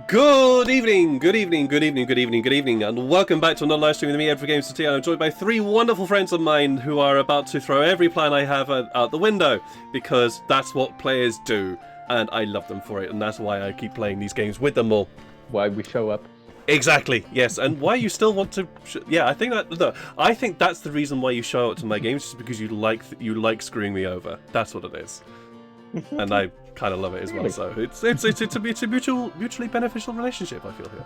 Good evening, and welcome back to another live stream with me, Ed for Games Today. I'm joined by three wonderful friends of mine who are about to throw every plan I have out the window, because that's what players do, and I love them for it, and that's why I keep playing these games with them all. Why we show up. Exactly, yes, and why you still want to... I think that's the reason why you show up to my games, just because you like screwing me over. That's what it is. And I kind of love it as well, so it's a mutually beneficial relationship, I feel here.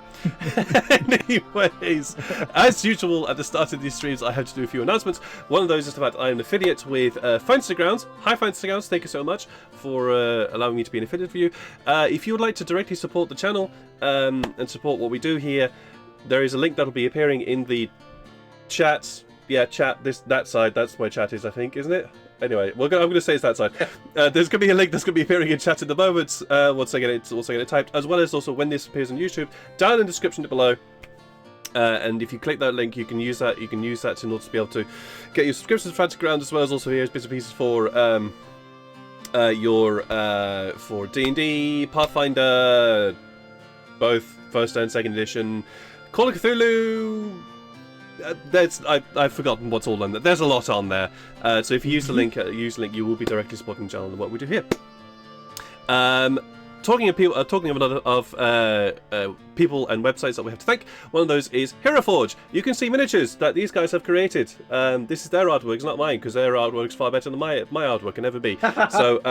Anyways, as usual at the start of these streams, I have to do a few announcements. One of those is the fact I'm an affiliate with Fantasy Grounds. Hi Fantasy Grounds, thank you so much for allowing me to be an affiliate for you. If you would like to directly support the channel and support what we do here, there is a link that will be appearing in the chat. Yeah, chat, that side, that's where chat is, I think, isn't it? Anyway, I'm going to say it's that side. There's going to be a link that's going to be appearing in chat at the moment once I get it typed, as well as also when this appears on YouTube, down in the description below. And if you click that link, you can use that. In order to be able to get your subscriptions to Fantasy Ground, as well as also here's bits and pieces for for D&D, Pathfinder, both first and second edition, Call of Cthulhu. I've forgotten what's all on there. There's a lot on there. So if you use the link, you will be directly supporting the channel and what we do here. Talking of people and websites that we have to thank, one of those is Heroforge. You can see miniatures that these guys have created. This is their artwork, it's not mine, because their artwork's far better than my artwork can ever be. So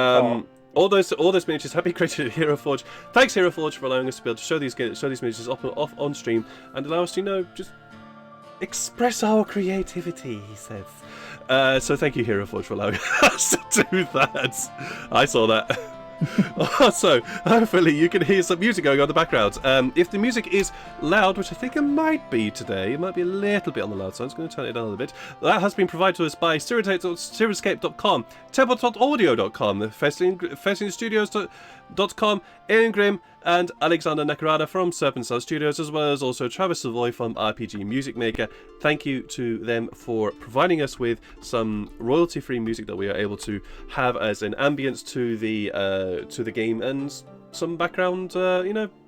all those miniatures have been created at Heroforge. Thanks Heroforge for allowing us to be able to show these miniatures off on stream and allow us to just express our creativity, he says. So thank you, Heroforge, for allowing us to do that. I saw that. Also, hopefully you can hear some music going on in the background. If the music is loud, which I think it might be today, it might be a little bit on the loud side, so I'm going to turn it down a little bit. That has been provided to us by Stereoscape.com, Tabletop.audio.com, FestingStudios.com, Ian Grimm, and Alexander Nakarada from Serpent Cell Studios, as well as also Travis Savoy from RPG Music Maker. Thank you to them for providing us with some royalty-free music that we are able to have as an ambience to the game and some background,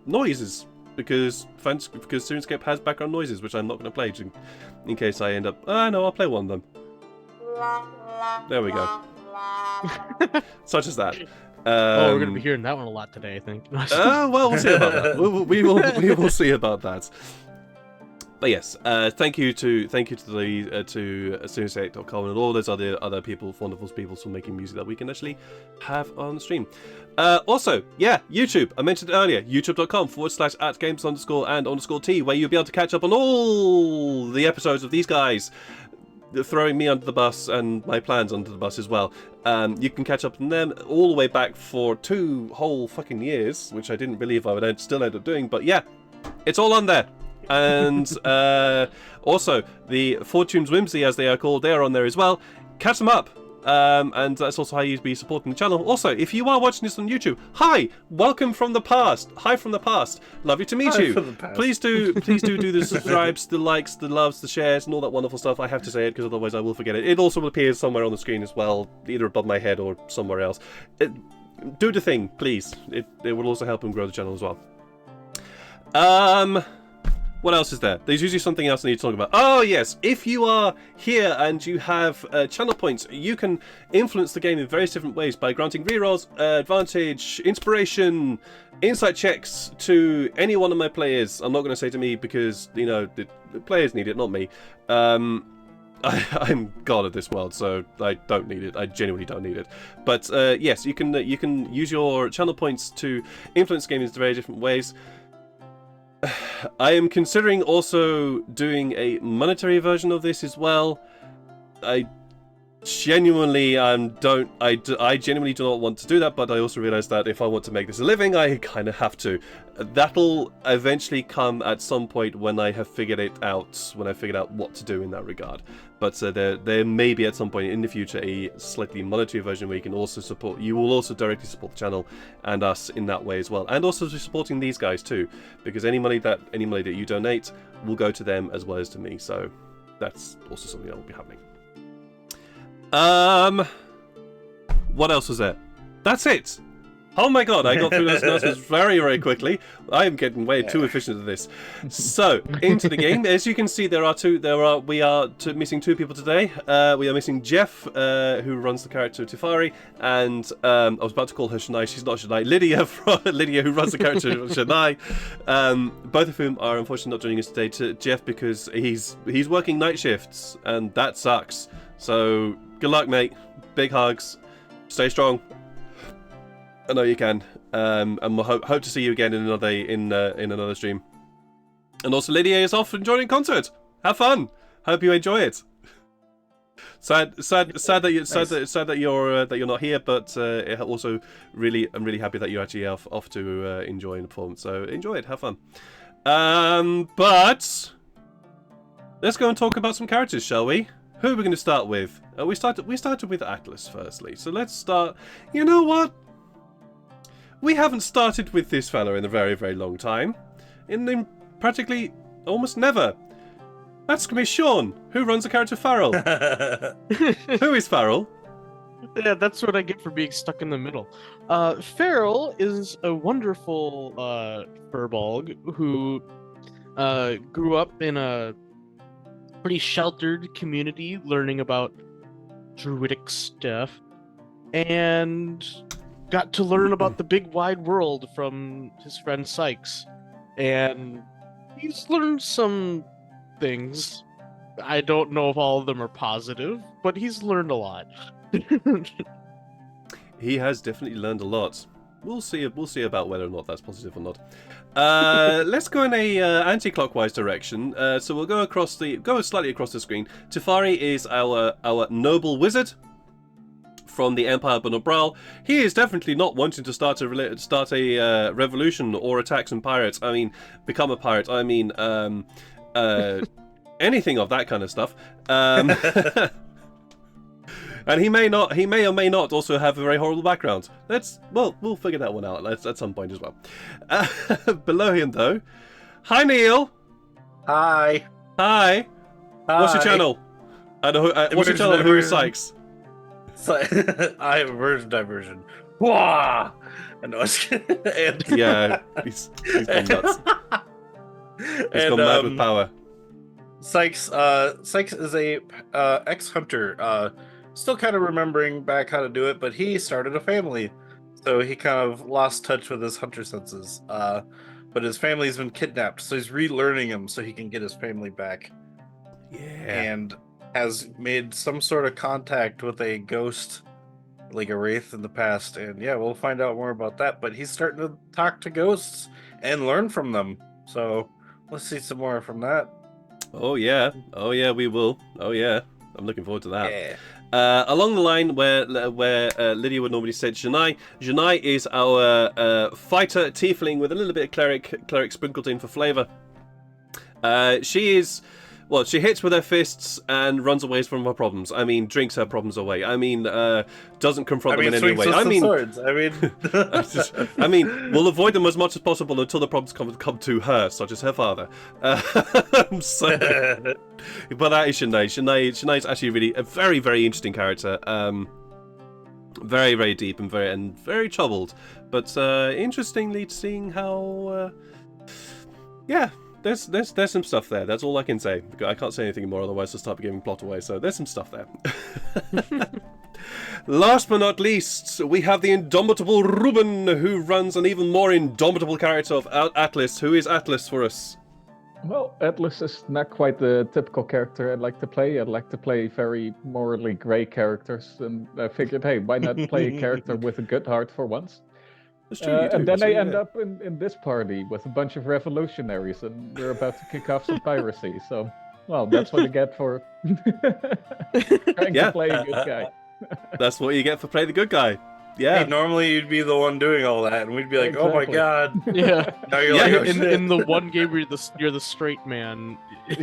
noises. Because Stereoscape has background noises, which I'm not going to play in case I end up. No, I'll play one of them. There we go. Such as that. We're going to be hearing that one a lot today, I think. Well, we'll see about that. We will see about that. But yes, thank you to Stereoscape.com and all those other people, wonderful people, for making music that we can actually have on the stream. Also, YouTube. I mentioned it earlier. YouTube.com/@games_and_t, where you'll be able to catch up on all the episodes of these guys. Throwing me under the bus and my plans under the bus as well. You can catch up on them all the way back for 2 whole fucking years, which I didn't believe I would still end up doing, but yeah, it's all on there. And also, the Fortune's Whimsy, as they are called, they are on there as well. Catch them up. And that's also how you'd be supporting the channel. Also, if you are watching this on YouTube, hi, welcome from the past. Hi from the past. Lovely to meet you. Please do the subscribes, the likes, the loves, the shares, and all that wonderful stuff. I have to say it because otherwise I will forget it. It also appears somewhere on the screen as well, either above my head or somewhere else. Do the thing, please. It will also help and grow the channel as well. What else is there? There's usually something else I need to talk about. Oh yes, if you are here and you have channel points, you can influence the game in various different ways by granting rerolls, advantage, inspiration, insight checks to any one of my players. I'm not going to say to me because, the players need it, not me. I'm god of this world, so I don't need it. I genuinely don't need it. But yes, you can use your channel points to influence the game in very different ways. I am considering also doing a monetary version of this as well. I genuinely genuinely do not want to do that, but I also realize that if I want to make this a living, I kind of have to. That'll eventually come at some point when I have figured it out, what to do in that regard. But there may be at some point in the future a slightly monetary version where you can also you will also directly support the channel and us in that way as well, and also supporting these guys too, because any money that you donate will go to them as well as to me. So that's also something that will be happening. What else was there? That's it. Oh my god, I got through those announcements very, very quickly. I am getting way too efficient at this. So, into the game. As you can see, we are missing two people today. We are missing Jeff, who runs the character Tifari, and I was about to call her Shania. She's not Shania. Lydia, who runs the character Shania. Both of whom are unfortunately not joining us today. To Jeff because he's working night shifts, and that sucks. So, good luck, mate. Big hugs. Stay strong. I know you can, and we'll hope to see you again in another stream. And also, Lydia is off and joining concert. Have fun. Hope you enjoy it. Sad that you're not here, but also I'm really happy that you're actually off to enjoying the performance. So enjoy it. Have fun. But let's go and talk about some characters, shall we? Who are we going to start with? We started with Atlas firstly. So let's start. You know what? We haven't started with this fella in a very, very long time. In practically almost never. That's going to be Sean, who runs the character Farrell. Who is Farrell? Yeah, that's what I get for being stuck in the middle. Farrell is a wonderful furbolg who grew up in a pretty sheltered community learning about druidic stuff. And got to learn about the big wide world from his friend Sykes, and he's learned some things. I don't know if all of them are positive, but he's learned a lot. He has definitely learned a lot. We'll see about whether or not that's positive or not. Let's go in a anti-clockwise direction. So we'll go slightly across the screen. Tifari is our noble wizard from the Empire of Bunobral. He is definitely not wanting to start a revolution or attack some pirates. I mean, become a pirate. I mean, anything of that kind of stuff. And he may or may not also have a very horrible background. We'll figure that one out at some point as well. Below him, though, hi Neil. Hi. Hi. What's your channel? What's your channel? Who is Sykes? I have a version diversion. Wah! I know. Yeah, he's gone nuts. He's gone mad with power. Sykes is a ex-hunter. Still kind of remembering back how to do it, but he started a family, so he kind of lost touch with his hunter senses. But his family's been kidnapped, so he's relearning them so he can get his family back. Yeah. And has made some sort of contact with a ghost, like a wraith in the past, and yeah, we'll find out more about that. But he's starting to talk to ghosts and learn from them, so let's see some more from that. Oh yeah, we will. Oh yeah, I'm looking forward to that. Yeah. Along the line where Lydia would normally say Janai is our fighter tiefling with a little bit of cleric sprinkled in for flavour. She hits with her fists and runs away from her problems. I mean, drinks her problems away. I mean, doesn't confront them in any way. I mean, swords. I mean, we'll avoid them as much as possible until the problems come to her, such as her father. But that is Shanae. Shanae is actually really a very, very interesting character. Very, very deep and very troubled. But interestingly, seeing how, There's some stuff there. That's all I can say. I can't say anything more, otherwise I'll start giving plot away. So there's some stuff there. Last but not least, we have the indomitable Ruben, who runs an even more indomitable character of Atlas. Who is Atlas for us? Well, Atlas is not quite the typical character I'd like to play. I'd like to play very morally grey characters, and I figured, hey, why not play a character with a good heart for once? And then I end up in this party with a bunch of revolutionaries, and we're about to kick off some piracy. So, well, that's what I get for trying to play a good guy. That's what you get for playing the good guy. Yeah. Hey, normally you'd be the one doing all that, and we'd be like, Exactly. "Oh my god!" Yeah. Now you're like, "Oh, shit." in the one game where you're the straight man,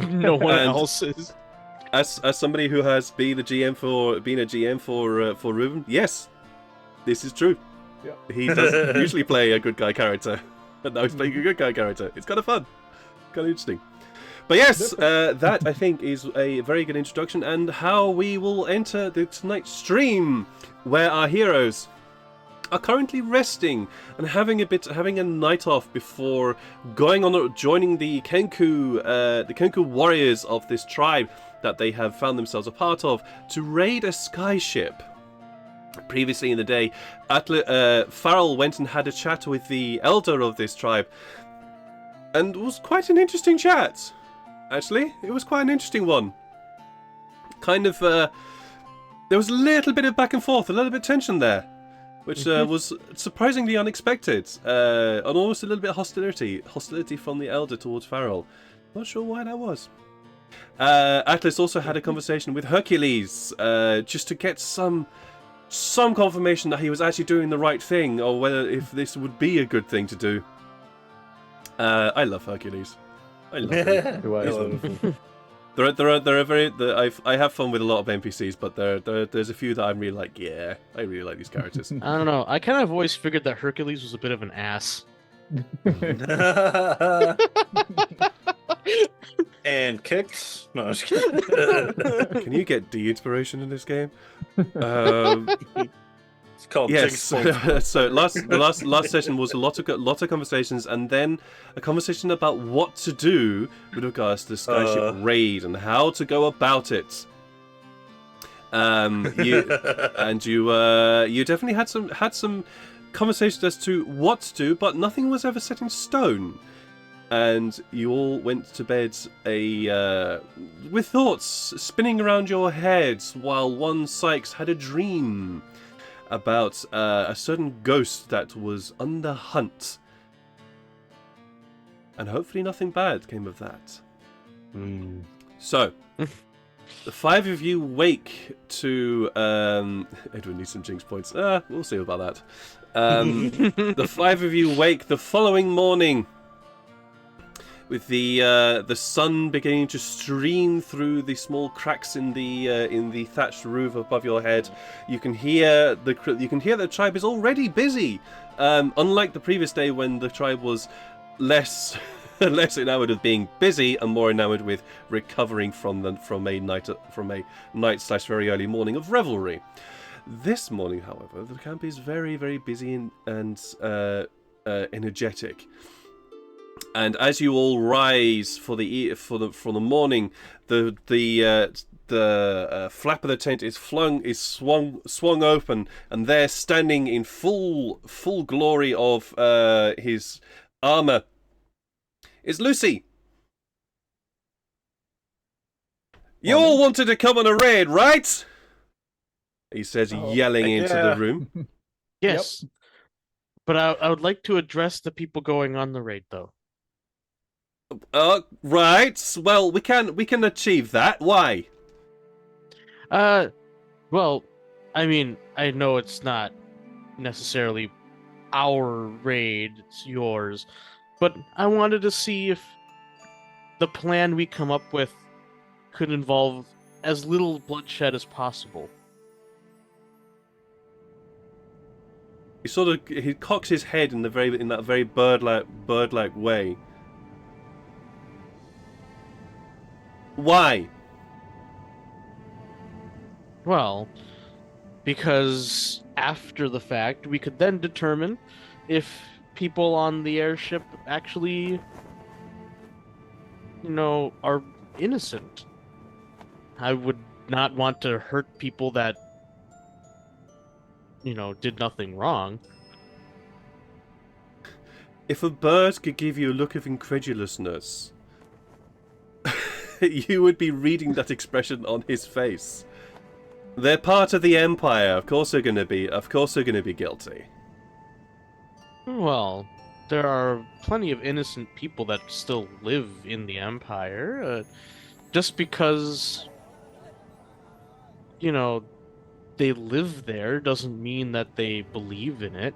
no one else is. As somebody who has been a GM for Ruben, yes, this is true. Yeah. He doesn't usually play a good guy character, but now he's playing a good guy character. It's kind of fun, kind of interesting. But yes, that I think is a very good introduction, and how we will enter tonight's stream, where our heroes are currently resting and having a night off before joining the Kenku warriors of this tribe that they have found themselves a part of to raid a skyship. Previously in the day, Farrell went and had a chat with the elder of this tribe, and it was quite an interesting chat. Actually, it was quite an interesting one. Kind of, there was a little bit of back and forth, a little bit of tension there, which was surprisingly unexpected, and almost a little bit of hostility from the elder towards Farrell. Not sure why that was. Atlas also had a conversation with Hercules, just to get some confirmation that he was actually doing the right thing, or if this would be a good thing to do. I love Hercules. I love him. He's wonderful. I have fun with a lot of NPCs, but there's a few that I'm really like, yeah, I really like these characters. I don't know. I kind of always figured that Hercules was a bit of an ass. And kicks. No, I'm just kidding. Can you get de-inspiration in this game? It's called yes. So the last session was a lot of conversations, and then a conversation about what to do with regards to the Skyship raid and how to go about it. You definitely had some conversations as to what to do, but nothing was ever set in stone. And you all went to bed with thoughts spinning around your heads, while one Sykes had a dream about a certain ghost that was on the hunt. And hopefully nothing bad came of that. So, the five of you wake to... Edwin needs some jinx points. We'll see about that. The five of you wake the following morning with the sun beginning to stream through the small cracks in the thatched roof above your head. You can hear the tribe is already busy. Unlike the previous day when the tribe was less enamored of being busy and more enamored with recovering from a night/very early morning of revelry. This morning, however, the camp is very, very busy and energetic. And as you all rise for the morning, the flap of the tent is swung open, and there, standing in full glory of his armor, is Lucy. You all wanted to come on a raid, right? He says, yelling into the room. Yes, but I would like to address the people going on the raid, though. Right. Well, we can achieve that. Why? Well, I mean, I know it's not necessarily our raid, it's yours, but I wanted to see if the plan we come up with could involve as little bloodshed as possible. He cocks his head in that very bird-like way. Why? Well, because after the fact, we could then determine if people on the airship actually, are innocent. I would not want to hurt people that, did nothing wrong. If a bird could give you a look of incredulousness, you would be reading that expression on his face. They're part of the Empire. Of course they're gonna be guilty. Well, there are plenty of innocent people that still live in the Empire. Just because, they live there doesn't mean that they believe in it.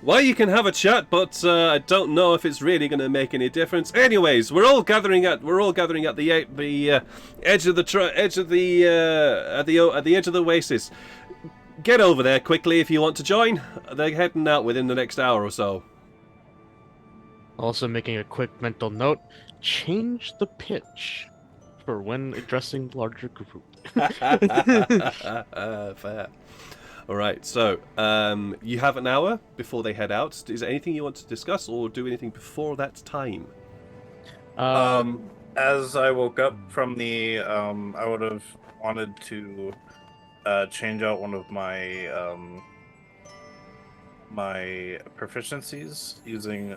Well, you can have a chat, but I don't know if it's really going to make any difference. Anyways, we're all gathering at the edge of the oasis. Get over there quickly if you want to join. They're heading out within the next hour or so. Also making a quick mental note, change the pitch or when addressing larger group. Fair. All right, so you have an hour before they head out. Is there anything you want to discuss or do anything before that time? As I woke up from the, I would have wanted to change out one of my proficiencies using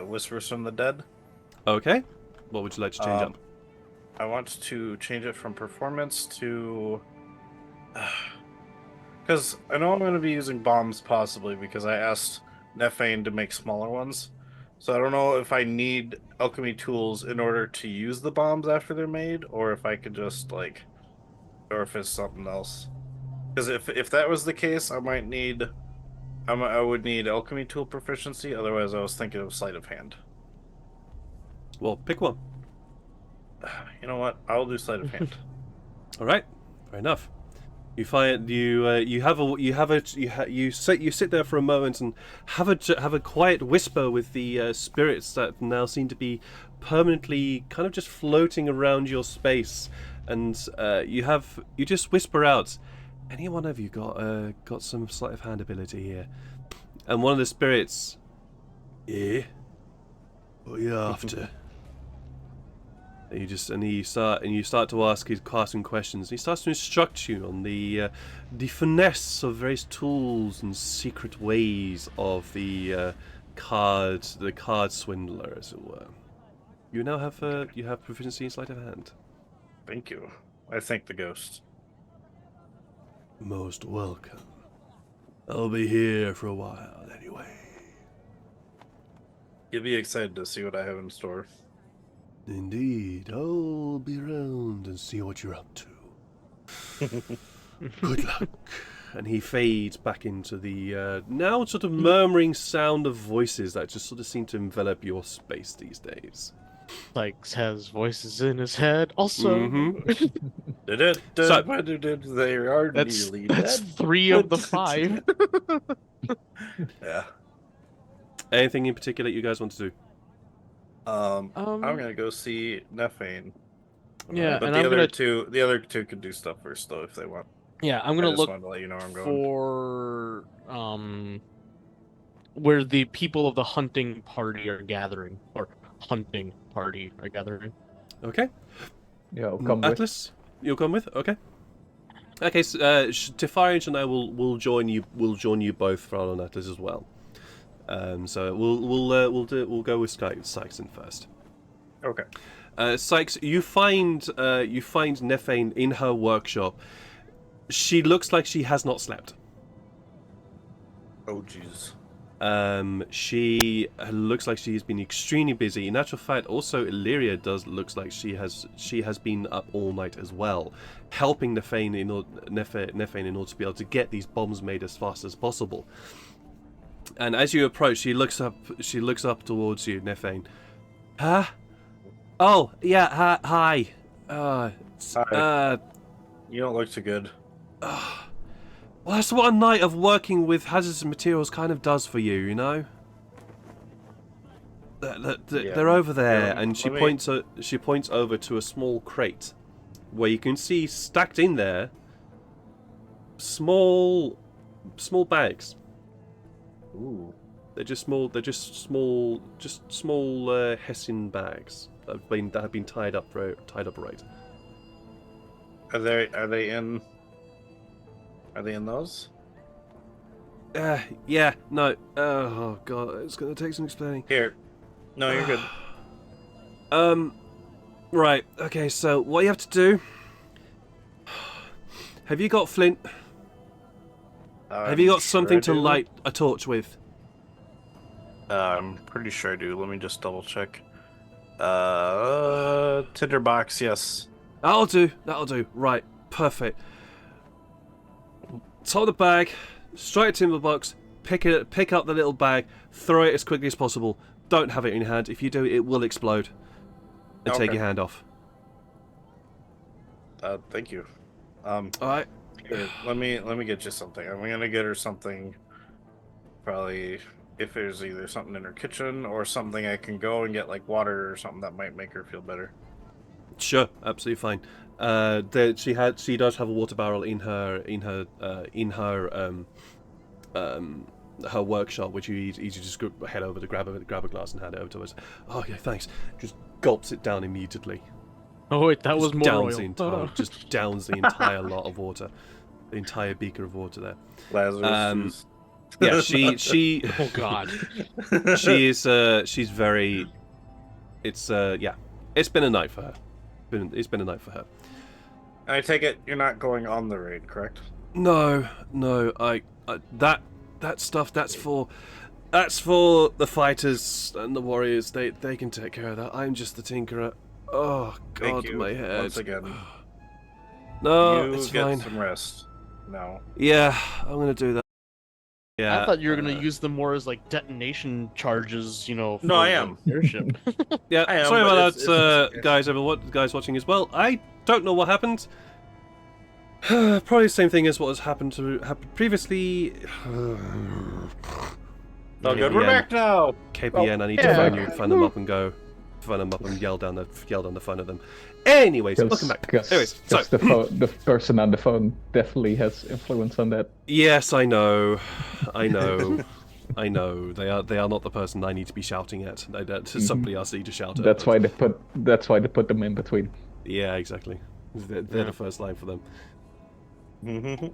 Whispers from the Dead. Okay. What would you like to change up? I want to change it from performance to... Because I know I'm going to be using bombs possibly because I asked Nefane to make smaller ones. So I don't know if I need alchemy tools in order to use the bombs after they're made, or if I could just like, or if it's something else. Because if that was the case, I might need, I would need alchemy tool proficiency. Otherwise, I was thinking of sleight of hand. Well, pick one. You know what? I'll do sleight of hand. All right. Fair enough. You find you sit there for a moment and have a quiet whisper with the spirits that now seem to be permanently kind of just floating around your space, and you just whisper out, "Any one of you got some sleight of hand ability here?" And one of the spirits, "Yeah, what are you after?" And you start to ask him questions. And he starts to instruct you on the finesse of various tools and secret ways of the card swindler, as it were. You now have proficiency in sleight of hand. Thank you. I thank the ghost. Most welcome. I'll be here for a while anyway. You'll be excited to see what I have in store. Indeed, I'll be around and see what you're up to. Good luck. And he fades back into the now sort of murmuring sound of voices that just sort of seem to envelop your space these days. Sykes has voices in his head. Also, They are that's nearly dead. 3 of the 5. Yeah. Anything in particular you guys want to do? I'm gonna go see Nefane. Yeah, but and the I'm other gonna two could do stuff first though if they want. yeah, I'm I gonna just look wanted to let you know where I'm going. for where the people of the hunting party are gathering, or hunting party are gathering. Okay. Yeah, I'll come Atlas, you'll come with? Okay. Okay, so, Tefarian and I will join you. We'll join you both, Fran and Atlas as well. So we'll go with Sykes in first. Okay. Sykes, you find Nefane in her workshop. She looks like she has not slept. Oh jeez. She looks like she's been extremely busy. In actual fact, also Illyria looks like she has been up all night as well, helping Nefane in order to be able to get these bombs made as fast as possible. And as you approach, she looks up towards you, Nefane. Huh? Oh, yeah, hi. Hi. You don't look too good. Well, that's what a night of working with hazardous materials kind of does for you, you know? They're over there, and she points over to a small crate where you can see stacked in there small bags. Ooh. They're just small Hessian bags that have been tied up right. Are they in those? Yeah, no. Oh god, it's gonna take some explaining. Here. No, you're good. Right. Okay. So what you have to do? Have you got flint? Have you got something to light a torch with? I'm pretty sure I do. Let me just double check. Tinderbox, yes. That'll do. Right. Perfect. Top the bag, straight to timber box, pick up the little bag, throw it as quickly as possible. Don't have it in your hand. If you do, it will explode. And take your hand off. Thank you. Alright. Here, let me get you something. I'm gonna get her something. Probably if there's either something in her kitchen or something I can go and get like water or something that might make her feel better. Sure, absolutely fine. She does have a water barrel in her her workshop, which you just head over to grab a glass and hand it over to us. Oh yeah, thanks. Just gulps it down immediately. Oh wait, that was Just more downs oil. just downs the entire lot of water, the entire beaker of water there. Lazarus Yeah, she Oh god. she's very. It's yeah, it's been a night for her. It's been a night for her. I take it you're not going on the raid, correct? No, I that stuff that's for the fighters and the warriors. They can take care of that. I'm just the tinkerer. Oh god, Thank you my head. once again. No, You it's get fine. some rest now. Yeah, I'm gonna do that. Yeah. I thought you were gonna use them more as like detonation charges, you know. No, for I the am. airship. Yeah, I am, sorry but about it's- that, guys watching as well. I don't know what happened. Probably the same thing as what has happened previously. Oh, good. We're back now. KPN, I need yeah. to phone them up and phone them up and yell down the phone at them. Anyways, welcome back. Anyways, so the person on the phone definitely has influence on that. yes, I know. I know. They are not the person I need to be shouting at. Somebody else need to shout at. That's why they put them in between. Yeah, exactly. They're the first line for them. Mm-hmm.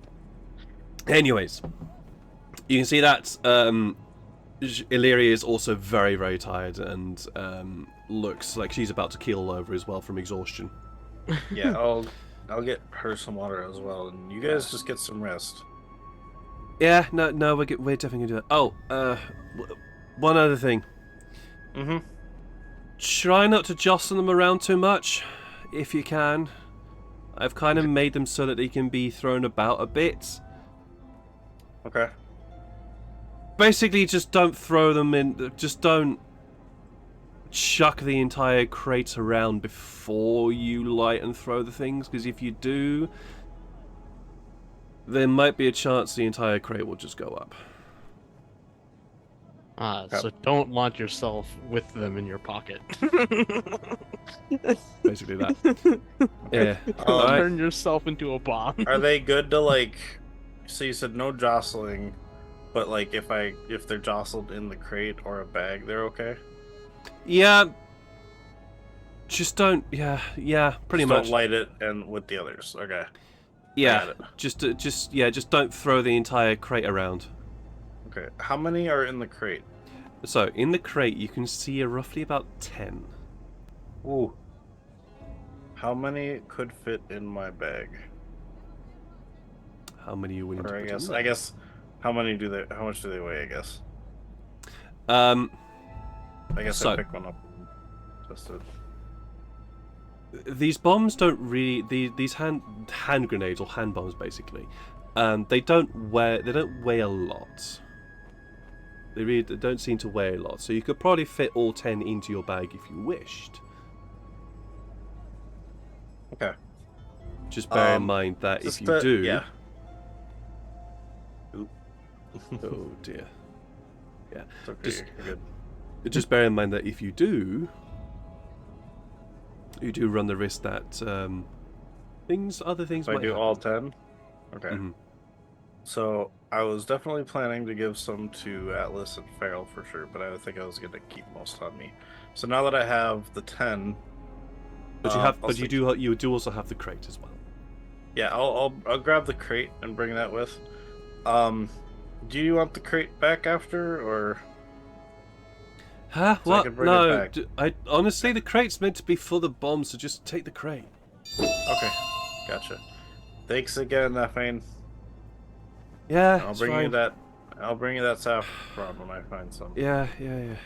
Anyways, you can see that Illyria is also very, very tired and looks like she's about to keel over as well from exhaustion. Yeah, I'll get her some water as well, and you guys just get some rest. Yeah, no, we're definitely gonna do that. Oh, one other thing. Mm-hmm. Try not to jostle them around too much, if you can. I've kind of made them so that they can be thrown about a bit. Okay. Basically, just don't throw them in. Just don't chuck the entire crate around before you light and throw the things, because if you do, there might be a chance the entire crate will just go up. So don't launch yourself with them in your pocket. Basically that. Yeah. Alright. Turn yourself into a bomb. Are they good to like? So you said no jostling, but like if they're jostled in the crate or a bag, they're okay. Yeah. Just don't. Yeah. Pretty Just much. don't light it and with the others. Okay. Yeah. Got it. Just don't throw the entire crate around. Okay. How many are in the crate? So in the crate, you can see roughly about 10. Ooh. How many could fit in my bag? How many are you willing to Or put in I there? guess, how much do they weigh? I guess. Um. I guess So- I pick one up. Just to... These bombs don't really. These hand grenades or hand bombs, basically. They don't weigh a lot. They really don't seem to weigh a lot. So you could probably fit all 10 into your bag if you wished. Okay. Just bear in mind that if you do. Yeah. Oh dear. Yeah. It's okay. Just- You're good. Just bear in mind that if you do, run the risk that other things So I might do happen. all 10? Okay. Mhm. So I was definitely planning to give some to Atlas and Farrell for sure, but I think I was gonna keep most on me. So now that I have the 10, But you I'll have, but stick- you do also have the crate as well. yeah, I'll grab the crate and bring that with. Do you want the crate back after, or Huh? So I What? can bring it No. back. I honestly, the crate's meant to be for the bombs, so just take the crate. okay? Gotcha. Thanks again, Fane. Yeah, I'll it's bring fine. you that. I'll bring you that saffron when I find some. Yeah. And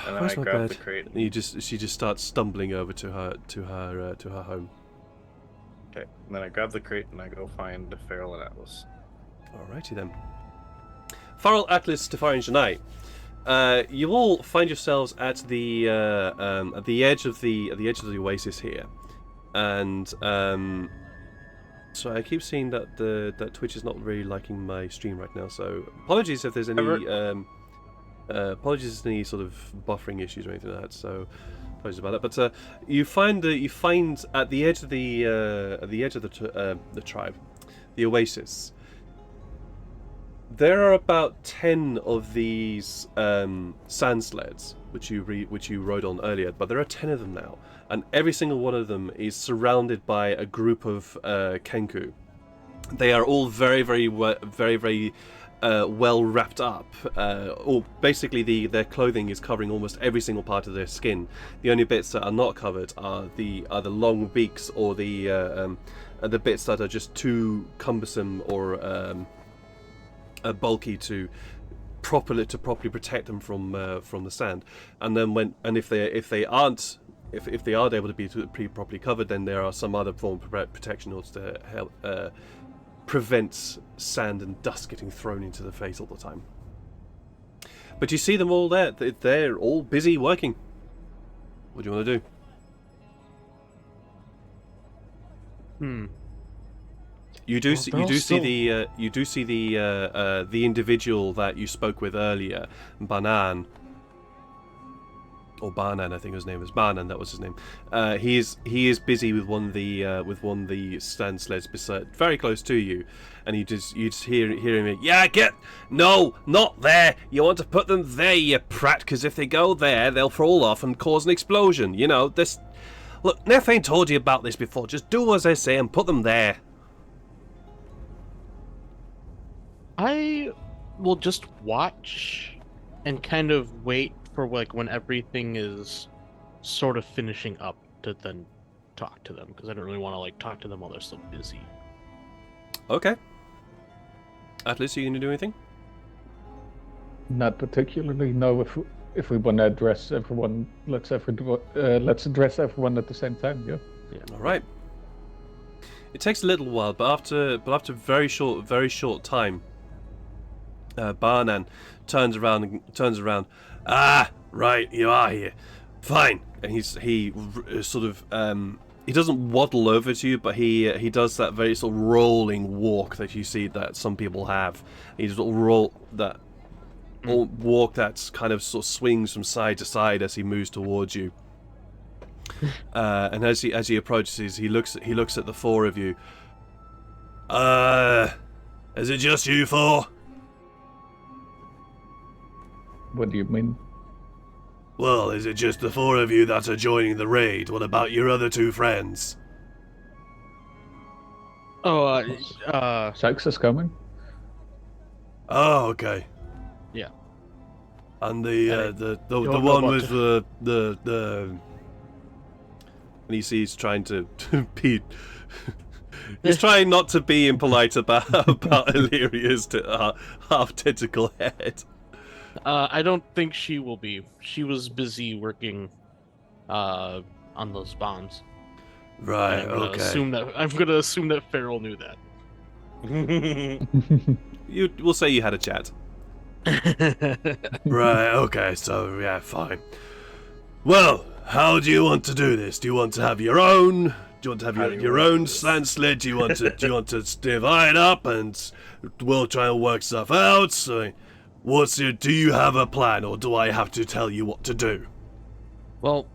then Where's I my grab bed? the crate. And she just starts stumbling over to her home. Okay. And then I grab the crate and I go find Farrell and Atlas. Alrighty then. Farrell, Atlas, Tefari, and Janai. You all find yourselves at the edge of the oasis here, and so I keep seeing that that Twitch is not really liking my stream right now. So apologies if there's any apologies if there's any sort of buffering issues or anything like that. So Apologies about that. But you find at the edge of the tribe, the oasis. There are about 10 of these sand sleds, which you rode on earlier, but there are 10 of them now, and every single one of them is surrounded by a group of kenku. They are all very well wrapped up. Or basically, their clothing is covering almost every single part of their skin. The only bits that are not covered are the long beaks or the bits that are just too cumbersome or bulky to properly protect them from the sand. And then if they are able to be properly covered, then there are some other form of protection in order to help prevent sand and dust getting thrown into the face all the time. But you see them all there. They're all busy working. What do you want to do? You do see the individual that you spoke with earlier, Banan, or Barnan, I think his name was Barnan. That was his name. He is busy with one of the stand sleds beside, very close to you, and you just hear him. Yeah, no, not there. You want to put them there, you prat, because if they go there, they'll fall off and cause an explosion. You know this. Look, Nefane told you about this before. Just do as I say and put them there. I will just watch and kind of wait for like when everything is sort of finishing up to then talk to them, because I don't really want to like talk to them while they're still busy. Okay. Atlas, are you going to do anything? Not particularly. No. If we want to address everyone, let's address everyone at the same time. Yeah. All right. It takes a little while, but after very short time, Barnan turns around. Ah, right, you are here. Fine. And he sort of he doesn't waddle over to you, but he does that very sort of rolling walk that you see that some people have. He just walk that kind of sort of swings from side to side as he moves towards you. And as he approaches, he looks at the four of you. Is it just you four? What do you mean? Well, is it just the four of you that are joining the raid? What about your other two friends? Sykes is coming. Oh, okay. Yeah. And the one with the and he's trying to be he's trying not to be impolite about Illyria's half tentacle head. I don't think she will be. She was busy working on those bombs. Right, I'm gonna okay. I'm gonna assume that Farrell knew that. We'll say you had a chat. Right, okay, so yeah, fine. Well, how do you want to do this? Do you want to have your own? Do you want to have your own sand sled? Do you want to divide up and we'll try and work stuff out? So, do you have a plan, or do I have to tell you what to do? Well,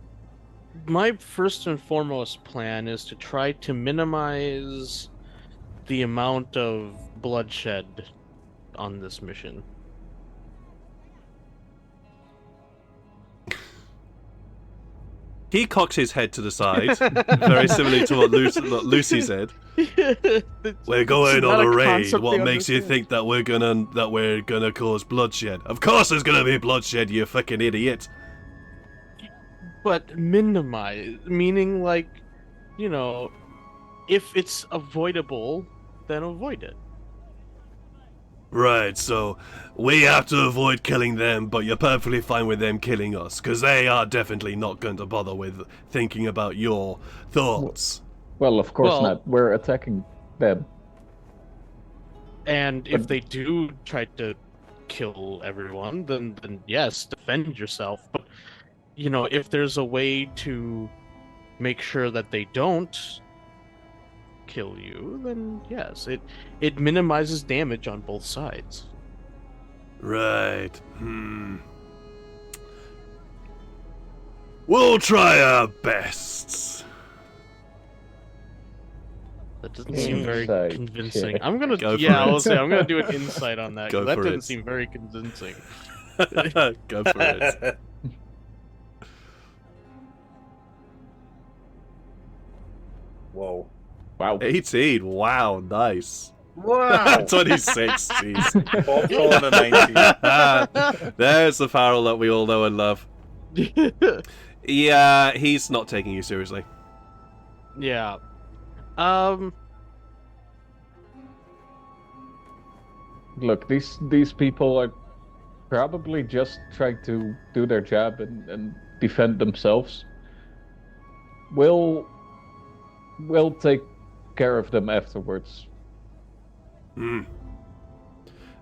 my first and foremost plan is to try to minimize the amount of bloodshed on this mission. He cocks his head to the side, very similarly to what Lucy said. We're going on a raid. What makes you think that we're gonna cause bloodshed? Of course, there's gonna be bloodshed, you fucking idiot. But minimize, meaning like, if it's avoidable, then avoid it. Right, so we have to avoid killing them, but you're perfectly fine with them killing us, because they are definitely not going to bother with thinking about your thoughts. Well, of course not. We're attacking them. And if they do try to kill everyone, then yes, defend yourself. But, if there's a way to make sure that they don't kill you, then yes, it minimizes damage on both sides. Right. We'll try our best. That doesn't seem very Insight convincing. check. I'm gonna, Go for yeah, it. I'll say I'm gonna do an insight on that Go because that for doesn't it. seem very convincing. Go for it. Whoa. Wow. 18. Wow, nice. Wow. 26. Jeez. Both rolling a 19. There's the Farrell that we all know and love. Yeah, he's not taking you seriously. Yeah. Look, these people are probably just trying to do their job and defend themselves. We'll take care of them afterwards. Hmm.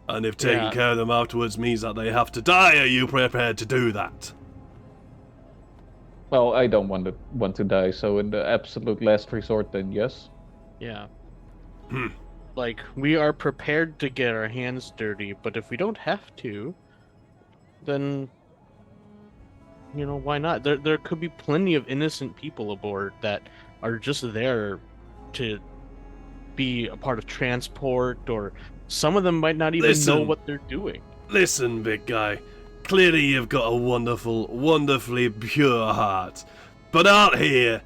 And if taking Yeah. care of them afterwards means that they have to die, are you prepared to do that? Well, I don't want to die, so in the absolute last resort, then yes. Yeah. Hmm. Like, we are prepared to get our hands dirty, but if we don't have to, then, you know, why not? There could be plenty of innocent people aboard that are just there to be a part of transport, or some of them might not even know Listen. what they're doing. Listen, big guy. Clearly you've got a wonderfully pure heart. But out here,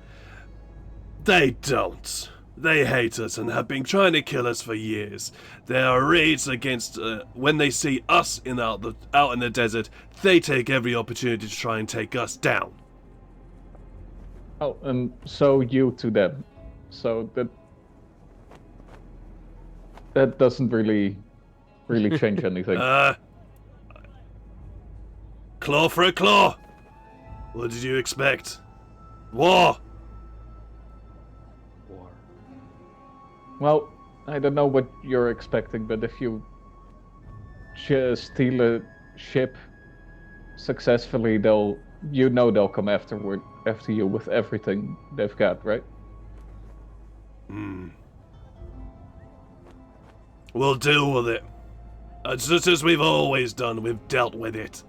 they don't. They hate us and have been trying to kill us for years. There are raids against, when they see us out in the desert, they take every opportunity to try and take us down. Oh, and so you to them. So that doesn't really change anything. Claw for a claw! What did you expect? War! War. Well, I don't know what you're expecting, but if you steal a ship successfully, they'll come after you with everything they've got, right? Hmm. We'll deal with it. Just as we've always done, we've dealt with it.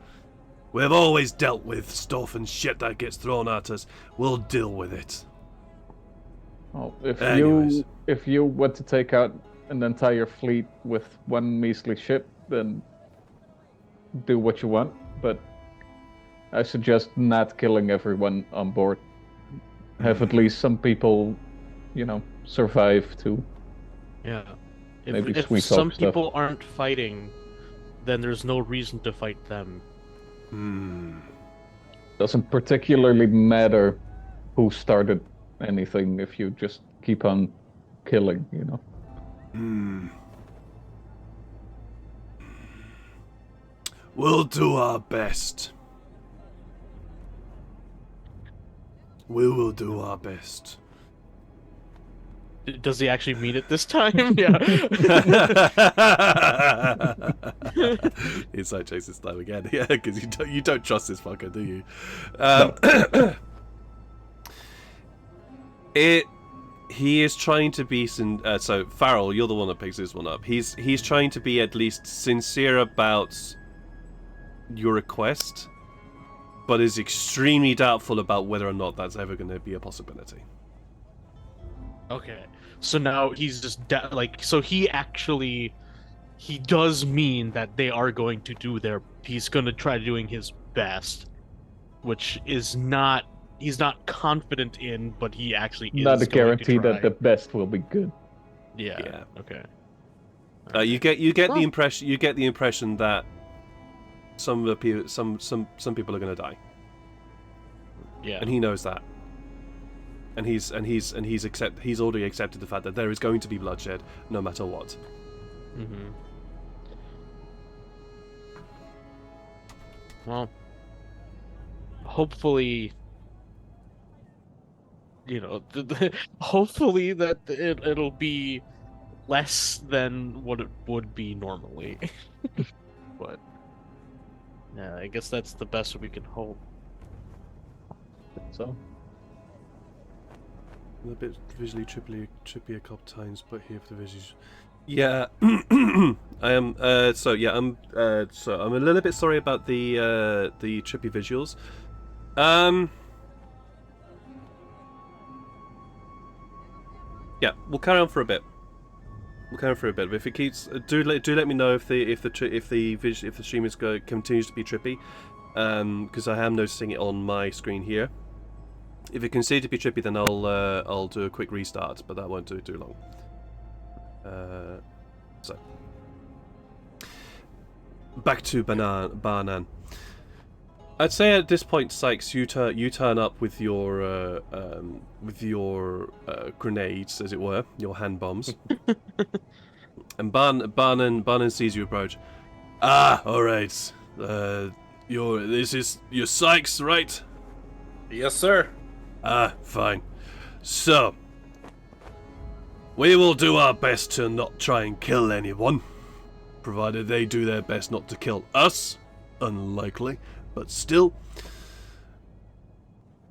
We've always dealt with stuff and shit that gets thrown at us. We'll deal with it. Well, Anyways. if you want to take out an entire fleet with one measly ship, then do what you want. But I suggest not killing everyone on board. Have at least some people, survive too. Yeah. Maybe If sweet some talk stuff. people aren't fighting, then there's no reason to fight them. Hmm. Doesn't particularly matter who started anything if you just keep on killing, Hmm. We'll do our best. We will do our best. Does he actually mean it this time? Yeah. Inside chase this time again, yeah, because you don't trust this fucker, do you? He is trying to be so Farrell, you're the one that picks this one up. He's trying to be at least sincere about your request, but is extremely doubtful about whether or not that's ever going to be a possibility. Okay. So now he's just so he does mean that they are going to do he's going to try doing his best, which is he's not confident in, but he actually is not a going guarantee to try. that the best will be good. Yeah. Okay. You get the impression that some of the people some people are going to die. Yeah. And he knows that. And he's already accepted the fact that there is going to be bloodshed no matter what. Mm-hmm. Well, hopefully, hopefully that it'll be less than what it would be normally. But yeah, I guess that's the best we can hope. So A bit visually trippy a couple times, but here for the visuals. Yeah, I am. I'm a little bit sorry about the trippy visuals. Yeah, we'll carry on for a bit. We'll carry on for a bit. But if it keeps, do let me know if the stream continues to be trippy, because I am noticing it on my screen here. If it continues to be trippy, then I'll do a quick restart, but that won't do too long. So back to Banan. I'd say at this point, Sykes, you turn up with your grenades, as it were, your hand bombs, and Banan sees you approach. Ah, all right. You're Sykes, right? Yes, sir. Ah, fine. So, we will do our best to not try and kill anyone, provided they do their best not to kill us. Unlikely, but still.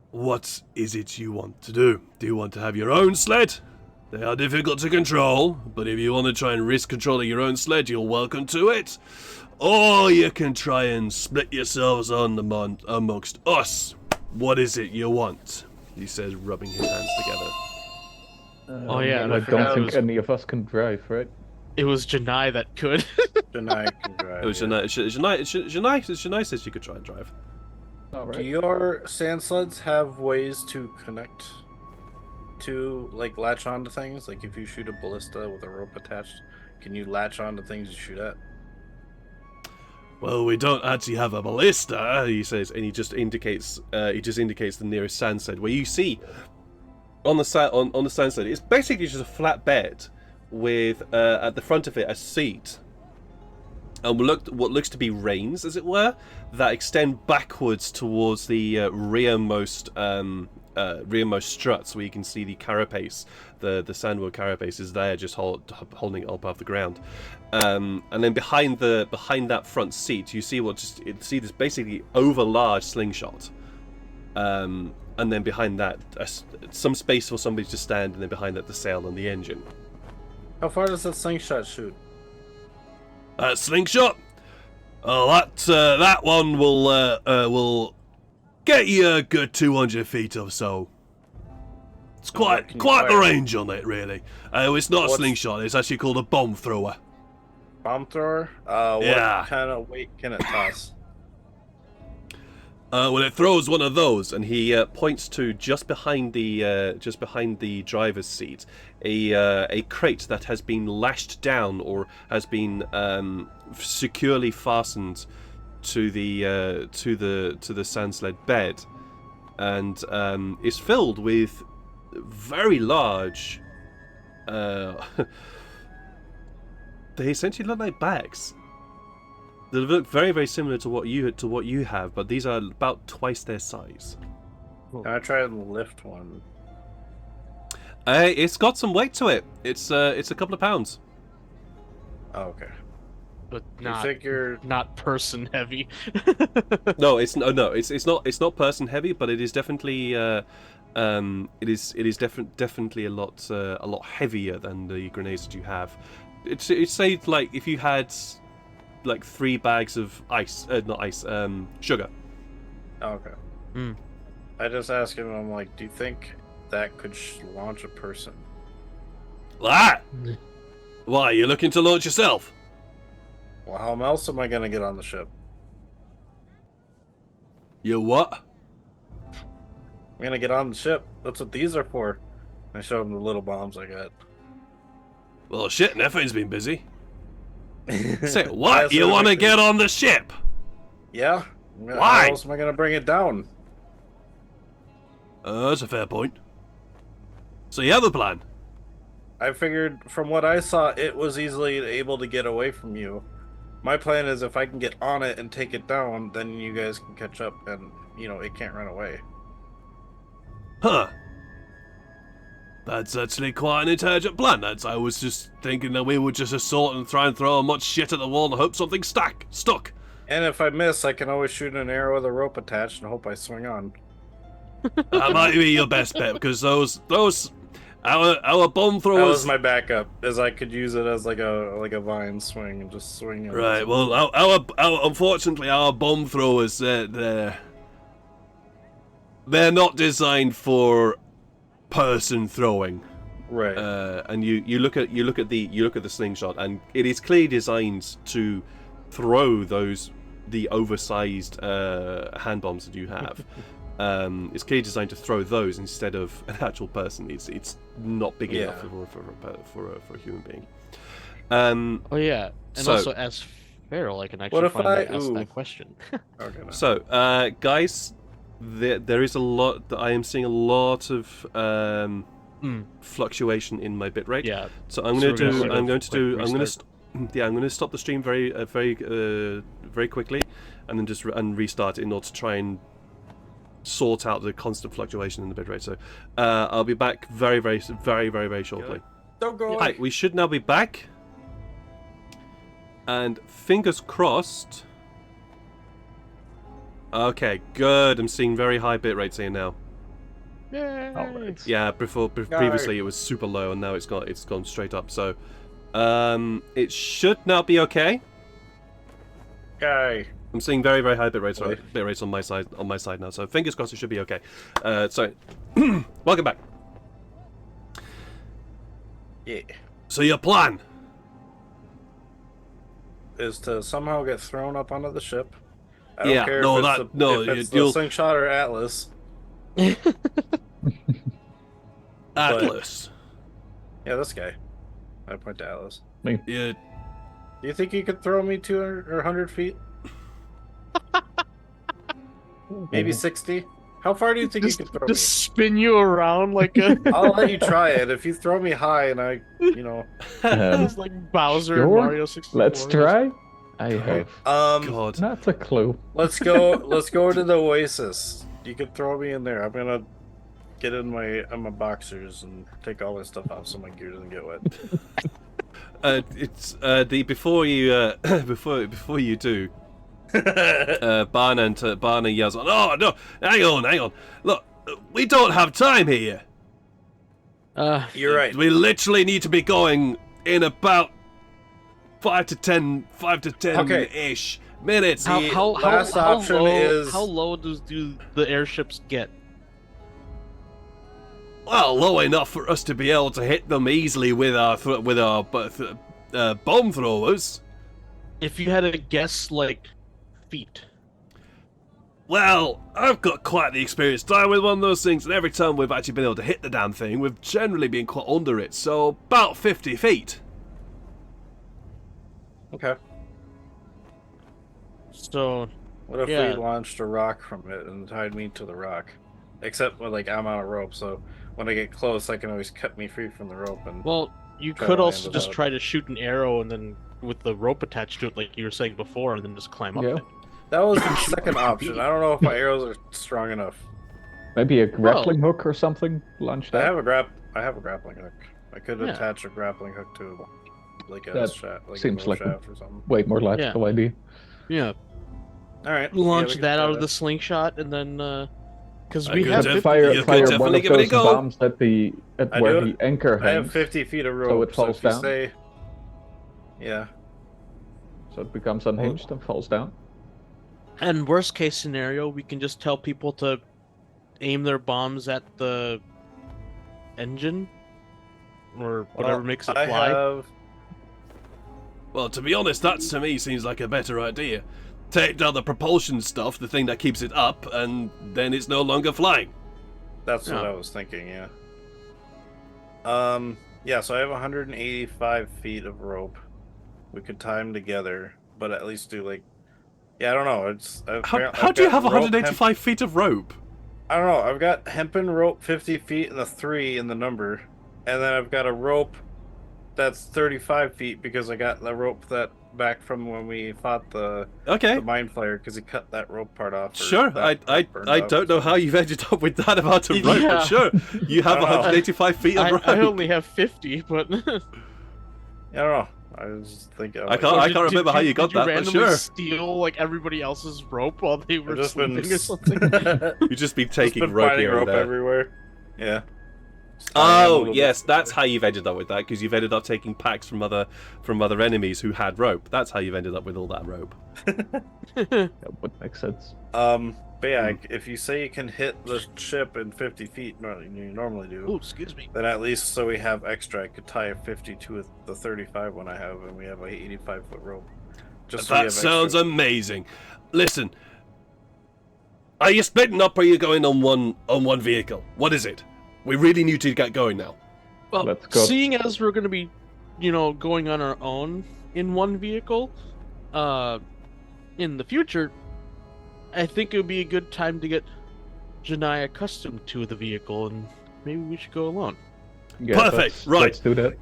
What is it you want to do? Do you want to have your own sled? They are difficult to control, but if you want to try and risk controlling your own sled, you're welcome to it. Or you can try and split yourselves on amongst us. What is it you want? He says, rubbing his hands together. Oh yeah, and I I forgot don't think any of us can drive, right? it was Janai that could. Janai can drive. It was Janai says you could try and drive. All Do right. your sand sleds have ways to connect to, like, latch onto things? Like, if you shoot a ballista with a rope attached, can you latch onto things you shoot at? Well, we don't actually have a ballista, he says, and he just indicates the nearest sand sled, where you see on the sand sled, it's basically just a flat bed with at the front of it a seat, and what looks to be reins, as it were, that extend backwards towards the rearmost struts, where you can see the carapace, the sandwood carapace is there, just holding it up off the ground. And then behind that front seat, you see this basically overlarge slingshot. And then behind that, some space for somebody to stand, and then behind that, the sail and the engine. How far does that slingshot shoot? Slingshot. Oh, that one will get you a good 200 feet or so. It's quite the range on it, really. It's not a slingshot. It's actually called a bomb thrower. Bomb thrower? Yeah. What kind of weight can it toss? Well, it throws one of those, and he points to just behind the driver's seat, a crate that has been lashed down or has been securely fastened to the sand sled bed, and is filled with very large. They essentially look like bags. They look very, very similar to what you have, but these are about twice their size. Can I try and lift one? It's got some weight to it. It's a couple of pounds. Oh, okay. But You think you're... not person heavy. No, it's not person heavy, but it is definitely definitely a lot heavier than the grenades that you have. It's say like if you had like 3 bags of sugar. Oh, okay. Mm. I just asked him, I'm like, do you think that could launch a person? What? Why, you looking to launch yourself? Well, how else am I gonna get on the ship? You what? I'm gonna get on the ship. That's what these are for. I showed him the little bombs I got. Well, shit, Neffen's been busy. Say what? You want to get on the ship? Yeah. Why? How else am I gonna bring it down? That's a fair point. So you have a plan? I figured from what I saw, it was easily able to get away from you. My plan is if I can get on it and take it down, then you guys can catch up and, it can't run away. Huh. That's actually quite an intelligent plan. I was just thinking that we would just assault and try and throw as much shit at the wall and hope something stuck. And if I miss, I can always shoot an arrow with a rope attached and hope I swing on. That might be your best bet, because our bomb throwers. That was my backup, as I could use it as like a vine swing and just swing it. Right. Well, our unfortunately our bomb throwers they're not designed for person throwing. Right. And you look at the slingshot, and it is clearly designed to throw the oversized hand bombs that you have. It's clearly designed to throw those instead of an actual person. It's not big enough for a human being. Oh yeah, and so- also as Feral, I can actually if finally I- ask ooh. that question. Okay, no. So, guys, there is a lot. I am seeing a lot of fluctuation in my bitrate. Yeah. So I'm So going to we're do. gonna I'm going to sort of do. quick I'm going restart. to. Yeah, I'm going to stop the stream very quickly, and then just restart it in order to try and sort out the constant fluctuation in the bitrate. So, I'll be back very shortly. Don't go. Hi, we should now be back. And fingers crossed. Okay, good. I'm seeing very high bit rates here now. Yay! Alright. Yeah, previously it was super low, and now it's gone straight up. So, it should now be okay. Guy. I'm seeing very high bit rates Right. on my side now. So fingers crossed it should be okay. So, welcome back. Yeah. So your plan? Is to somehow get thrown up onto the ship. I don't Yeah, care no, if that- it's no, if it's you'll- the slingshot or Atlas. Atlas. Yeah, this guy. I point to Atlas. Yeah. Do you think you could throw me 200 or 100 feet? Maybe 60? How far do you think you could throw Just spin you around like a me? I'll let you try it. If you throw me high and I, just like Bowser Sure. and Mario 64. Let's try. I have God. not a clue. let's go to the Oasis. You could throw me in there. I'm gonna get in my boxers and take all my stuff off so my gear doesn't get wet. It's before you do. Barna yells, "Oh no! Hang on! Look, we don't have time here. You're right. We literally need to be going in about 5 to 10 ish minutes. Last option is- how low do the airships get? Well, low enough for us to be able to hit them easily with our bomb throwers. If you had to guess, like feet. Well, I've got quite the experience time with one of those things, and every time we've actually been able to hit the damn thing, we've generally been quite under it, so about 50 feet. Okay. So What if Yeah. we launched a rock from it and tied me to the rock? Except like I'm on a rope, so when I get close, I can always cut me free from the rope. And well, you Try could to also land just without- try to shoot an arrow and then with the rope attached to it, like you were saying before, and then just climb up Yeah. it. that was the second option. I don't know if my arrows are strong enough. Maybe a grappling hook or something. Launch I that. have a grappling hook. I could Yeah. attach a grappling hook to like a That shaft, like seems a bow like a- shaft or something. Way more logical idea. Yeah, All right, launch yeah, we can that try out of the slingshot, and then because we could have def- 50 Fire you could one definitely of give it a those go. bombs at I where do the anchor I have hangs, 50 feet of rope, it falls if you down? say, yeah. so it becomes unhinged and falls down. And worst case scenario, we can just tell people to aim their bombs at the engine or whatever Well, makes it I fly. have Well, to be honest, that to me seems like a better idea. Take down the propulsion stuff, the thing that keeps it up, and then it's no longer flying. That's what Yeah. I was thinking, yeah. Yeah, so I have 185 feet of rope. We could tie them together, but at least do like, yeah, I don't know. How do you have 185 feet of rope? I don't know. I've got hempen rope 50 feet and a 3 in the number, and then I've got a rope that's 35 feet because I got the rope that back from when we fought the Okay, mind flayer because he cut that rope part off. or sure. that I burned I off don't or know how you've ended up with that amount of rope, Yeah. but sure, you have I don't know. 185 feet of rope. I only have 50, but something. I don't know. I was just thinking. I can't remember how you got did that, but randomly sure. steal like everybody else's rope while they were I've just been sleeping or something? You just be Just taking been rope finding here and rope there. everywhere. Yeah. Oh yes, that's how you've ended up with that, because you've ended up taking packs from other enemies who had rope. That's how you've ended up with all that rope. That would make sense. But yeah, if you say you can hit the ship in 50 feet, you normally do. Oh, excuse me. Then at least so we have extra, I could tie a 50 to the 35 one I have, and we have a 85-foot rope. Just so we That have sounds extra. amazing. Listen, are you splitting up or are you going on one vehicle? What is it? We really need to get going now. Well, Let's go. seeing as we're going to be, going on our own in one vehicle, in the future, I think it would be a good time to get Janai accustomed to the vehicle, and maybe we should go alone. Yeah, Perfect, right. Let's do that.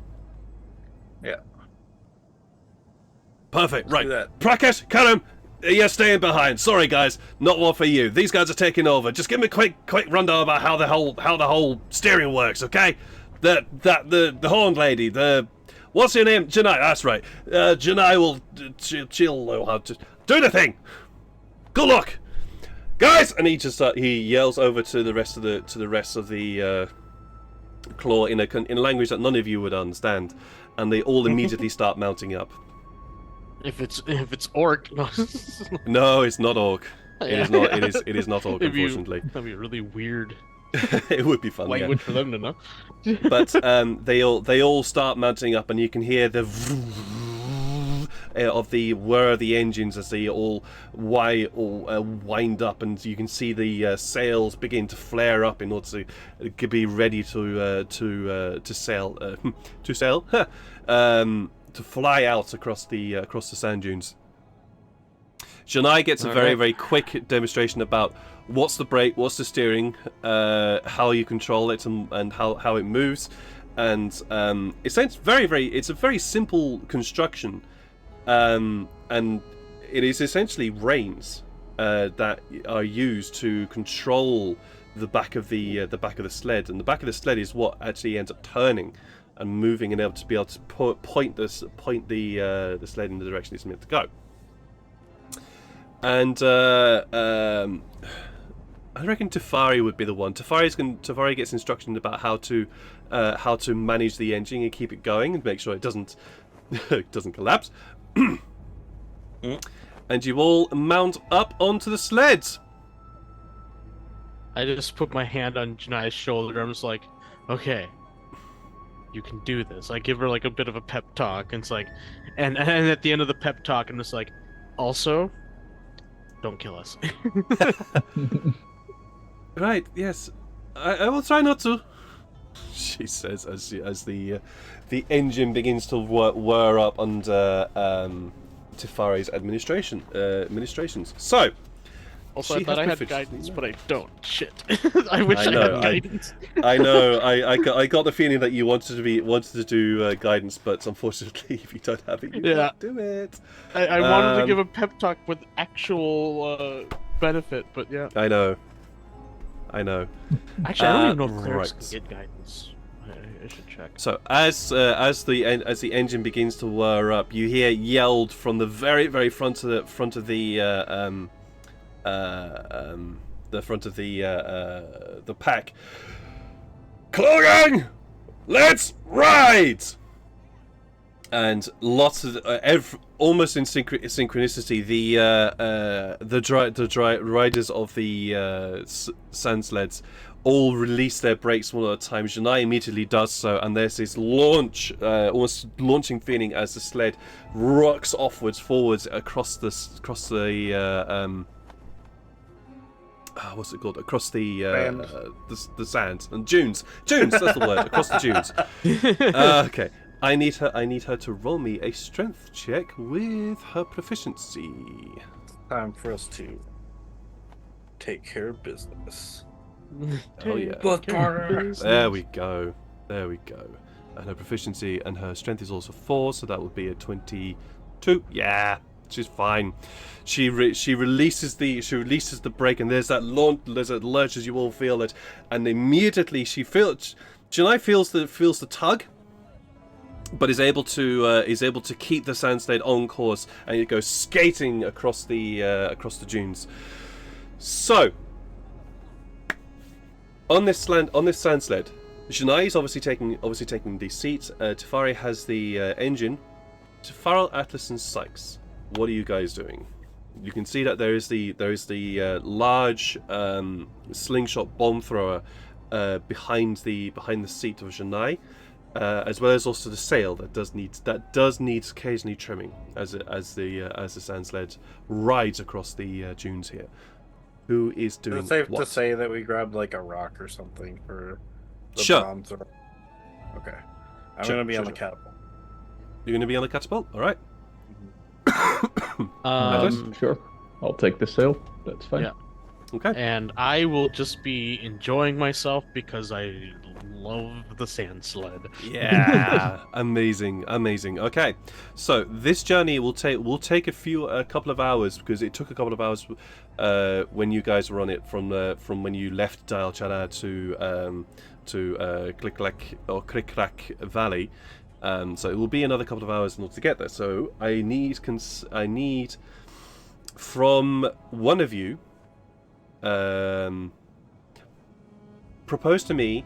Perfect, Let's right. do that. Prakesh, Karam, you're staying behind. Sorry, guys, not one for you. These guys are taking over. Just give me a quick rundown about how the whole steering works, okay? The horned lady, what's your name? Janai. That's right. Janai will she'll know how to do the thing. Good luck, guys. And he yells over to the rest of the claw in a language that none of you would understand, and they all immediately start mounting up. If it's orc, no. No, it's not orc. It Yeah. is not. It is not orc, It'd be- unfortunately. That'd be a really weird It would be fun. Yeah. language for them to know. But they all start mounting up, and you can hear the of the whir of the engines as they all wind up, and you can see the sails begin to flare up in order to be ready to sail to fly out across the sand dunes. Janai gets a very, very quick demonstration about what's the brake, what's the steering, how you control it, and how it moves. And it's a very simple construction, and it is essentially reins that are used to control the back of the sled, and the back of the sled is what actually ends up turning and moving and able to point the sled in the direction it's meant to go. And I reckon Tefari would be the one. Tefari gets instruction about how to manage the engine and keep it going and make sure it doesn't collapse. And you all mount up onto the sleds. I just put my hand on Janai's shoulder. I'm just like, okay, you can do this. I give her like a bit of a pep talk, and it's like, and at the end of the pep talk, I'm just like, also, don't kill us. Right? Yes, I will try not to. She says as the engine begins to whir up under Tefari's administrations. So. Also, I She thought has I had proficiency, guidance, yeah. but I don't. Shit. I wish I know, had guidance. I know. I got the feeling that you wanted to do guidance, but unfortunately, if you don't have it, you can't do it. I wanted to give a pep talk with actual benefit, but yeah. I know. Actually, I don't even know if clerics right. can get guidance. I should check. So as the engine begins to whir up, you hear yelled from the very, very front of the pack. Clogang, let's ride! And lots of almost in synchronicity, the riders of the sand sleds all release their brakes one at a time. Janai immediately does so, and there's this almost launching feeling as the sled rocks forwards across the what's it called? Across the sand and dunes. Dunes, that's the word. Across the dunes. Okay. I need her to roll me a strength check with her proficiency. Time for us to take care of business. Oh yeah. There we go. And her proficiency and her strength is also 4, so that would be a 22. Yeah, she's fine. She releases the brake, and there's that lurch as you all feel it, and immediately Janai feels the tug, but is able to keep the sand sled on course, and it goes skating across the dunes. So on this sand sled, Janai is obviously taking the seat. Tefari has the engine. Farrell, Atlas, and Sykes. What are you guys doing? You can see that there is the large slingshot bomb thrower behind the seat of Janai, as well as also the sail that does need occasionally trimming as the sand sled rides across the dunes here. Who is doing Is it safe what? to say that we grabbed like a rock or something for the Sure. bombs? Okay. I'm Sure, gonna be sure, on the sure. catapult. You're going to be on the catapult, all right? Sure. I'll take the sail. That's fine. Yeah. Okay. And I will just be enjoying myself because I love the sand sled. Yeah, amazing. Okay, so this journey will take a couple of hours because it took a couple of hours when you guys were on it from when you left Dial Chada to Crick Valley. So it will be another couple of hours in order to get there. So I need from one of you propose to me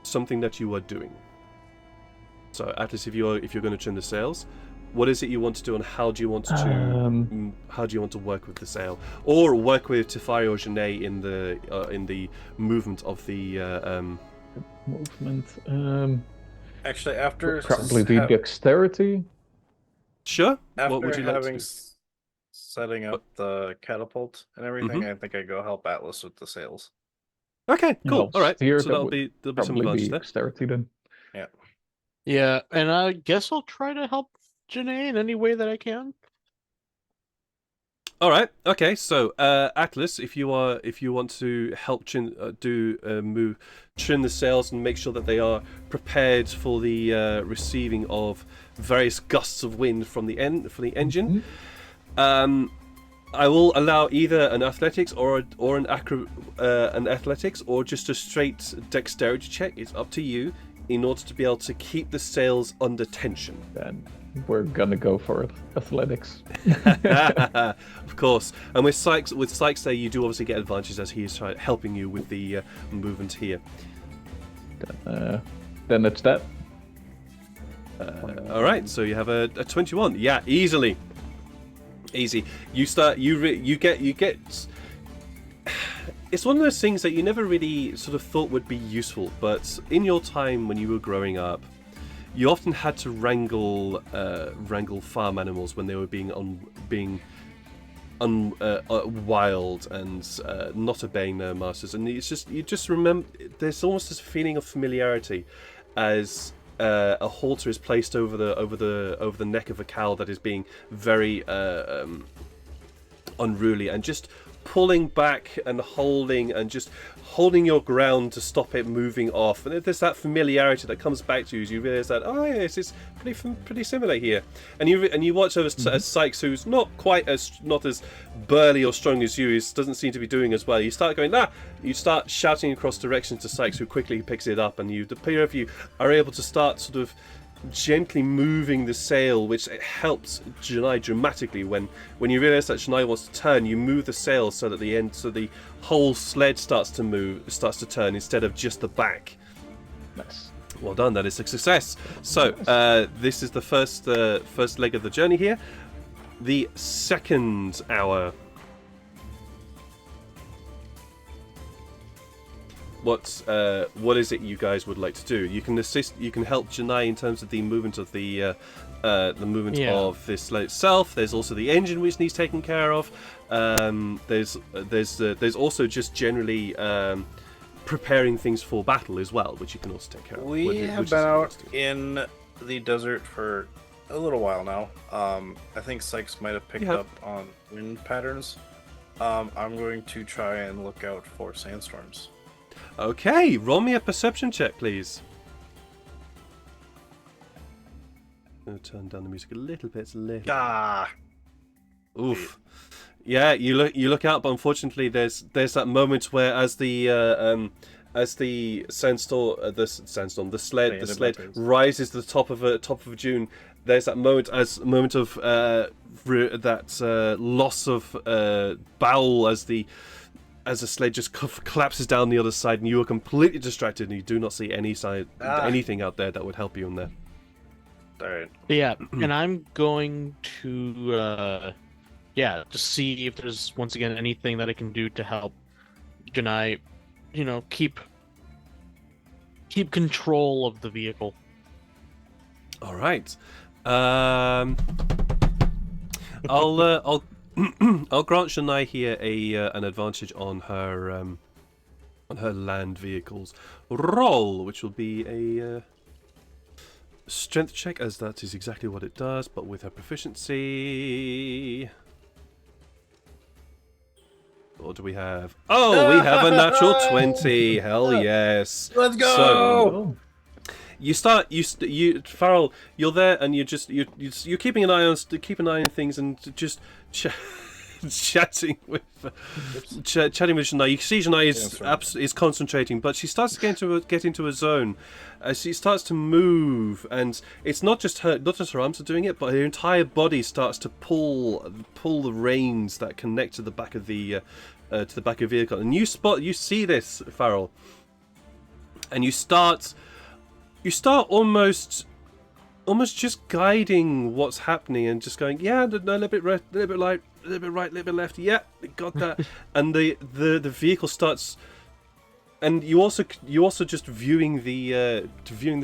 something that you are doing. So Atlas, if you're going to trim the sails, what is it you want to do, and how do you want to work with the sail, or work with Tefari or Janae in the movement of the Movement. Actually, after Probably be dexterity. Sure. after What would you like to having do? setting up the catapult and everything, I think I go help Atlas with the sails. Okay, cool. Helps All right. steer, So that there'll would be some Probably advantage be there. dexterity then. Yeah, and I guess I'll try to help Janae in any way that I can. All right. Okay. So, Atlas, if you want to help trim the sails and make sure that they are prepared for the receiving of various gusts of wind from the engine, I will allow either an athletics or an athletics or just a straight dexterity check. It's up to you in order to be able to keep the sails under tension. Then we're gonna go for it. Athletics. Of course. And with Sykes there, you do obviously get advantages as he is helping you with the movement here. Then it's that. All right. So you have a 21. Yeah, easily. Easy. You start. You get. It's one of those things that you never really sort of thought would be useful, but in your time when you were growing up, you often had to wrangle farm animals when they were being wild and not obeying their masters, and you just remember. There's almost this feeling of familiarity as a halter is placed over the neck of a cow that is being very unruly, and just pulling back and holding your ground to stop it moving off. And there's that familiarity that comes back to you as you realise that, oh yeah, it's pretty similar here. And you watch over as Sykes, who's not as burly or strong as you, doesn't seem to be doing as well. You start going, you start shouting across directions to Sykes, who quickly picks it up, and the pair of you are able to start sort of gently moving the sail, which helps Janai dramatically. When you realise that Janai wants to turn, you move the sail so that the whole sled starts to turn instead of just the back. Nice. Well done. That is a success. So this is the first leg of the journey here. The second hour. What is it you guys would like to do? You can help Janai in terms of the movement of the of this sled itself. There's also the engine which needs taken care of. There's also just generally preparing things for battle as well, which you can also take care of. We have been out in the desert for a little while now. I think Sykes might have picked up on wind patterns. I'm going to try and look out for sandstorms. Okay, roll me a perception check, please. I'm going to turn down the music a little bit. Oof. Yeah, you look out, but unfortunately, there's that moment where as the sled rises to the top of a dune. There's that moment of loss of bowel as the as the sled just collapses down the other side, and you are completely distracted, and you do not see anything out there that would help you in there. All right. Yeah, and I'm going to just see if there's once again anything that I can do to help Janai, keep control of the vehicle. All right. I'll I'll grant Shania here an advantage on her land vehicles roll, which will be a strength check, as that is exactly what it does, but with her proficiency. What do we have? Oh, we have a natural 20. Hell yes. Let's go. So, you Farrell, you're there, and you're keeping an eye on things, and just chatting with Shania. You see Shania is concentrating, but she starts to get into a zone. She starts to move, and it's not just her arms are doing it, but her entire body starts to pull the reins that connect to the back of the vehicle. And you see this, Farrell, and you start almost just guiding what's happening and just going, yeah, a little bit right, a little bit right, a little bit left. Yeah, got that. And the vehicle starts, and you also just viewing the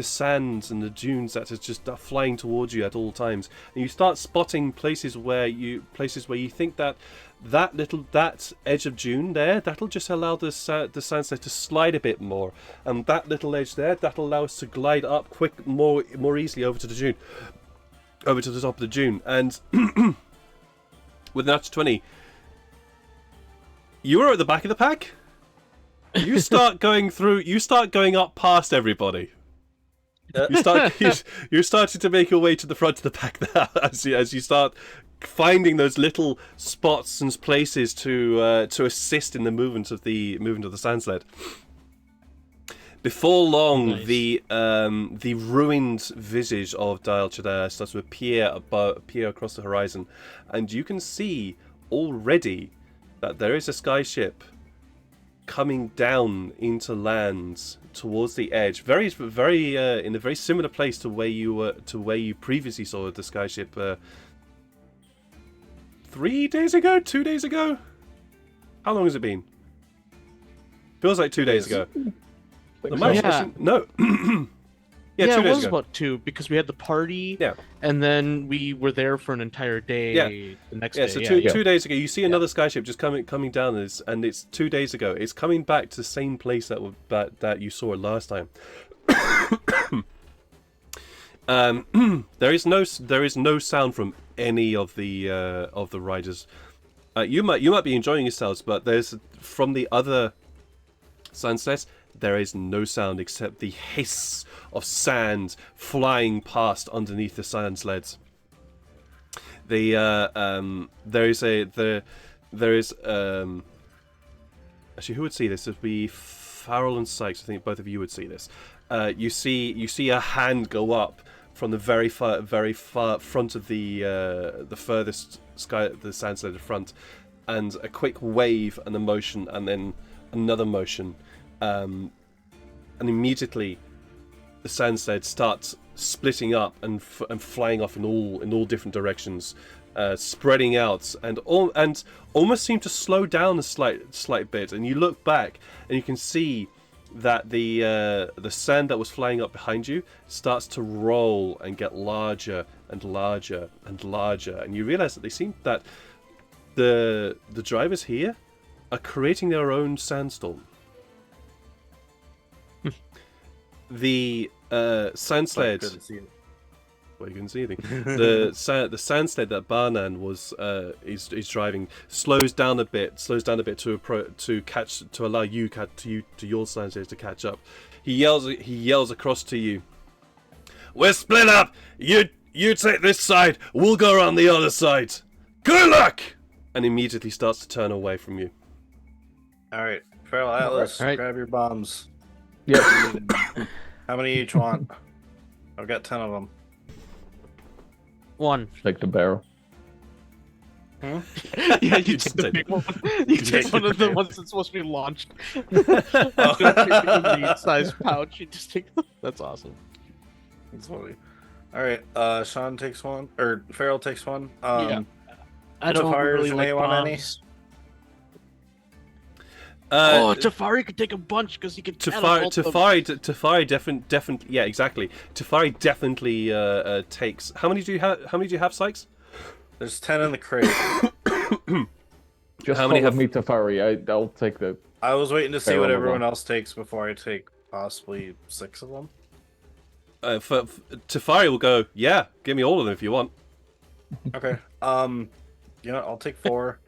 sands and the dunes that are just flying towards you at all times, and you start spotting places where you think that edge of dune there, that'll just allow the sand sled to slide a bit more, and that little edge there, that'll allow us to glide up more easily over to the dune, over to the top of the dune. And with an natural 20, you are at the back of the pack. You start going up past everybody. You're starting to make your way to the front of the pack now, as you start finding those little spots and places to assist in the movement of the sand sled. Before long, nice. The ruined visage of Dial Chadar starts to appear across the horizon, and you can see already that there is a skyship coming down into land towards the edge, very in a very similar place to where you previously saw the skyship 3 days ago, 2 days ago. How long has it been? Feels like 2 days ago. No. Yeah, 2 days it was ago. about 2, because we had the party, and then we were there for an entire day the next day. So 2 days ago, you see another skyship just coming down, and it's 2 days ago. It's coming back to the same place that you saw it last time. There is no sound from any of the riders. You might be enjoying yourselves, but there's from the other sunsets, there is no sound except the hiss of sand flying past underneath the sand sleds. There is actually, who would see this? It would be Farrell and Sykes. I think both of you would see this. You see a hand go up from the very far front of the furthest the sand sled front, and a quick wave and a motion, and then another motion. And immediately the sand sled starts splitting up and flying off in all different directions, spreading out, and almost seem to slow down a slight bit. And you look back and you can see that the sand that was flying up behind you starts to roll and get larger and larger and larger, and you realize that they seem that the drivers here are creating their own sandstorm. The sand sled. Well, you can see anything. The sand sled that Barnan is driving slows down a bit to allow your sand sled to catch up. He yells across to you. We're split up. You take this side. We'll go around the other side. Good luck. And immediately starts to turn away from you. All right, Feral Atlas, grab your bombs. Yep. How many each want? I've got 10 of them. 1. Like the barrel. Yeah, you just take the take big one. You take one of the ones that's supposed to be launched. Don't take the meat-sized pouch. You just take. That's awesome. That's funny. All right, Sean takes one, or Farrell takes one. Yeah. I don't Tafari or really like Janae want any? bombs. Tafari could take a bunch because he could catapult them. Tafari definitely. Yeah, exactly. Tafari definitely takes. How many do you have? How many do you have, Sykes? There's 10 in the crate. Just How many follow have- me, Tafari. I'll take the. I was waiting to see Farrell what will everyone go. else takes before I take possibly 6 of them. For Tafari will go. Yeah, give me all of them if you want. Okay. You know, I'll take 4.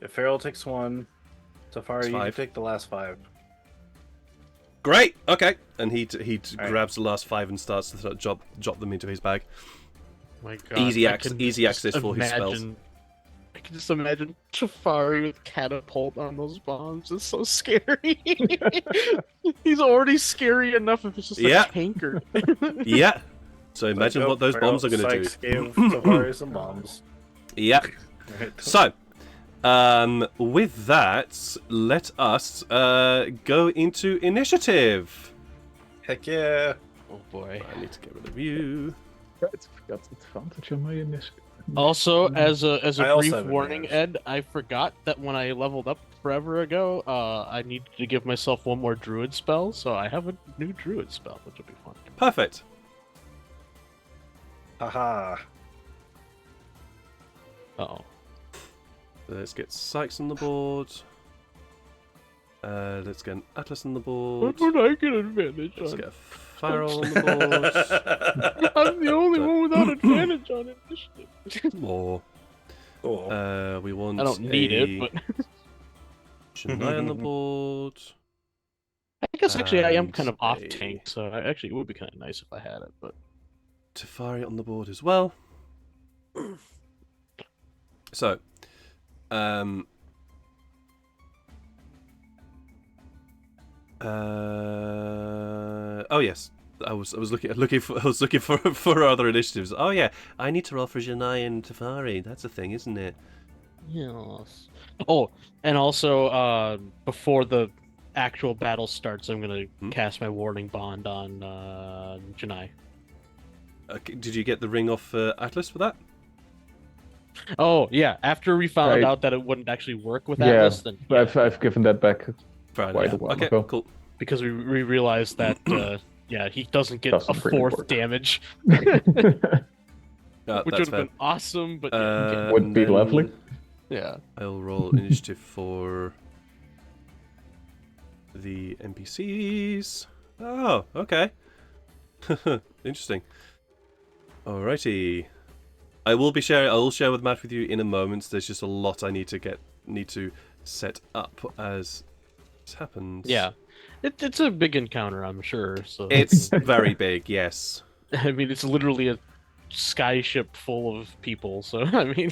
If Farrell takes 1, Tafari, you can 5. take the last 5. Great. Okay. And he Alright. grabs the last 5 and starts to drop them into his bag. My God, Easy I access- can easy just access for his spells. I can just imagine Tafari with catapult on those bombs. It's so scary. He's already scary enough if it's just Yeah. a tanker. Yeah. So imagine Nope, what those Farrell, bombs are going to do. Sykes gave Tafari some bombs. Yeah. Right. So, with that, let us go into initiative. Heck yeah. Oh boy. I need to get rid of you. Right, forgot advantage on my initiative. Also, as I a also brief have warning, advantage. Ed, I forgot that when I leveled up forever ago, I needed to give myself one more druid spell, so I have a new druid spell, which will be fun. Perfect. Haha. Oh. Let's get Sykes on the board. Let's get an Atlas on the board. What would I get advantage Let's on? get a Farrell on the board. I'm the only one without advantage on initiative. More. Cool. We want I don't need it, but Chennai on the board. I guess actually I am And kind of off a- tank, so actually it would be kind of nice if I had it. But Tafari on the board as well. So, oh yes, I was looking for other initiatives. Oh yeah, I need to roll for Janai and Tafari. That's a thing, isn't it? yes. Oh, and also before the actual battle starts, I'm gonna cast my warning bond on Janai. Did you get the ring off Atlas for that? Oh yeah, after we found Right. out that it wouldn't actually work with Yeah, Atlas, then I've given that back. Right, Quite yeah. a while Okay, ago. cool. because we realized that yeah, he doesn't get Doesn't a really 4th work. damage, Yeah, which that's would have fair. been awesome. But yeah, Would be And lovely. then yeah. I'll roll initiative for the NPCs. Oh, okay. Interesting. Alrighty. I will share with Matt with you in a moment. There's just a lot I need to set up as this happens. Yeah, it's a big encounter, I'm sure. So It's very big, yes. I mean, it's literally a skyship full of people. So I mean,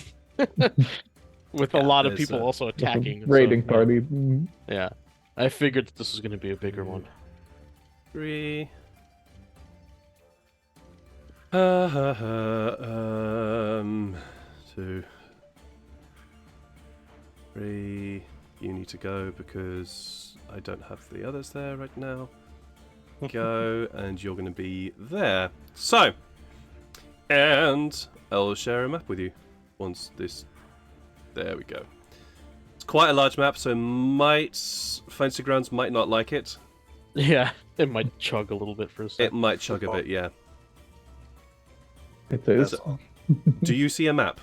with a Yeah, lot of there's, people also attacking. so, Raiding yeah. party. Mm. Yeah, I figured that this was going to be a bigger one. 3. 2. 3. You need to go because I don't have the others there right now. Go, and you're going to be there. So, and I'll share a map with you once this. There we go. It's quite a large map, so Fantasy Grounds might not like it. Yeah, it might chug a little bit for a It second. might chug a bit, yeah. It is. That's all. Do you see a map?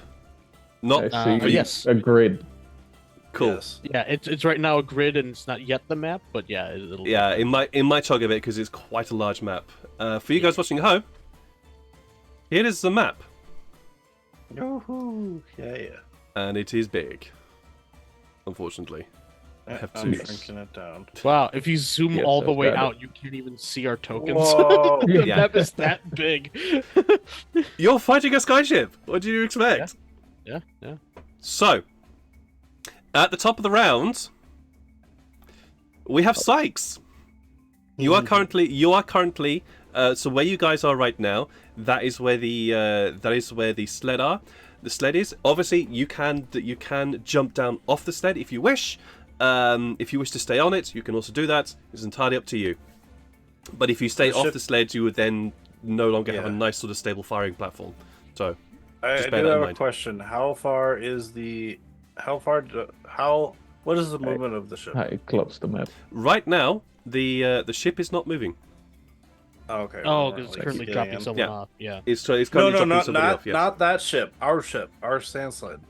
Not I see yes. a grid. cool. Yes. Yeah, it's right now a grid and it's not yet the map, but yeah, it'll. Yeah, it might chug a bit because it's quite a large map. For you guys watching at home, here is the map, Yoo-hoo. Yeah. and it is big. Unfortunately, I have I'm to. shrinking it down. Wow, if you zoom Yes, all the I've way got it. out, you can't even see our tokens. Whoa. The Yeah. map is that big. You're fighting a skyship. What do you expect? Yeah. So, at the top of the round, we have Sykes. You are currently. So where you guys are right now, that is where the sled are. the sled is. Obviously, you can jump down off the sled if you wish. If you wish to stay on it, you can also do that. It's entirely up to you. But if you stay off the sled, you would then no longer have a nice sort of stable firing platform. So I just bear do that in have a mind. question. What is the movement of the ship? I closed the map. Right now, the ship is not moving. Oh, okay. Oh, we're because it's like currently getting dropping in. someone off. Yeah. It's No, currently no, dropping somebody off. Yes. not that ship. Our sand sled.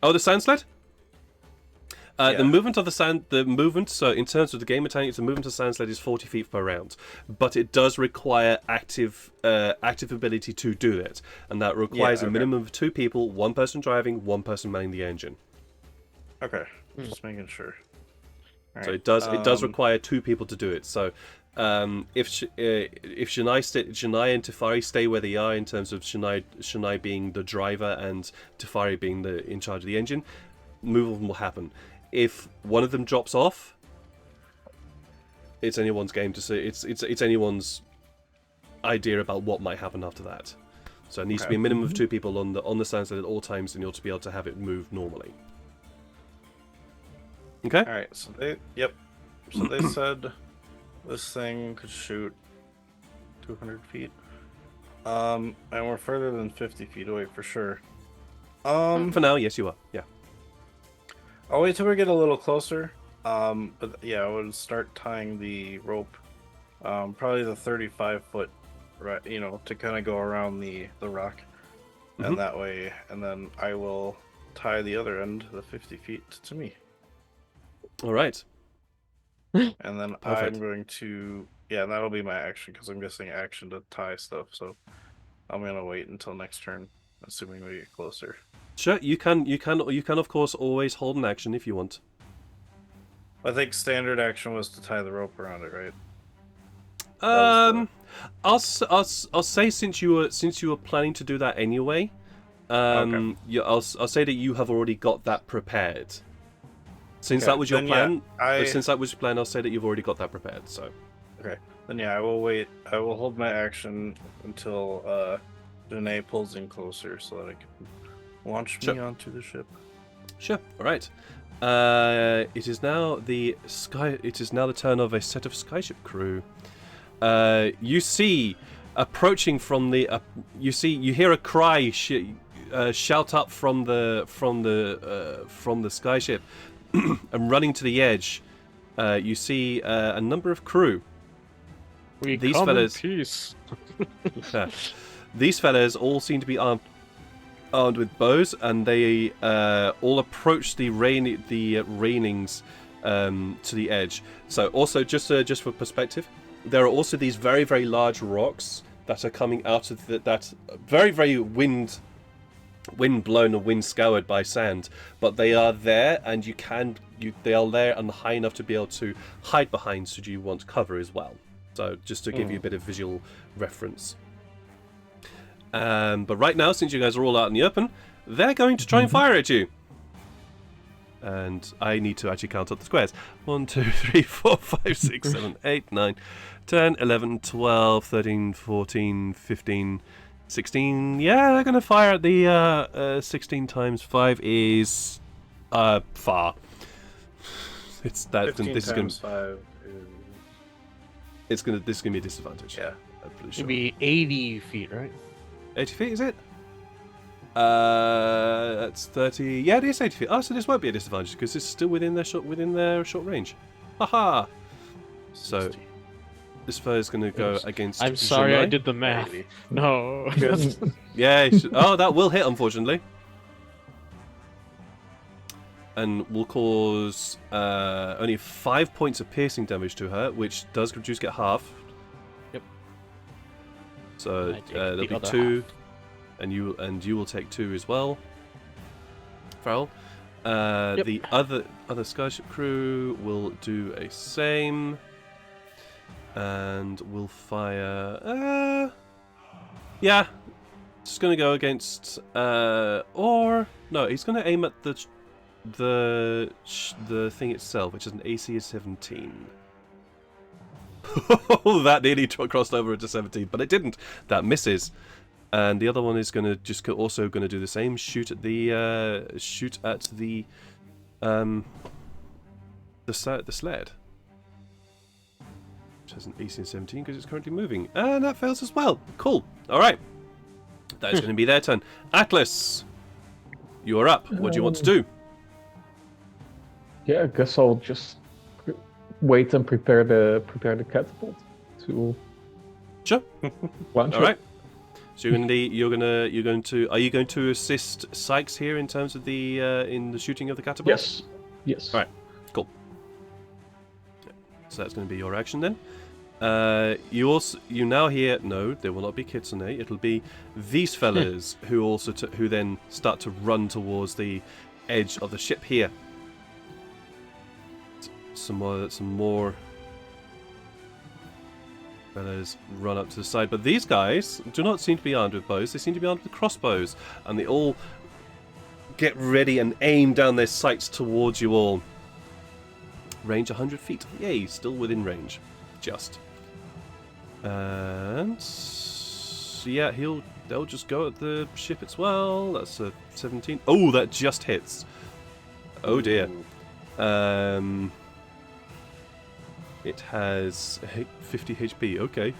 Oh, the sand sled? Yeah. The movement of the movement, so in terms of the game mechanics, the movement of sand sled is 40 feet per round. But it does require active ability to do it. And that requires a minimum of 2 people, 1 person driving, 1 person manning the engine. Okay, just making sure. All So right, it does require 2 people to do it. So if Janai and Tefari stay where they are in terms of Janai being the driver and Tefari being in charge of the engine, movement will happen. If one of them drops off, it's anyone's game to see. It's anyone's idea about what might happen after that. So it needs to be a minimum of 2 people on the sand sled at all times in order to be able to have it move normally. Okay. All right, so they said this thing could shoot 200 feet. And we're further than 50 feet away for sure. For now, yes, you are. Yeah. I'll wait till we get a little closer. But yeah, I would start tying the rope. Probably the 35-foot, right? To kind of go around the rock, and that way, and then I will tie the other end, the 50 feet, to me. All right. And then Perfect. I'm going to, that'll be my action because I'm guessing action to tie stuff. So I'm gonna wait until next turn, assuming we get closer. Sure, you can of course always hold an action if you want. I think standard action was to tie the rope around it, right? I'll say since you were planning to do that anyway, I'll say that you have already got that prepared. Since that was your plan, since that was your plan, I'll say that you've already got that prepared. So. Okay. Then I will wait. I will hold my action until Janae pulls in closer so that I can launch me onto the ship. Sure. All right. It is now the turn of a set of skyship crew. You see, approaching from the, you hear a cry shout up from the skyship, and running to the edge. You see a number of crew. These fellas. In peace. These fellas all seem to be armed with bows, and they all approach the railings to the edge. So, also just for perspective, there are also these very, very large rocks that are coming out of that very, very wind blown and wind scoured by sand, but they are there, and they are there and high enough to be able to hide behind should you want cover as well. So just to give you a bit of visual reference. But right now, since you guys are all out in the open, they're going to try and fire at you. And I need to actually count up the squares. 1, 2, 3, 4, 5, 6, 7, 8, 9, 10, 11, 12, 13, 14, 15, 16. Yeah, they're going to fire at the 16 times 5 is far. It's that. 15 this times is 5 this is going to be a disadvantage. Yeah. I'm pretty It'd sure. be 80 feet, right? 80 feet, is it? That's 30. Yeah, it is 80 feet. Oh, so this won't be a disadvantage because it's still within their short range. Haha. So 60. this foe is going to go against. I'm sorry, I Janai. did the math. 80. No. Yeah. Oh, that will hit, unfortunately. And will cause only 5 points of piercing damage to her, which does reduce get half. Yep. So I take there'll the be other 2, half. and you will take 2 as well. Farrell. Yep. The other skyship crew will do a same, and will fire. Yeah, just gonna go against. Or no, he's gonna aim at the thing itself, which is an AC of 17. That nearly crossed over into 17, but it didn't. That misses. and the other one is going to also going to do the same. Shoot at the sled, which has an AC 17 because it's currently moving, and that fails as well. Cool. All right, that is going to be their turn. Atlas, you are up. What do you want to do? Yeah, I guess I'll just wait and prepare the catapult to Sure. launch All it. right. So are you going to assist Sykes here in terms of the in the shooting of the catapult? Yes. Yes. All right. Cool. So that's going to be your action then. You now hear, no, there will not be Kitsune. It'll be these fellas who then start to run towards the edge of the ship here. Some more fellas run up to the side, but these guys do not seem to be armed with bows. They seem to be armed with crossbows, and they all get ready and aim down their sights towards you all. Range 100 feet. Yay, still within range. Just. And yeah, they'll just go at the ship as well. That's a 17. Oh, that just hits. Oh dear. It has 50 HP. Okay.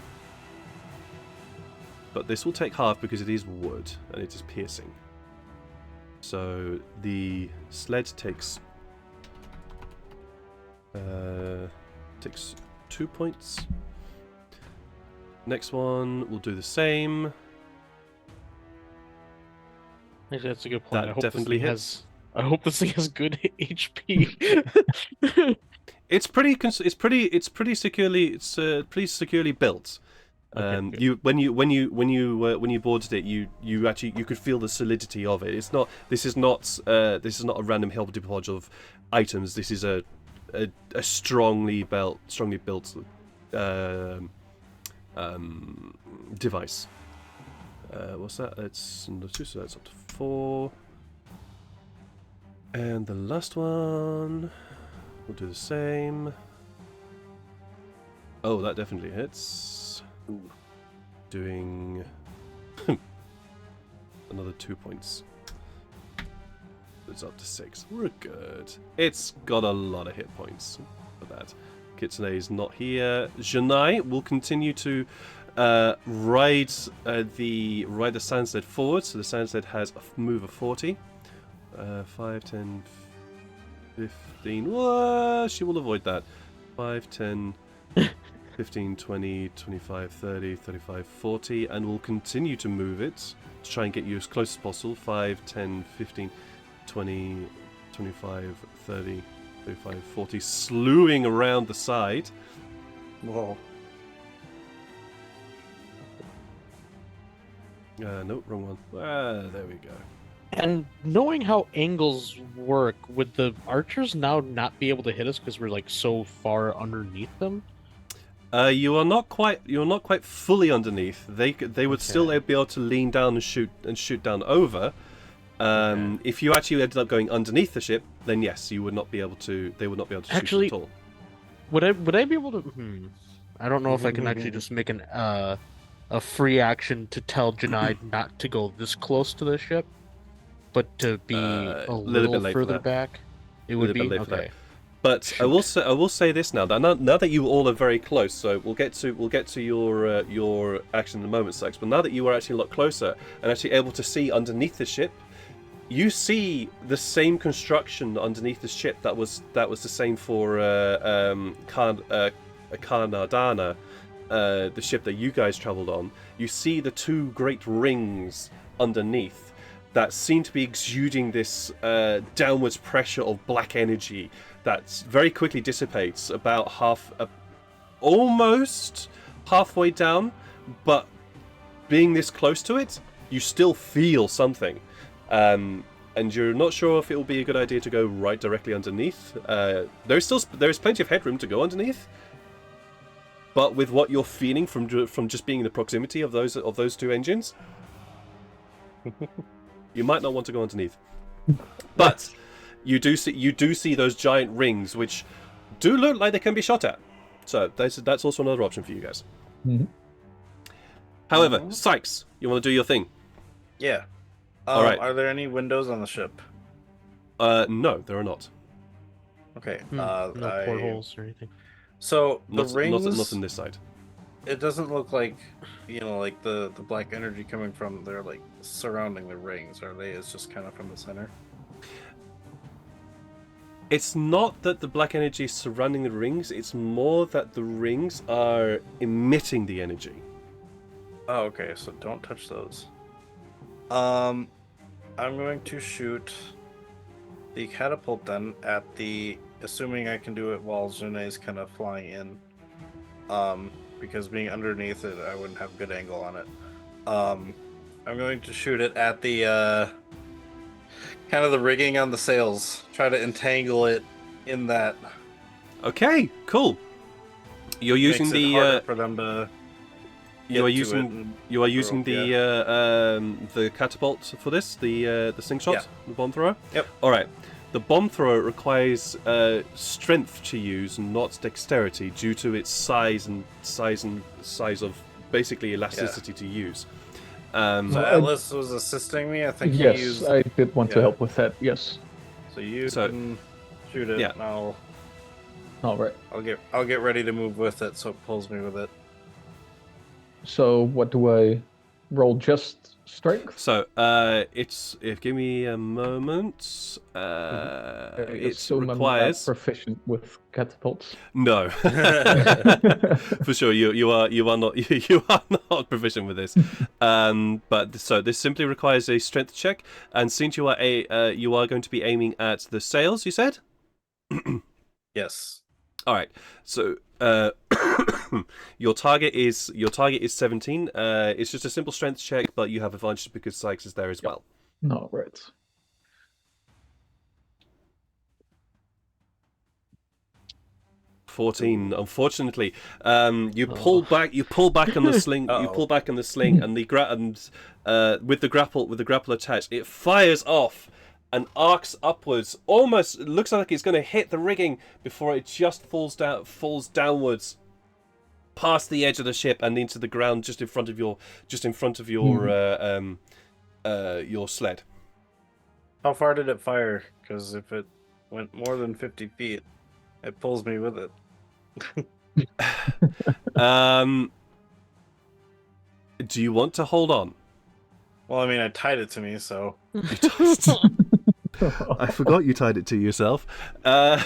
But this will take half because it is wood and it is piercing. So the sled takes 2 points. Next one will do the same. Actually, that's a good point. That definitely hits. I hope this thing has good HP. It's pretty securely built. Okay, You when you boarded it, you could feel the solidity of it. This is not a random hodgepodge of items. This is a strongly built device. What's that? It's number 2, so that's up to 4. And the last one, we'll do the same. Oh, that definitely hits. Doing another 2 points. It's up to 6. We're good. It's got a lot of hit points for that. Kitsune is not here. Janai will continue to ride the Sandsled forward. So the Sandsled has a move of 40. 5, 10, 15. Whoa, she will avoid that. 5, 10, 15, 20, 25, 30, 35, 40. And will continue to move it to try and get you as close as possible. 5, 10, 15, 20, 25, 30, 35, 40. Slewing around the side. Whoa. No, wrong one. There we go. And knowing how angles work, would the archers now not be able to hit us because we're like so far underneath them? You are not quite fully underneath. They would still be able to lean down and shoot down over. If you actually ended up going underneath the ship, then yes, you would not be able to. They would not be able to shoot at all. Would I be able to? I don't know if I can actually just make a free action to tell Janai not to go this close to the ship, but to be a little bit late further back. It would be okay. But I will say this now that you all are very close. So we'll get to your action in a moment, Sykes. But now that you are actually a lot closer and actually able to see underneath the ship, you see the same construction underneath the ship that was the same for Karnadana, the ship that you guys travelled on. You see the 2 great rings underneath that seem to be exuding this downwards pressure of black energy that very quickly dissipates about almost halfway down, but being this close to it, you still feel something. And you're not sure if it will be a good idea to go right directly underneath. There is plenty of headroom to go underneath, but with what you're feeling from just being in the proximity of those 2 engines, you might not want to go underneath. But you do see those giant rings, which do look like they can be shot at. So that's also another option for you guys. Mm-hmm. However, Sykes, you want to do your thing? Yeah. All right. Are there any windows on the ship? No, there are not. Okay. No portholes or anything. So the rings. Not on this side. It doesn't look like, like the black energy coming from. They're like surrounding the rings. Are they? It's just kind of from the center. It's not that the black energy is surrounding the rings. It's more that the rings are emitting the energy. Oh, okay. So don't touch those. I'm going to shoot the catapult then at the. Assuming I can do it while Zune's kind of flying in. Because being underneath it, I wouldn't have good angle on it. I'm going to shoot it at the kind of the rigging on the sails. Try to entangle it in that. Okay, cool. You're using Makes it harder for them to. You are using the catapult for this, the slingshot, the bomb thrower. Yep. All right. The bomb thrower requires strength to use, not dexterity, due to its size of basically elasticity to use. So Atlas was assisting me. I think yes, he used. I did want to help with that. Yes. So you can shoot it. Yeah. And All right. I'll get ready to move with it, so it pulls me with it. So what do I roll? Just strength? So give me a moment. It assume I'm requires not proficient with catapults. no, for sure you are not proficient with this. But so this simply requires a strength check, and since you are going to be aiming at the sails, you said. Yes. All right. So your target is 17. It's just a simple strength check, but you have advantage because Sykes is there as well. No, right. $14. Unfortunately, you pull back on the sling. You pull back on the sling, and with the grapple attached, it fires off and arcs upwards. Almost looks like it's going to hit the rigging before it just falls downwards, past the edge of the ship and into the ground just in front of your your sled. How far did it fire? Because if it went more than 50 feet, it pulls me with it. Do you want to hold on? Well, I mean, I tied it to me, so. I forgot you tied it to yourself. Can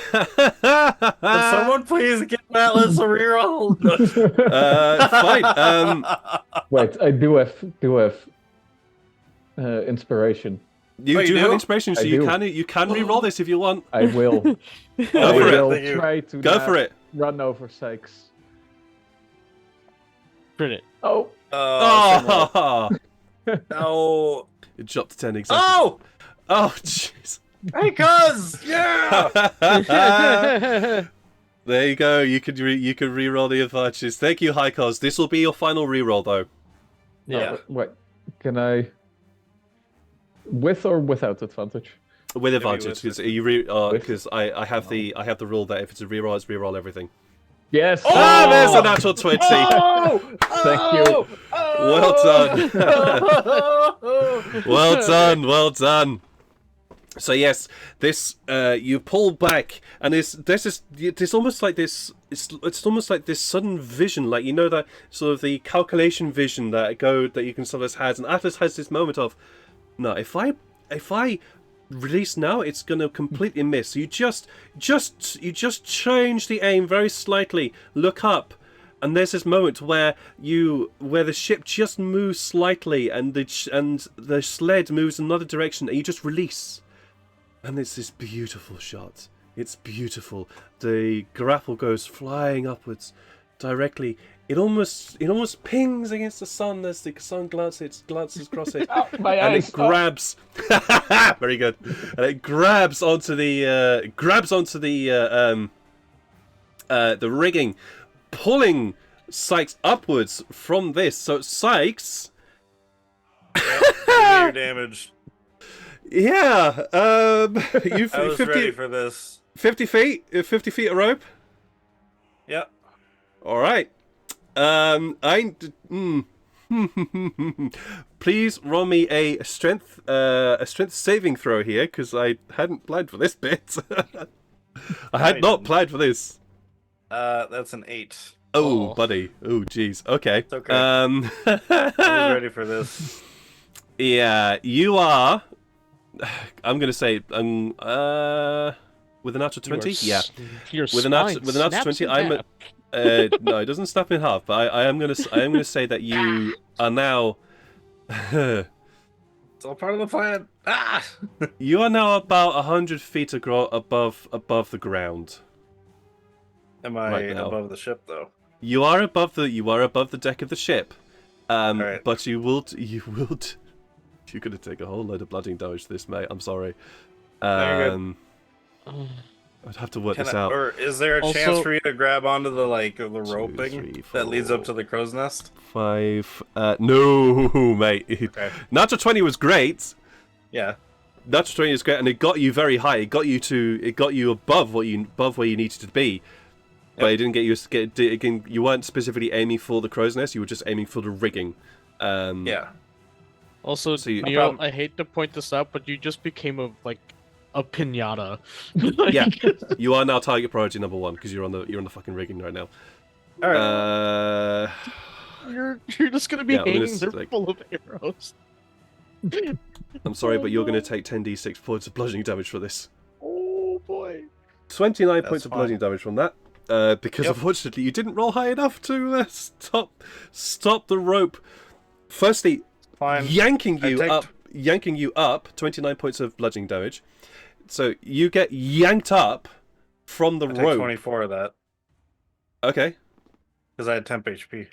someone please give Atlas a reroll? Fine. Wait, I do have inspiration. You you do have do? inspiration, so I you do. can re-roll this if you want. I will. Go I for will it. try to Go not for it. run over Sykes. Crit it. Oh, Oh, No. it dropped to 10 exactly. Oh! Oh, jeez. Hey, cuz! Yeah! There you go. You could re-roll the advantages. Thank you, High Cos. This will be your final re-roll, though. Yeah. wait. Can I? With or without advantage? With advantage, with because I have the rule that if it's a re-roll, it's re-roll everything. Yes. Oh, there's a natural 20. Oh! Thank you. Well done. Well done. So yes, this you pull back, and there's almost like this. It's almost like this sudden vision, like that sort of the calculation vision that you can sometimes have, and Atlas has this moment of, no, if I release now, it's gonna completely miss. You just change the aim very slightly, look up, and there's this moment where the ship just moves slightly, and the sled moves another direction, and you just release. And it's this beautiful shot. It's beautiful. The grapple goes flying upwards directly. It almost pings against the sun as the sun glances across it. My and eyes. it grabs. Very good. And it grabs onto the rigging, pulling Sykes upwards from this. So Sykes. You're damaged. Yeah, you've I was ready for this. 50 feet of rope. Yep. All right. Please roll me a strength saving throw here, because I hadn't planned for this bit. I had not planned for this. That's an 8. Oh, Oh. buddy. Oh, jeez. Okay. It's okay. I I was ready for this. Yeah, you are. I'm gonna say with a natural 20. Yeah, with a natural 20. I'm. No, it doesn't snap in half. But I am gonna say that you are now. It's all part of the plan. Ah! You are now about 100 feet above the ground. Am I Right now. above the ship though? You are above the deck of the ship. Right. But you're gonna take a whole load of bludgeoning damage to this, mate. I'm sorry. No, I'd have to work this out. Or is there a Also- chance for you to grab onto the roping 3, that leads up 4, to the crow's nest? 5. No, mate. Okay. Natural 20 was great. Yeah. Natural 20 is great, and it got you very high. It got you above where you needed to be. But it didn't get you. You weren't specifically aiming for the crow's nest. You were just aiming for the rigging. Yeah. Also, So you- Neil, I hate to point this out, but you just became a pinata. Yeah. You are now target priority number 1 because you're on the fucking rigging right now. All right. You're just gonna be Yeah, I'm gonna hanging there full of arrows. I'm sorry, Oh, but you're no. going to take 10d6 points of bludgeoning damage for this. Oh boy. 29 That's points of fine. bludgeoning damage from that. Because Yep. unfortunately you didn't roll high enough to stop the rope. Firstly, Fine. yanking I you up, 29 points of bludgeoning damage. So you get yanked up from the I take rope. 24 of that Okay, because I had temp HP.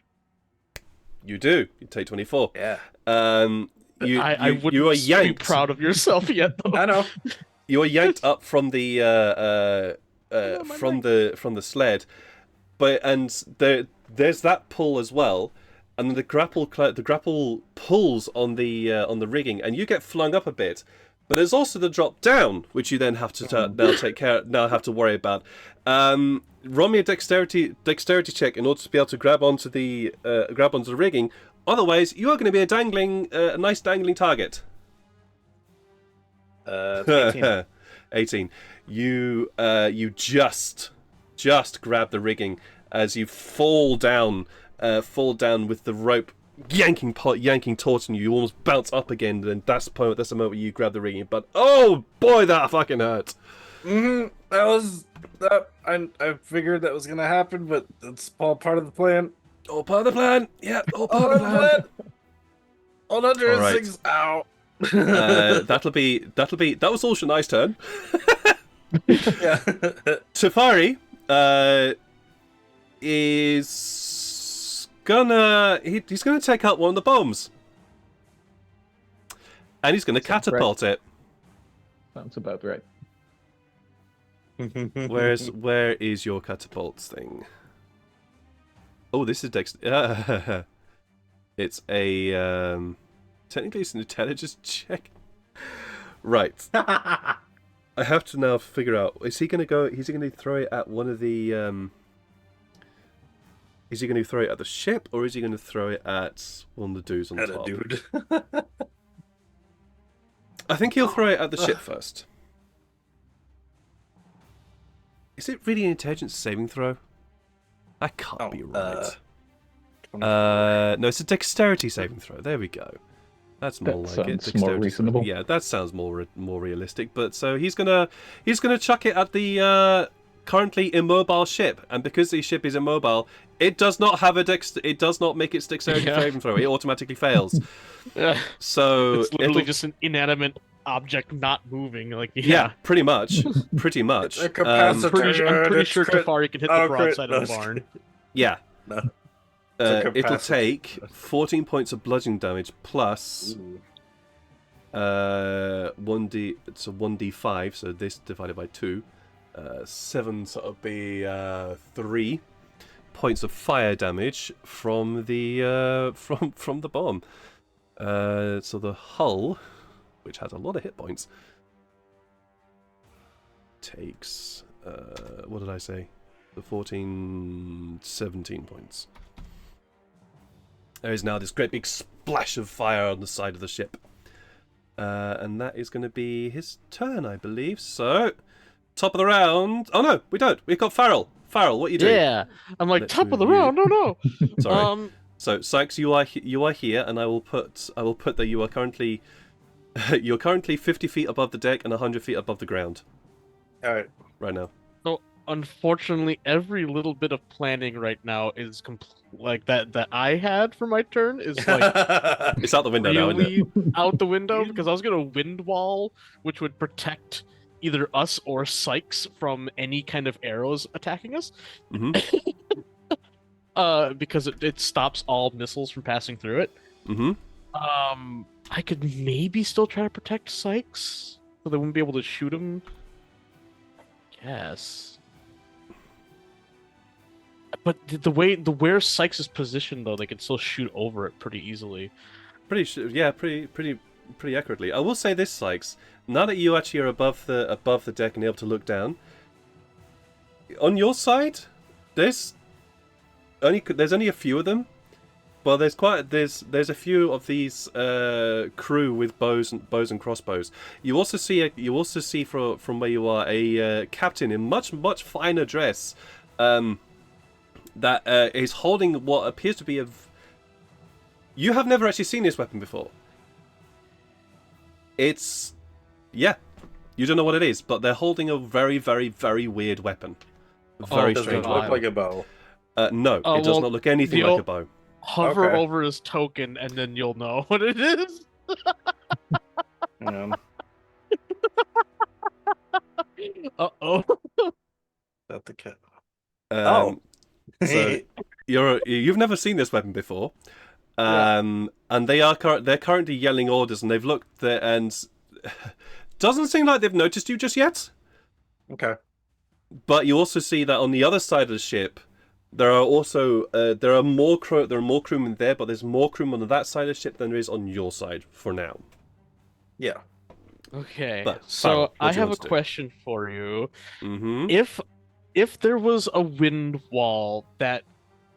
you do. You take 24. Yeah. You I wouldn't you are be yanked. proud of yourself yet, though. I know. You are yanked up from the from the sled, there's that pull as well, and then the grapple pulls on the rigging, and you get flung up a bit. But there's also the drop down, which you then have to now have to worry about. Roll me a dexterity check in order to be able to grab onto the rigging. Otherwise, you are going to be a nice dangling target. It's 18. 18. You just grab the rigging as you fall down with the rope yanking taut on you. You almost bounce up again, and that's the moment where you grab the rigging. But oh boy, that fucking hurt. That was that. I figured that was gonna happen, but it's all part of the plan. All part of the plan. Yeah, all part All of the plan. All under his ow. That was all Shania's turn. Yeah. Tafari is gonna he's gonna take out one of the bombs, and he's gonna catapult it. Sounds about right. Where is your catapult thing? Oh, this is Dex. It's a technically it's an intelligence check. Right. I have to now figure out. Is he going to throw it at one of the? Is he going to throw it at the ship, or is he going to throw it at one of the dudes on At top? a dude. I think he'll throw it at the ship first. Is it really an intelligence saving throw? That can't be right. No, it's a dexterity saving throw. There we go. That's more That like it. sounds more reasonable. Yeah, that sounds more realistic. But so he's gonna chuck it at the currently immobile ship, and because the ship is immobile, it does not have it does not make its dexterity saving throw. It automatically fails. So It's literally it'll- just an inanimate object not moving. Like yeah, pretty much. Pretty much. It's a capacitor. I'm pretty It's sure crit- Tafari can hit oh, the crit- broadside no, of it's the barn. Yeah. No. It's a It'll capacitor. take 14 points of bludgeoning damage plus Ooh. 1d. It's a 1d5, so this divided by 2. 7, so it'll be 3 points of fire damage from the from the bomb. So the hull, which has a lot of hit points, takes what did I say? The 17 points. There is now this great big splash of fire on the side of the ship. And that is going to be his turn, I believe. So, top of the round. Oh no, we don't. We've got Farrell. Farrell, what are you doing? Yeah, I'm like Let's top of the move you. round. No. Sorry. So, Sykes, you are here, and I will put that you are currently you're currently 50 feet above the deck and 100 feet above the ground. All right. Right now. So unfortunately, every little bit of planning right now is like that I had for my turn is like It's out the window now, isn't it? really out the window because I was gonna wind wall, which would protect either us or Sykes from any kind of arrows attacking us. Mm-hmm. Because it stops all missiles from passing through it. Mm-hmm. I could maybe still try to protect Sykes, so they wouldn't be able to shoot him. Yes. But where Sykes is positioned, though, they could still shoot over it pretty easily. Pretty accurately. I will say this, Sykes. Now that you actually are above the deck and able to look down, on your side, there's only a few of them. Well, there's a few of these crew with bows and crossbows. You also see from where you are a captain in much finer dress, that is holding what appears to be a. You have never actually seen this weapon before. You don't know what it is, but they're holding a very weird weapon. Very Does it strange look weapon. like a bow? No, it does not look anything like a bow. Hover Okay. over his token, and then you'll know what it is. Yeah. Uh-oh. That the cat. So you've never seen this weapon before, and they're currently yelling orders, and they've looked there, and doesn't seem like they've noticed you just yet. Okay. But you also see that on the other side of the ship, there are more crewmen there, but there's more crewmen on that side of the ship than there is on your side for now. Yeah. Okay, But, so Farrell, what I do you have a want to do? question for you. Mm-hmm. If there was a wind wall that,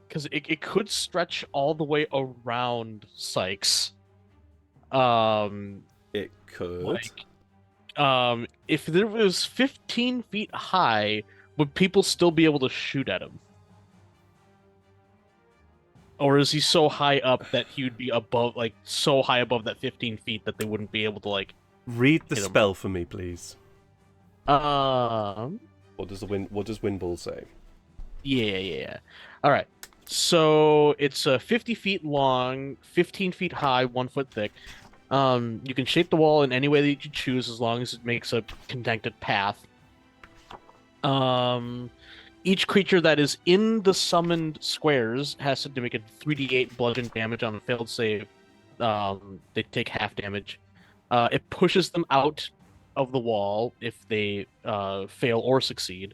because it could stretch all the way around Sykes. It could. Like, if there was 15 feet high, would people still be able to shoot at him? Or is he so high up that he would be above, like, so high above that 15 feet that they wouldn't be able to, like... Read the hit him? spell for me, please. Um... What does Windball say? Yeah. Alright. So, it's 50 feet long, 15 feet high, 1 foot thick. You can shape the wall in any way that you choose as long as it makes a connected path. Each creature that is in the summoned squares has to make a 3d8 bludgeon damage on a failed save. They take half damage. It pushes them out of the wall if they fail or succeed.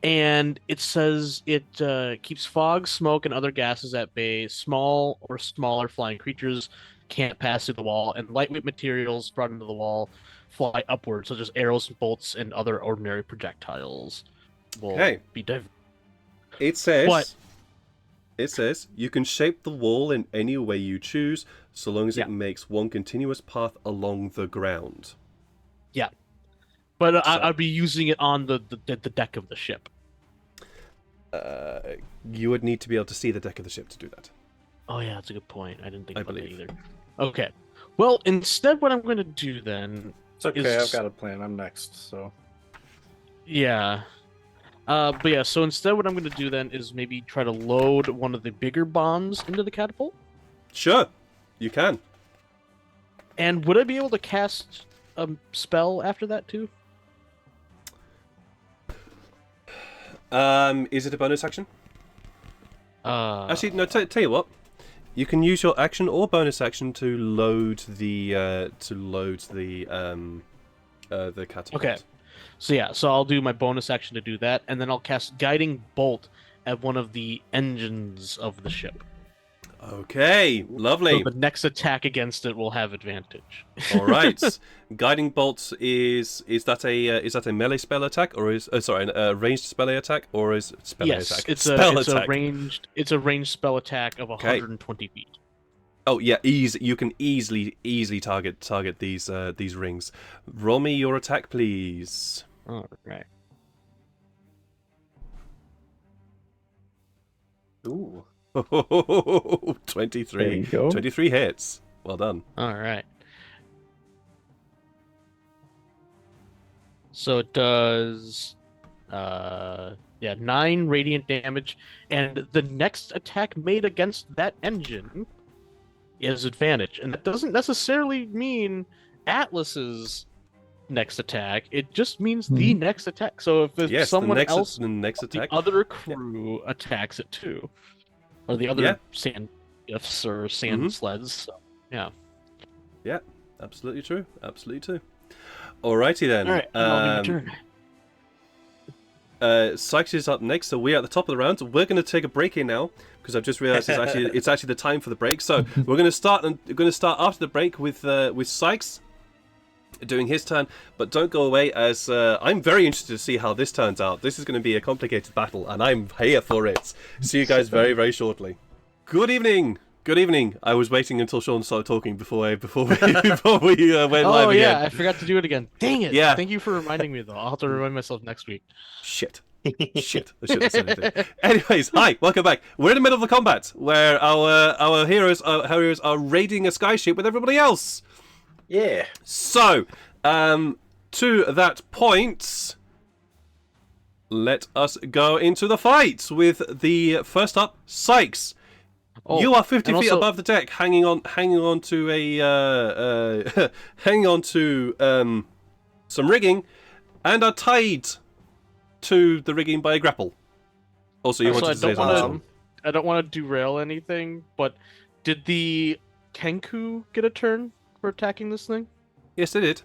And it says it keeps fog, smoke, and other gases at bay. Small or smaller flying creatures can't pass through the wall, and lightweight materials brought into the wall fly upwards, such as arrows, bolts, and other ordinary projectiles. Okay. It says you can shape the wall in any way you choose, so long as it makes one continuous path along the ground. Yeah, but I'd be using it on the deck of the ship. You would need to be able to see the deck of the ship to do that. Oh yeah, that's a good point. I didn't think about that believe. either. Okay, well instead, what I'm going to do then? It's okay. Is- I've got a plan. I'm next. So. Yeah. But yeah, so instead what I'm going to do then is maybe try to load one of the bigger bombs into the catapult. Sure, you can. And would I be able to cast a spell after that too? Is it a bonus action? Actually, no. Tell you what, you can use your action or bonus action to load the catapult. Okay. So yeah, so I'll do my bonus action to do that, and then I'll cast Guiding Bolt at one of the engines of the ship. Okay, lovely. So the next attack against it will have advantage. All right. Guiding bolt is that a melee spell attack or is a ranged spell attack or is spell Yes, attack? it's Spell a attack. it's a ranged spell attack of Okay. 120 feet. Oh yeah, easy. You can easily target these rings. Roll me your attack, please. All right. Ooh. 23. There you go. 23 hits. Well done. All right. So it does 9 radiant damage, and the next attack made against that engine is advantage. And that doesn't necessarily mean Atlas's next attack. It just means the next attack. So if there's Yes, someone else, the next attack. the other crew attacks it too, or the other sand gifts or sand sleds. So, yeah. Yeah, absolutely true. Absolutely true. Alrighty then. All right. I'll be my turn. Sykes is up next, so we're at the top of the round. We're going to take a break here now because I've just realised it's actually the time for the break. So we're going to start after the break with Sykes doing his turn, but don't go away as I'm very interested to see how this turns out. This is going to be a complicated battle, and I'm here for it. See you guys very, very shortly. Good evening. Good evening. I was waiting until Sean started talking before we went live again. Oh yeah, I forgot to do it again. Dang it! Yeah. Thank you for reminding me though. I'll have to remind myself next week. Shit. I shouldn't have said anything. Anyways, hi, welcome back. We're in the middle of the combat where our heroes are raiding a skyship with everybody else. Yeah. So, to that point, let us go into the fight with the first up, Sykes. Oh, you are 50 feet also- above the deck, hanging on to a hanging on to some rigging, and are tied to the rigging by a grapple. Also, you wanted to say something. I don't want to derail anything, but did the Kenku get a turn for attacking this thing? Yes, they did.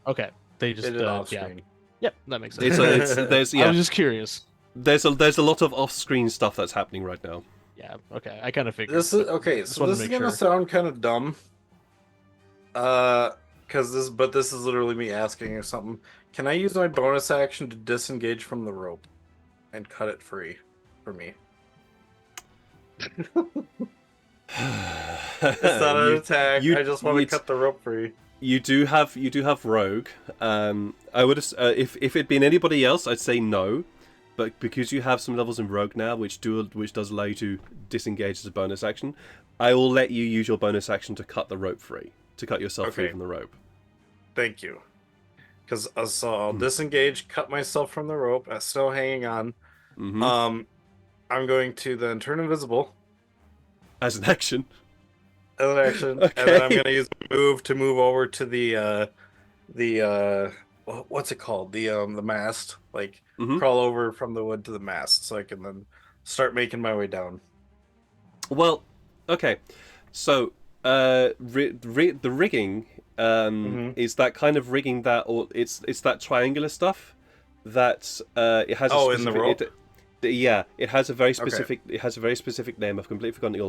Okay, they just Did it off yeah. screen. Yep, that makes sense. There's I was just curious. there's a lot of off-screen stuff that's happening right now. Yeah, okay, I kind of figured. This is okay. Just So wanted this to is make gonna sure. sound kind of dumb. This is literally me asking or something. Can I use my bonus action to disengage from the rope and cut it free for me? It's not an attack. I just want to cut the rope free. You do have rogue. I would if it'd been anybody else, I'd say no, but because you have some levels in rogue now, which does allow you to disengage as a bonus action, I will let you use your bonus action to cut the rope free, to cut yourself free Okay. from the rope. Thank you. Because so I'll disengage, cut myself from the rope. I'm still hanging on. Mm-hmm. I'm going to then turn invisible As an action. as an action, Okay. and then I'm going to use move to move over to the what's it called? The mast. Like Mhm. crawl over from the wood to the mast, so I can then start making my way down. Well, okay. So, the rigging is that kind of rigging that, or it's that triangular stuff that it has. Oh, a in the specific, rope? Yeah, it has a very specific. It has a very specific name. I've completely forgotten Yeah.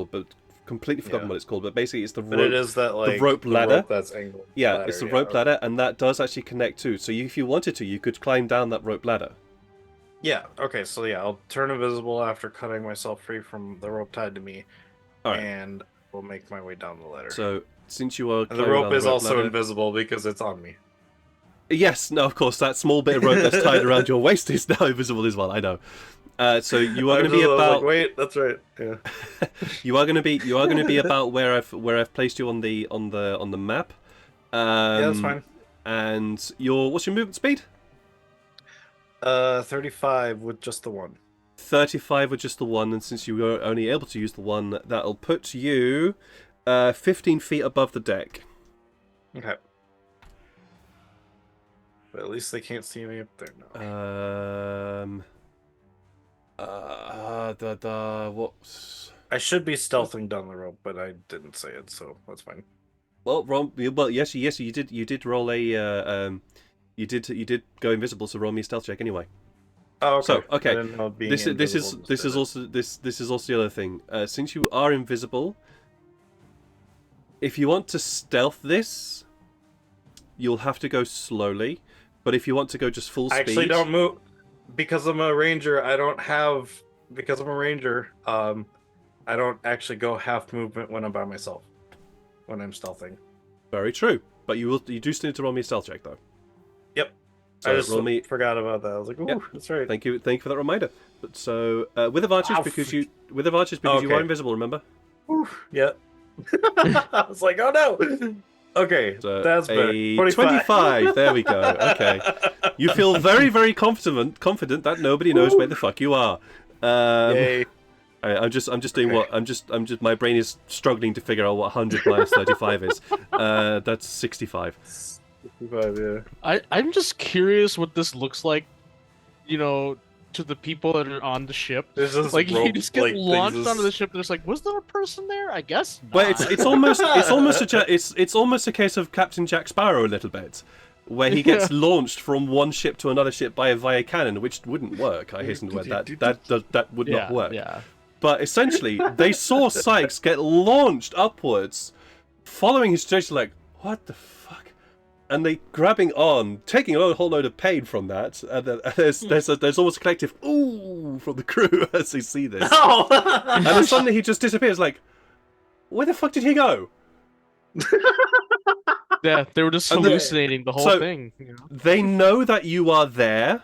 what it's called. But basically, it's the But rope. it is that like rope ladder? that's angled. Yeah, ladder, it's the rope ladder, and that does actually connect too. So if you wanted to, you could climb down that rope ladder. Yeah. Okay. So yeah, I'll turn invisible after cutting myself free from the rope tied to me, All right. and we'll make my way down the ladder. So since you are And the climbing rope down is also ladder- invisible because it's on me. Yes, no, of course, that small bit of rope that's tied around your waist is now invisible as well. I know. So you are going to be I was about. like, wait, that's right. Yeah. You are going to be about where I've placed you on the map. Yeah, that's fine. And what's your movement speed? 35 with just the one. 35 with just the one, and since you were only able to use the one, that'll put you 15 feet above the deck. Okay. But at least they can't see me up there now. What? I should be stealthing down the rope, but I didn't say it, so that's fine. Well, yes, you did roll a you did go invisible, so roll me a stealth check anyway. Oh, okay. So I okay, didn't know being this invisible is also the other thing. Since you are invisible, if you want to stealth this, you'll have to go slowly. But if you want to go just full speed, I actually don't move because I'm a ranger. I don't have because I'm a ranger. I don't actually go half movement when I'm by myself. When I'm stealthing. Very true. But you do still need to roll me a stealth check though. Yep. So I just roll me. forgot about that. I was like, ooh, Yep. that's right. Thank you for that reminder. But so with advantage because you Okay. are invisible. Remember. Ooh, yeah. I was like, oh no. Okay, So that's better. a 25. There we go. Okay. You feel very, very confident that nobody knows where the fuck you are. Yay. I'm just doing what I'm just my brain is struggling to figure out what 100 minus 35 is. That's 65. 65, yeah. I'm just curious what this looks like, you know, to the people that are on the ship. There's just Like you rope, just get like, launched things onto the ship. And there's like, was there a person there? I guess not. Well, it's almost a case of Captain Jack Sparrow a little bit, where he gets launched from one ship to another ship via cannon, which wouldn't work. I hasten to add that would not work. Yeah. But essentially, they saw Sykes get launched upwards, following his trajectory like, what the fuck? And they grabbing on, taking a whole load of pain from that. And there's almost a collective ooh from the crew as they see this. Oh! And then suddenly he just disappears. Like, where the fuck did he go? Yeah, they were just And hallucinating the whole so- thing. You know? They know that you are there.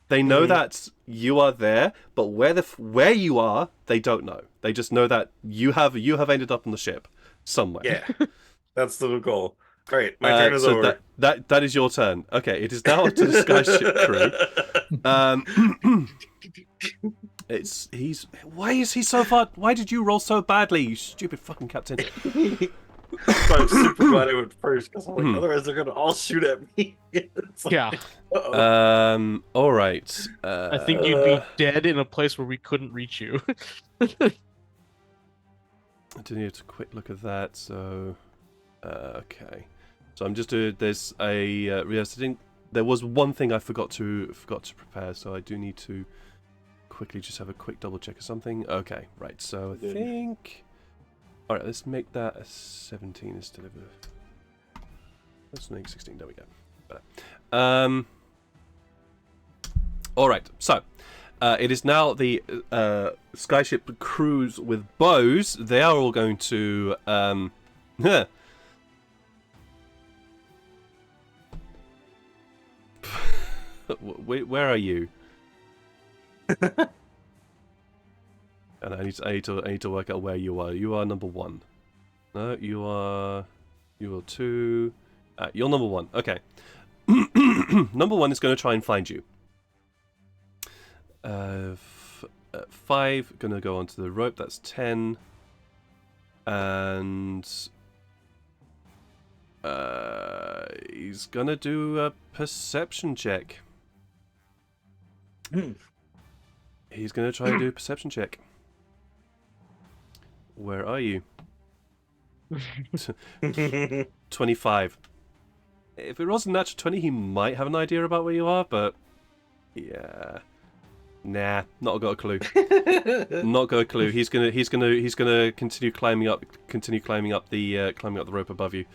They know that you are there, but where you are, they don't know. They just know that you have ended up on the ship somewhere. Yeah, that's the goal. All right, my turn is so over. That is your turn. Okay, it is now up to the Skyship crew. Why is he so far? Why did you roll so badly, you stupid fucking captain? So I'm super glad I went first because I'm like, otherwise they're gonna all shoot at me. It's like, Yeah, uh-oh. All right. I think you'd be dead in a place where we couldn't reach you. I do need a quick look at that. So, okay. So I'm just doing. There's a there was one thing I forgot to prepare. So I do need to quickly just have a quick double check of something. Okay, right. So I think. All right, let's make that a 17 instead of a. Let's make 16. There we go. Better. All right. So. It is now the Skyship crews with bows. They are all going to. Where are you? And I need to work out where you are. You are number 1. No, you are 2. You're number 1. Okay. Number 1 is going to try and find you. 5, gonna go onto the rope, that's 10. And he's gonna do a perception check. He's gonna try and do a perception check. Where are you? 25. If it was a natural 20, he might have an idea about where you are, but yeah. Nah, not got a clue. Not got a clue. He's gonna continue climbing up the rope above you.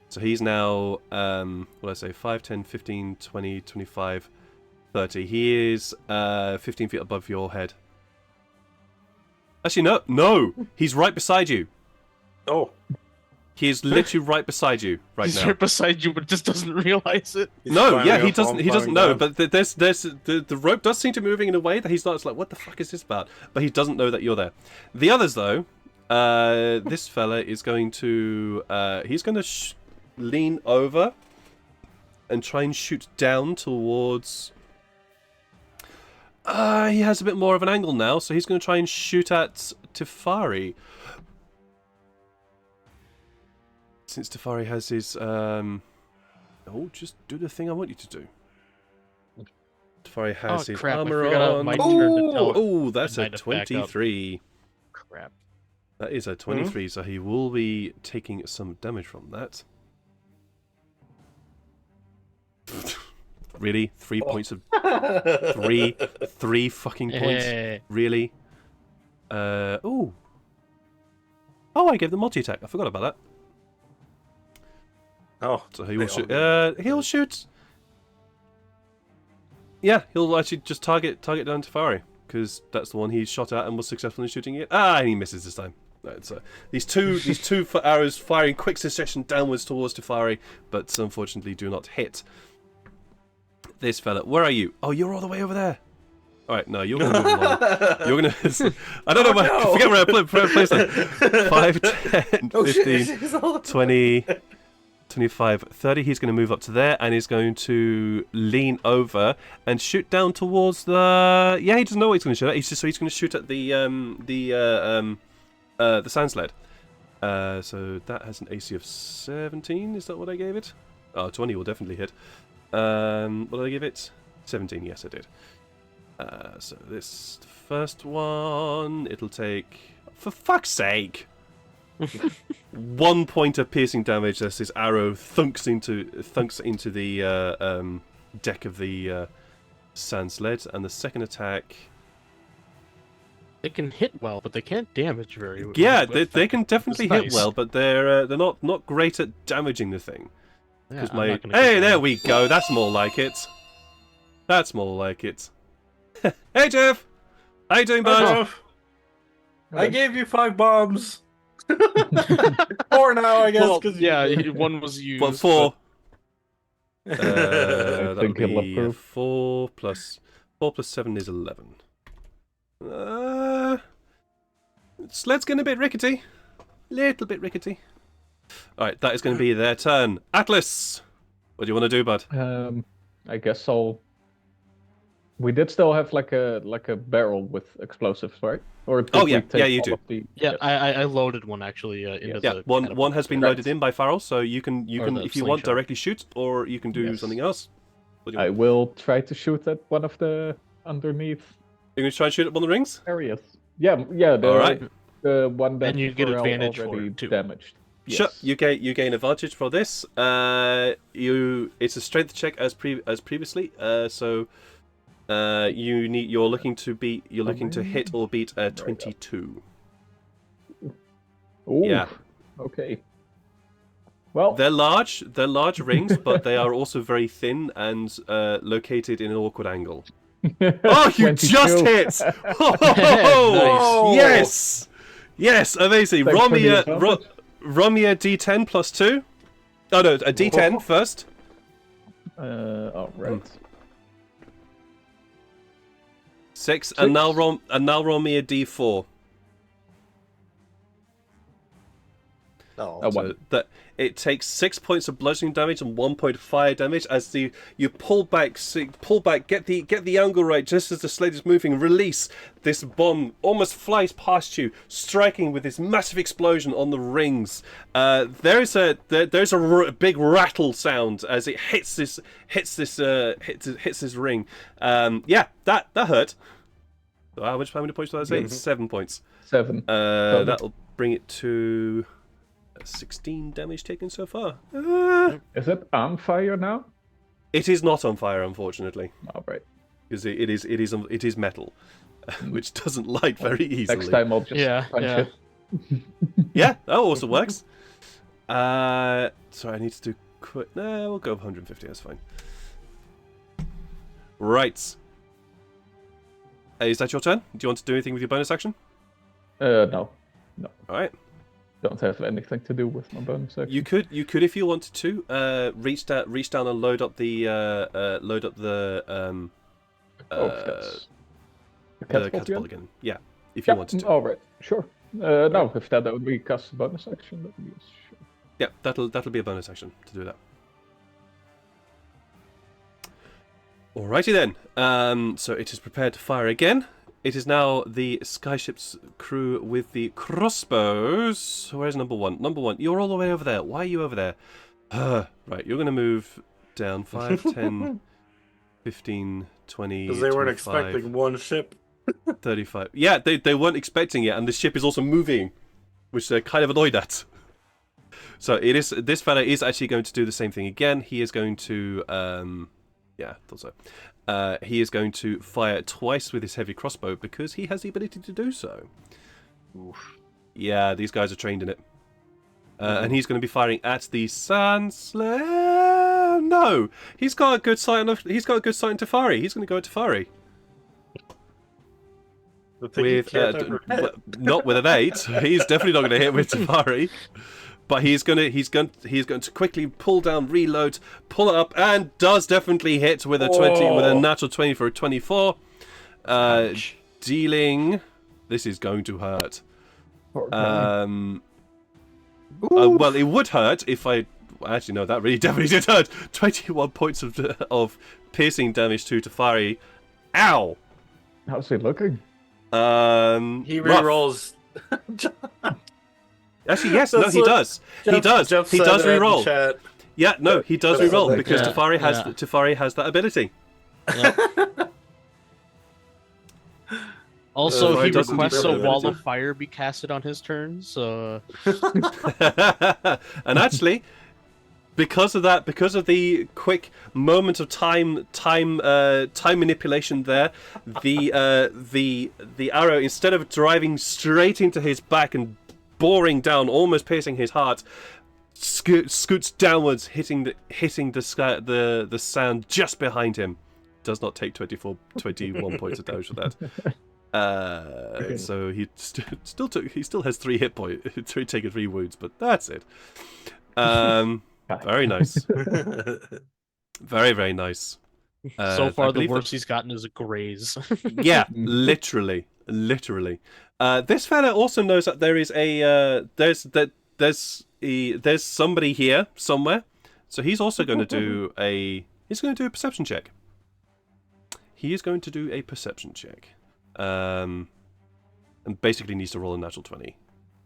So he's now what did I say, 5, 10, 15, 20, 25, 30. He is 15 feet above your head. Actually no, he's right beside you. Oh. He is literally right beside you He's now. right beside you, but just doesn't realize it. He's No, climbing yeah, he up, doesn't. I'm He doesn't climbing know. down. But there's the rope does seem to be moving in a way that he's not. It's like, what the fuck is this about? But he doesn't know that you're there. The others, though, this fella is going to. He's going to lean over and try and shoot down towards. He has a bit more of an angle now, so he's going to try and shoot at Tefari. Since Tefari has his, just do the thing I want you to do. Tefari has his crap, I armor forgot on. my turn to tell Oh, that's a Knight to back up. 23. Crap. That is a 23, so he will be taking some damage from that. Really? 3 points of... Three fucking points? Eh. Really? Ooh. Oh, I gave the multi-attack. I forgot about that. Oh, So he will they shoot. all He'll shoot. Yeah, he'll actually just target down Teferi, because that's the one he shot at and was successful in shooting it. Ah, and he misses this time. Right, so these two arrows fire in quick succession downwards towards Teferi, but unfortunately do not hit this fella. Where are you? Oh, you're all the way over there. All right, no, you're gonna move along. You're gonna. I don't know. Oh, no. I forget where I placed that. 5, 10, 15, 20. 25, 30, he's going to move up to there, and he's going to lean over and shoot down towards the... Yeah, he doesn't know what he's going to shoot at. He's going to shoot at the sand sled. So that has an AC of 17, is that what I gave it? Oh, 20 will definitely hit. What did I give it? 17, yes I did. So this first one, it'll take... For fuck's sake! 1 point of piercing damage as this arrow thunks into the deck of the sand sled, and the second attack. They can hit well, but they can't damage very well. Yeah, they can definitely That's hit nice. well, but they're not great at damaging the thing. Yeah, 'Cause I'm my not gonna hey, get there that. we go. That's more like it. That's more like it. Hey Jeff, how you doing, Hi, bud? Jeff. I gave you 5 bombs. 4 now, I guess. Well, 'cause yeah, one was used. Well, 4. but- That would think he'll be approve. 4 plus 7 is 11. Sled's getting a bit rickety. Little bit rickety. Alright, that is going to be their turn. Atlas! What do you want to do, bud? I guess I'll. We did still have like a barrel with explosives, right? Or did Oh, we yeah. take Yeah, you all do. of the... Yeah, Yes. I loaded one actually into Yeah, the one catapult. has been Right. loaded in by Farrell, so you can the if you want, slingshot. directly shoot, or you can do Yes. something else. What do you I want? will try to shoot at one of the underneath You're going to try and shoot at one of the rings? areas. Yeah, the Alright. the one that And you get Pharrell advantage for already it, too. damaged. Sure, Yes. you gain advantage for this. It's a strength check as previously. So you're looking to hit or beat a 22. Ooh, Yeah. Okay. Well, They're large rings, but they are also very thin and located in an awkward angle. Oh, you 22. just hit! Oh, Nice. yes, amazing. Thanks Roll for me the a advantage. roll me a D10 plus 2. Oh no, a D10 first. all right. 6, and now roll me a D4. No. A So 1. that it takes 6 points of bludgeoning damage and 1 point of fire damage as you pull back, get the angle right just as the sled is moving. Release this bomb, almost flies past you, striking with this massive explosion on the rings. There's a big rattle sound as it hits this ring. Yeah, that hurt. So how many points did I say? 7 points. 7. That'll bring it to 16 damage taken so far. Is it on fire now? It is not on fire, unfortunately, All right. because it is metal, which doesn't light very easily. Next time I'll just punch yeah. it. Yeah, that also works. Sorry, I need to do quick. No, we'll go 150. That's fine. Right. Is that your turn? Do you want to do anything with your bonus action? No. All right. Don't have anything to do with my bonus action. You could, if you wanted to, reach down and load up the that's the the catapult catapult again? again. Yeah, if you wanted to. All right. Sure. No, if that would be cast bonus action, that would be sure. Yeah, that'll be a bonus action to do that. Alrighty then. So it is prepared to fire again. It is now the skyship's crew with the crossbows. Where's number 1? Number 1, you're all the way over there. Why are you over there? Right, you're going to move down 5, 10, 15, 20, Because they weren't 25, expecting one ship. 35. Yeah, they weren't expecting it, and the ship is also moving, which they're kind of annoyed at. So this fella is actually going to do the same thing again. He is going to Yeah, thought so. He is going to fire twice with his heavy crossbow because he has the ability to do so. Oof. Yeah, these guys are trained in it. And he's going to be firing at the Sandslayer. No, he's got a good sight on. He's got a good sight on Tefari. He's going to go at Tefari. With not with an 8. He's definitely not going to hit with Tefari. But he's going to quickly pull down, reload, pull it up, and does definitely hit with a 20 with a natural 20 for a 24. Dealing. This is going to hurt. Well, it would hurt if I. Actually, no, that really definitely did hurt. 21 points of piercing damage to Tefari. Ow! How's he looking? He rerolls. Actually, yes, no, he does. He does. He does reroll. Yeah, no, he does reroll because Tefari has that ability. Yeah. Also, he requests a wall of fire be casted on his turn, so... And actually, because of that, because of the quick moment of time manipulation there, the arrow, instead of driving straight into his back and boring down, almost piercing his heart, scoots downwards, hitting the sand just behind him. Does not take 21 points of damage for that. So he still has 3 hit points, taken 3 wounds, but that's it. Very nice. Very, very nice. So far, the worst he's gotten is a graze. Yeah, literally. This fella also knows that there is there's somebody here somewhere, so he's also going to do a perception check. He is going to do a perception check. And basically needs to roll a natural 20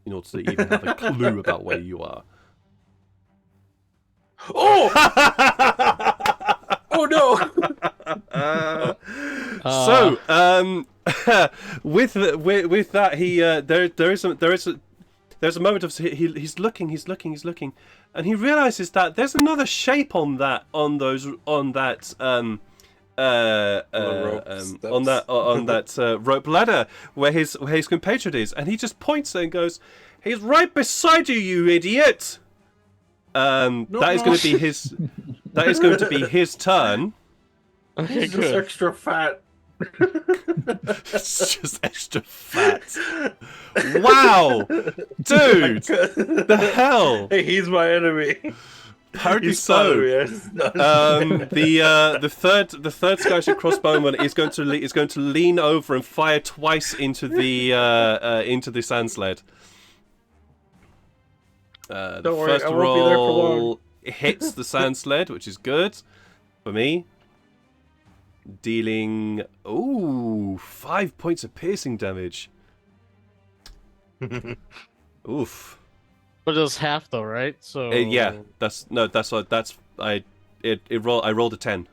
in order to even have a clue about where you are. Oh! Oh no! So, with that, he there's a moment of he's looking, and he realizes that there's another shape on that rope ladder where his compatriot is, and he just points there and goes, "He's right beside you, you idiot!" That is going to be his turn. Okay, He's good. just extra fat. It's just extra fat. Wow, dude, the hell? Hey, he's my enemy. Apparently so. The third Skyship crossbowman is going to lean over and fire twice into the sand sled. The Don't worry, first I won't be there for roll hits the sand sled, which is good for me. Dealing 5 points of piercing damage. Oof. But it's half though, right? So Yeah, I rolled a 10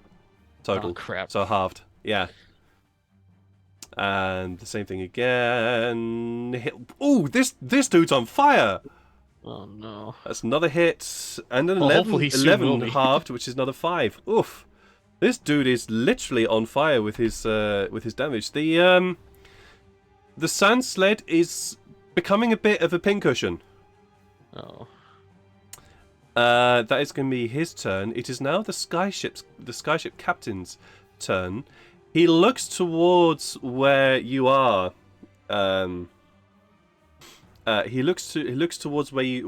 total. Oh, crap. So halved. Yeah. And the same thing again. Ooh, this dude's on fire. Oh no. That's another hit, and an Well, 11 hopefully he soon will be. halved, which is another 5. Oof. This dude is literally on fire with his damage. The sand sled is becoming a bit of a pincushion. Oh. That is going to be his turn. It is now the skyship captain's turn. He looks towards where you are. He looks towards where the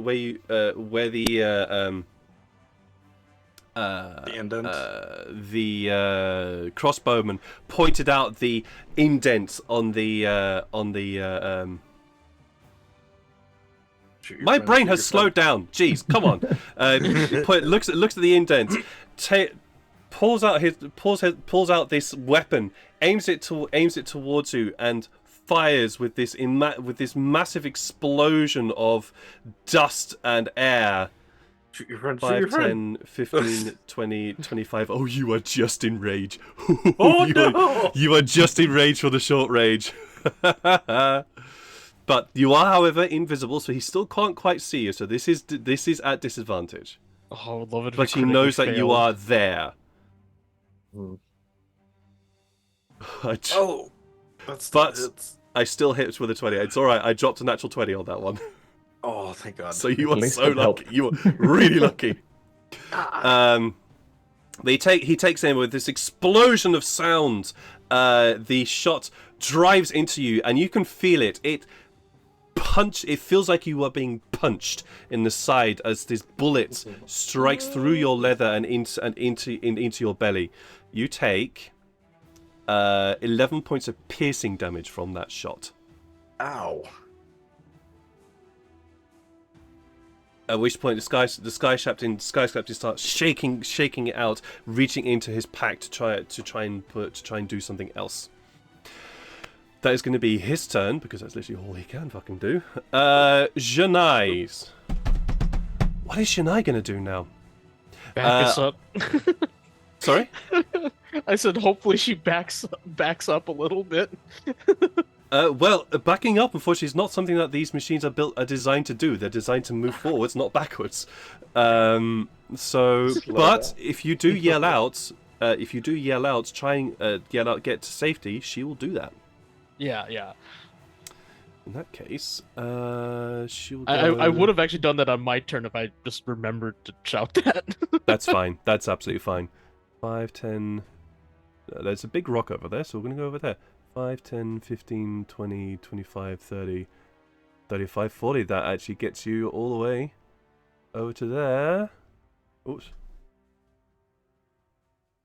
indent. The crossbowman pointed out the indent on the my brain has slowed down. Jeez, come on. Looks at the indent, pulls out this weapon, aims it towards you, and fires with this massive explosion of dust and air. Shoot your friend, 5, 10, 15, 20, 25. Oh, you are just in rage. Oh, no! You are just in rage for the short range. But you are, however, invisible, so he still can't quite see you. So this is at disadvantage. Oh, I would love it. But he knows that you are there. Hmm. But Oh, that's I still hit with a 20. It's all right. I dropped a natural 20 on that one. Oh, thank God. So you At are least so that helped. lucky. You are really lucky. Ah. But he takes aim with this explosion of sound. The shot drives into you, and you can feel it. It feels like you are being punched in the side as this bullet strikes through your leather and into your belly. You take 11 points of piercing damage from that shot. Ow. At which point the sky captain starts shaking it out, reaching into his pack to try and do something else. That is going to be his turn, because that's literally all he can fucking do. Janai. What is Janai going to do now? Back us up. Sorry? I said hopefully she backs up a little bit. Well, backing up, unfortunately, is not something that these machines are designed to do. They're designed to move forwards, not backwards. But if you do yell out, try and yell out, get to safety, she will do that. Yeah. In that case, she will. I would have actually done that on my turn if I just remembered to shout that. That's fine. That's absolutely fine. 5, 10... there's a big rock over there, so we're going to go over there. 5, 10, 15, 20, 25, 30, 35, 40. That actually gets you all the way over to there. Oops.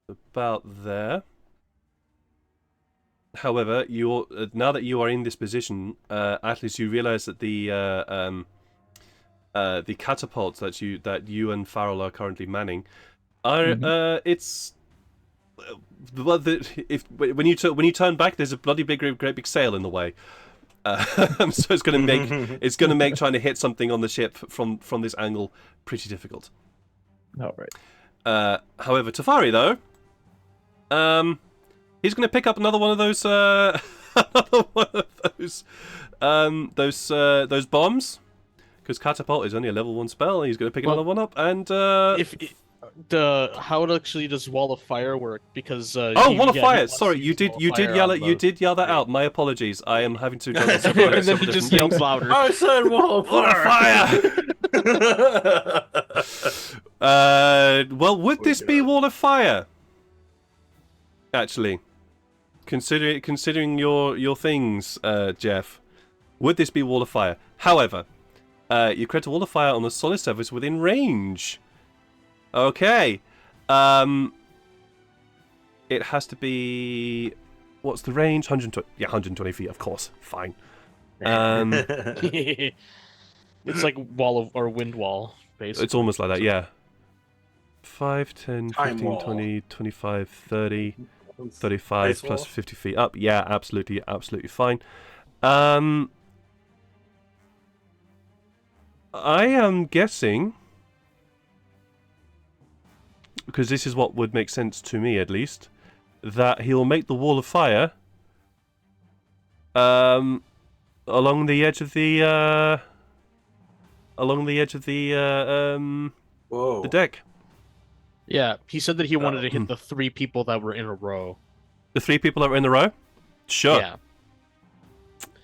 About there. However, now that you are in this position, Atlas, you realise that the catapults that you and Farrell are currently manning are it's. Well, when you turn back, there's a bloody great big sail in the way, so it's going to make trying to hit something on the ship from this angle pretty difficult. All right. However, Tafari though, he's going to pick up another one of those those bombs, because catapult is only a level 1 spell. And he's going to pick another one up, and how actually does wall of fire work? Because wall of fire. Sorry, you did yell that out. My apologies. I am having to go on several and then he just yells louder. I said wall of fire. Well, would this be wall of fire? Actually, considering your things, Jeff, would this be wall of fire? However, you create a wall of fire on the solid surface within range. Okay. It has to be. What's the range? 120. Yeah, 120 feet, of course. Fine. It's like wind wall, basically. It's almost like that, yeah. 5, 10, Time 15, wall. 20, 25, 30, 35 Ice plus wall. 50 feet up. Yeah, absolutely fine. I am guessing, because this is what would make sense to me at least, that he'll make the wall of fire along the edge of the Whoa. the deck. Yeah, he said that he wanted to hit the 3 people that were in a row. The 3 people that were in the row? Sure. Yeah.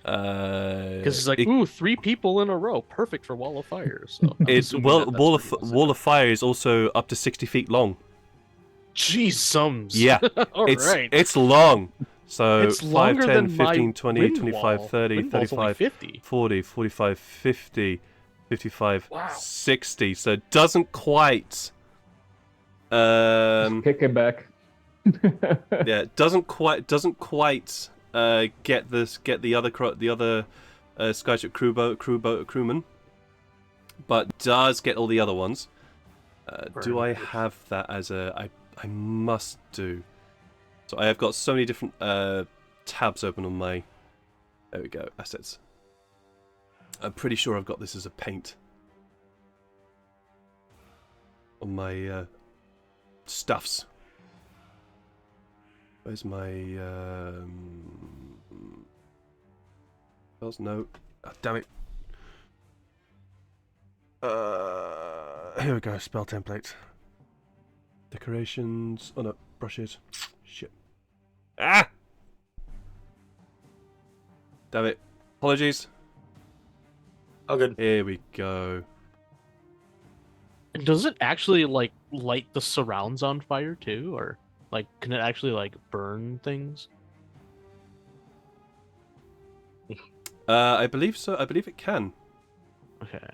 Because it's like, ooh, 3 people in a row, perfect for wall of fire. So wall of fire is also up to 60 feet long. Jeez, sums. Yeah, it's long. So It's 5, longer 10, than 15, my 20, wind 25, wall. 30, Wind wall's only 35, 50. 40, 45, 50, 55, Wow. 60. So it doesn't quite. Kick him back. Yeah, it doesn't quite get the other Skyship crewman, but does get all the other ones. Do I have that as a? I must do. So I have got so many different tabs open on my. There we go, assets. I'm pretty sure I've got this as a paint on my stuffs. Where's my spells? No. Oh, damn it. Here we go, spell template. Decorations. Oh no, brush is. Shit. Ah! Damn it. Apologies. Oh, good. Here we go. And does it actually like light the surrounds on fire too, or like can it actually like burn things? I believe so. I believe it can. Okay.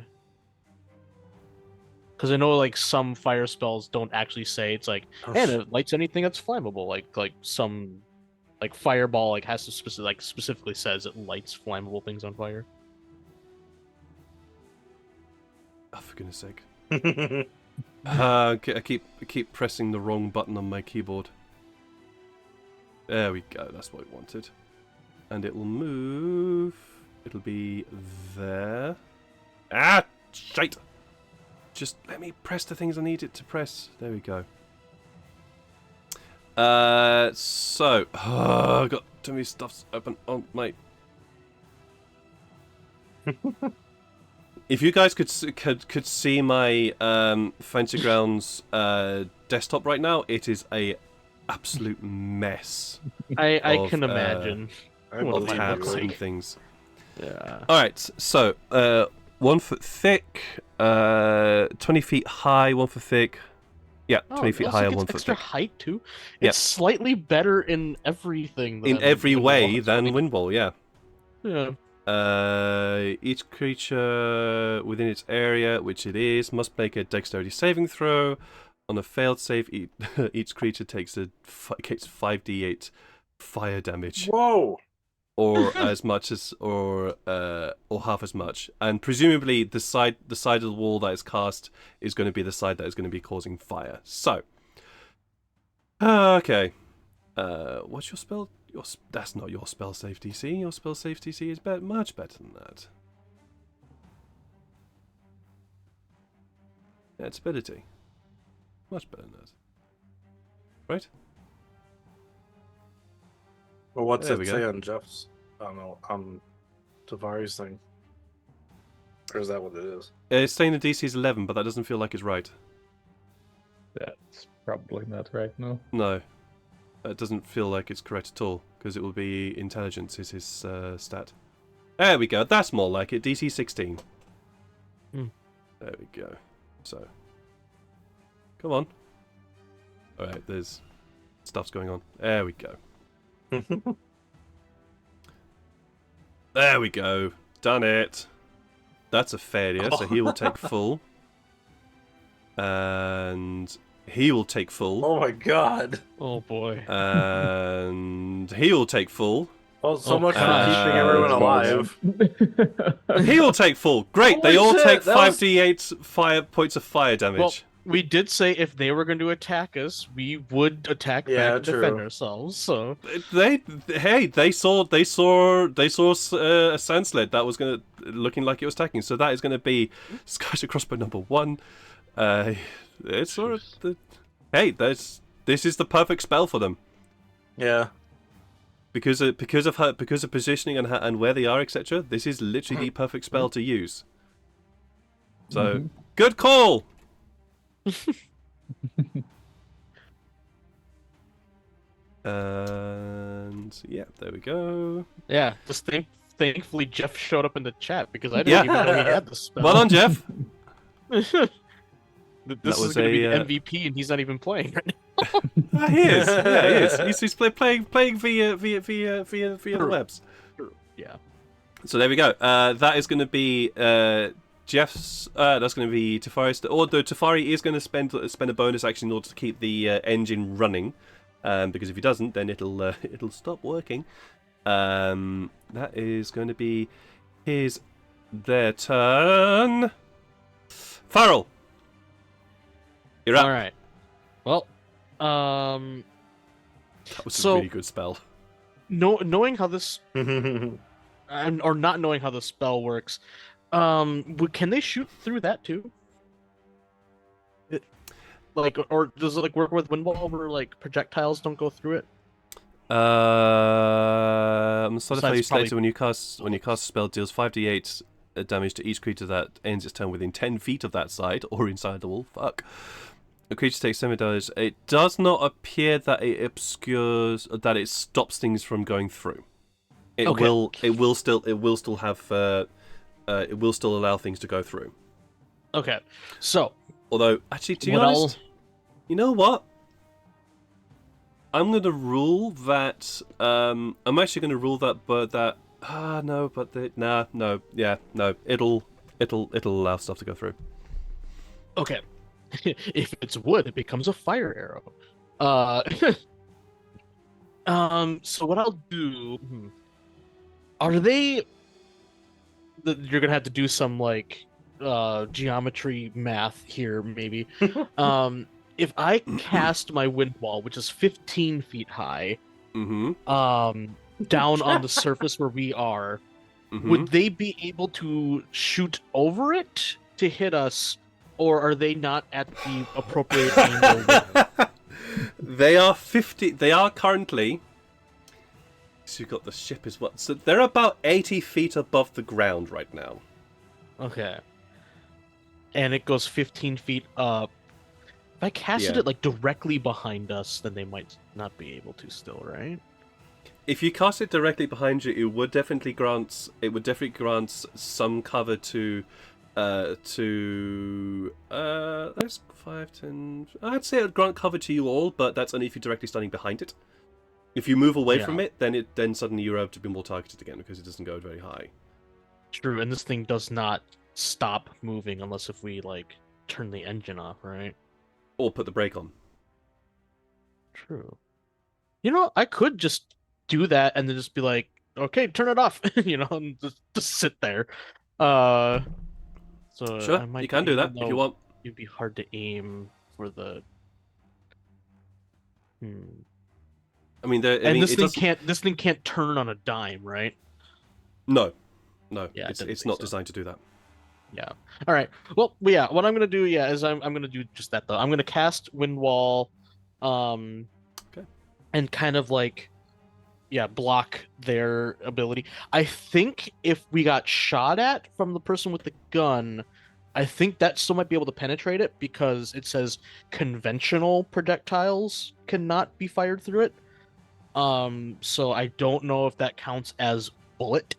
Because I know like some fire spells don't actually say it's like, and it lights anything that's flammable. Like some like fireball like has to specifically says it lights flammable things on fire. Oh, for goodness sake. I keep pressing the wrong button on my keyboard. There we go. That's what we wanted. And it will move. It'll be there. Ah, shite! Just let me press the things I need it to press. There we go. So I've got too many stuffs open on my. If you guys could see my Fantasy Grounds desktop right now, it is a absolute mess. I can imagine. Of tabs and things. Yeah. All right, so 1 foot thick, 20 feet high, 1 foot thick. Yeah, 20 feet high and 1 foot extra thick. height too. Yep. It's slightly better in everything. In every way than Windwall, yeah. Yeah. Each creature within its area, which it is, must make a dexterity saving throw. On a failed save, each creature takes 5d8 fire damage. Whoa! Or as much as, or half as much, and presumably the side of the wall that is cast is going to be the side that is going to be causing fire. So, okay, what's your spell? That's not your spell save DC. Your spell save DC is much better than that. Yeah, it's ability, much better than that. Right? Well, what's There it we say go. on Jeff's? I don't know. Tavari's thing. Or is that what it is? It's saying the DC is 11, but that doesn't feel like it's right. That's probably not right, no. No, it doesn't feel like it's correct at all, because it will be intelligence is his stat. There we go, that's more like it, DC 16. There we go. So, come on. Alright, there's stuff's going on. There we go. There we go. Done it. That's a failure, so he will take full. And he will take full. Oh my god. Oh boy. And he will take full. Well, so Oh, much for gosh. keeping everyone alive. He will take full. Great, they Holy all shit, take that was- 5d8 fire points of fire damage. Well, we did say if they were going to attack us, we would attack Yeah, back and defend true. ourselves. So They saw a sand sled that was looking like it was attacking. So that is gonna be Scarlet Crossbow number 1. It's sort of this is the perfect spell for them Yeah. because of positioning and where they are, etc. This is literally the perfect spell to use. So good call. And yeah, there we go. yeah, just thankfully Jeff showed up in the chat because I didn't even know he had the spell. Well done, Jeff. This was is going to be a, MVP, and he's not even playing right now. He is. Yeah, he is. He's playing via the webs. Yeah. So there we go. That is going to be Jeff's. That's going to be Tafari's. Although Tafari is going to spend a bonus action in order to keep the engine running, because if he doesn't, then it'll stop working. That is going to be their turn. Farrell, you're up. All right. Well, That was So- a really good spell. knowing how this or not knowing how the spell works, can they shoot through that too? Or does it work with Windwall where projectiles don't go through it? Solidify Besides later when you cast a spell deals 5d8 damage to each creature that ends its turn within 10 feet of that side or inside the wall. Fuck. A creature takes 7 damage. It does not appear that it obscures that it stops things from going through. It Okay. will. It will still have. It will still allow things to go through. Okay, so Although, actually, to be what honest, you know what? I'm gonna rule that. I'm actually gonna rule that, but that. No, but no. It'll allow stuff to go through. okay, if it's wood, it becomes a fire arrow. So what I'll do? Are they? You're gonna have to do some like geometry math here, maybe. If I cast my wind wall, which is 15 feet high, down on the surface where we are, would they be able to shoot over it to hit us, or are they not at the appropriate angle? They are 50. They are currently. So you've got the ship as well. So they're about 80 feet above the ground right now. Okay. And it goes 15 feet up. If I casted it like directly behind us, then they might not be able to still, right? If you cast it directly behind you, it would definitely grant some cover to that's 5, 10. I'd say it would grant cover to you all, but that's only if you're directly standing behind it. If you move away from it, then suddenly you're able to be more targeted again because it doesn't go very high. True, and this thing does not stop moving unless if we like turn the engine off, right? Or put the brake on. True. You know, I could just do that and then just be like, okay, turn it off, and just sit there. So Sure, I might, you can do that if you want. It'd be hard to aim for the. I mean, this thing can't turn on a dime, right? No, Yeah, it's not designed to do that. Yeah. All right. Well, yeah. What I'm gonna do, is I'm gonna do just that though. I'm gonna cast Wind Wall, Okay. and kind of like, block their ability. I think if we got shot at from the person with the gun, I think that still might be able to penetrate it because it says conventional projectiles cannot be fired through it. So I don't know if that counts as bullet.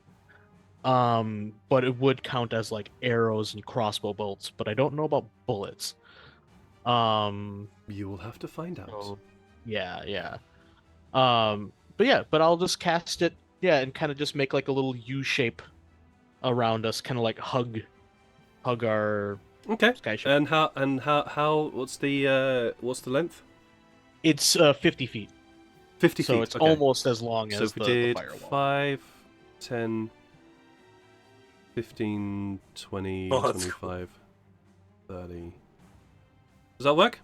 But it would count as like arrows and crossbow bolts, but I don't know about bullets. You will have to find out. So, yeah. But I'll just cast it, and kind of just make like a little U shape around us, kind of like hug our sky ship. And how what's the length? It's 50 feet. 50 feet. So it's almost as long as if we the did firewall. 5, 10, 15, 20, 25, 30. Does that work?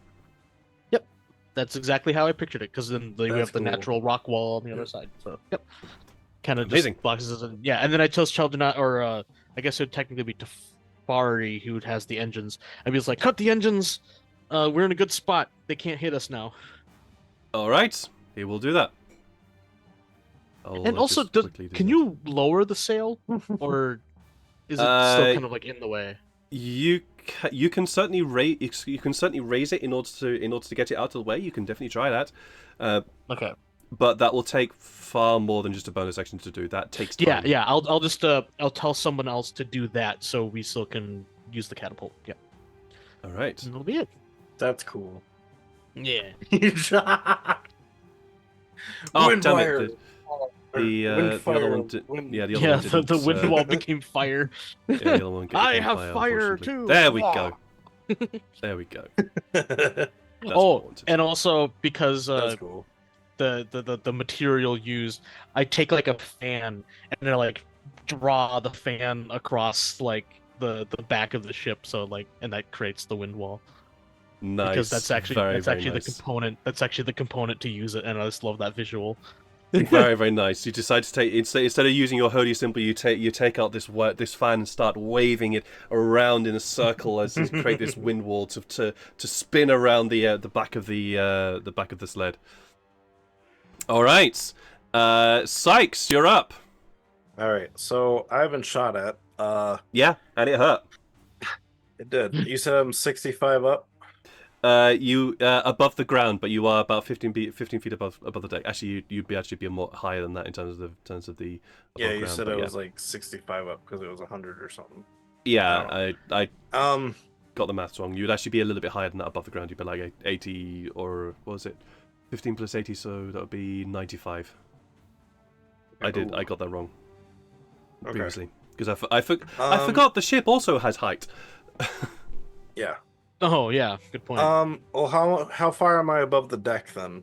Yep. That's exactly how I pictured it, because then we have the cool. natural rock wall on the other side. So, yep. Kind of Amazing. just boxes it. Yeah, and then I chose Chaldana, or I guess it would technically be Tafari who has the engines. I'd be just like, cut the engines! We're in a good spot. They can't hit us now. Alright, he will do that. And also, can you lower the sail? Or is it still kind of like in the way? You can certainly raise it in order to get it out of the way. You can definitely try that. Okay. But that will take far more than just a bonus action to do. That takes time. Yeah. I'll just I'll tell someone else to do that so we still can use the catapult. Yeah. All right. And that'll be it. That's cool. Yeah. Oh, Wind damn wire. it. The other one did. Yeah, the other one didn't. The wind wall became fire. Yeah, the other one I became have fire unfortunately. too. There we go. There we go. That's what I wanted. And also because That's cool. the material used, I take like a fan and then like draw the fan across like the back of the ship, so like, and that creates the wind wall. Nice. Because that's actually very the nice. component. That's actually the component to use it, and I just love that visual. Very, very nice. You decide to take instead of using your holy symbol, you take out this fan and start waving it around in a circle as you create this wind wall to spin around the back of the back of the sled. All right, Sykes, you're up. All right, so I've been shot at. Yeah, and it hurt. It did. You said I'm 65 up. You above the ground, but you are about 15 feet above the deck. Actually, you'd be more higher than that in terms of the Yeah, above you ground, said but I yeah. was like 65 up because it was 100 or something. Yeah, I Um, got the maths wrong. You'd actually be a little bit higher than that above the ground. You'd be like 80, or what was it? 15 plus 80, so that would be 95. I got that wrong previously because I forgot the ship also has height. Yeah. Oh yeah, good point. Well, how far am I above the deck then?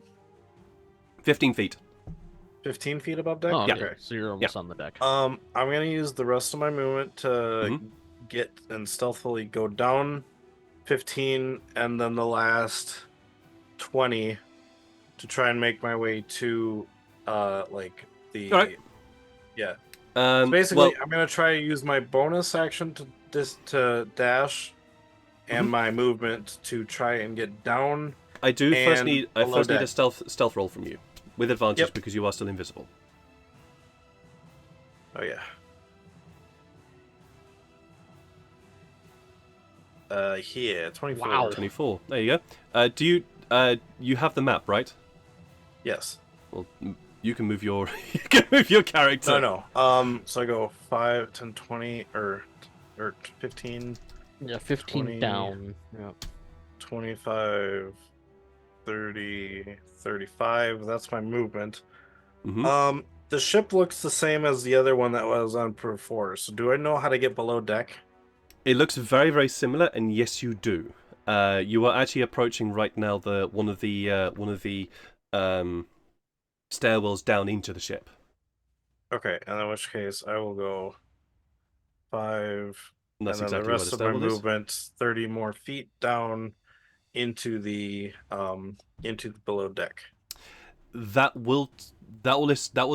15 feet. 15 feet above deck? Oh, yeah. okay. So you're almost on the deck. I'm gonna use the rest of my movement to get and stealthily go down 15, and then the last 20 to try and make my way to, like the. All right. Yeah. So basically, well, I'm gonna try to use my bonus action to dash, and my movement to try and get down. I first need a deck. stealth roll from you with advantage Yep. because you are still invisible. Oh yeah. Here, 24. Wow. 24. There you go. Do you have the map, right? Yes. Well, you can move your character. No. So I go 5, 10, 20, or 15, Yeah, 15 20. down. Yeah. 25, 30, 35. That's my movement. Mm-hmm. The ship looks the same as the other one that was on Pro 4. So do I know how to get below deck? It looks very, very similar, and yes, you do. You are actually approaching right now one of the stairwells down into the ship. Okay, and in which case I will go 5, And that's and then exactly the where rest the of my stairwell is. movement 30 more feet down into the below deck. That will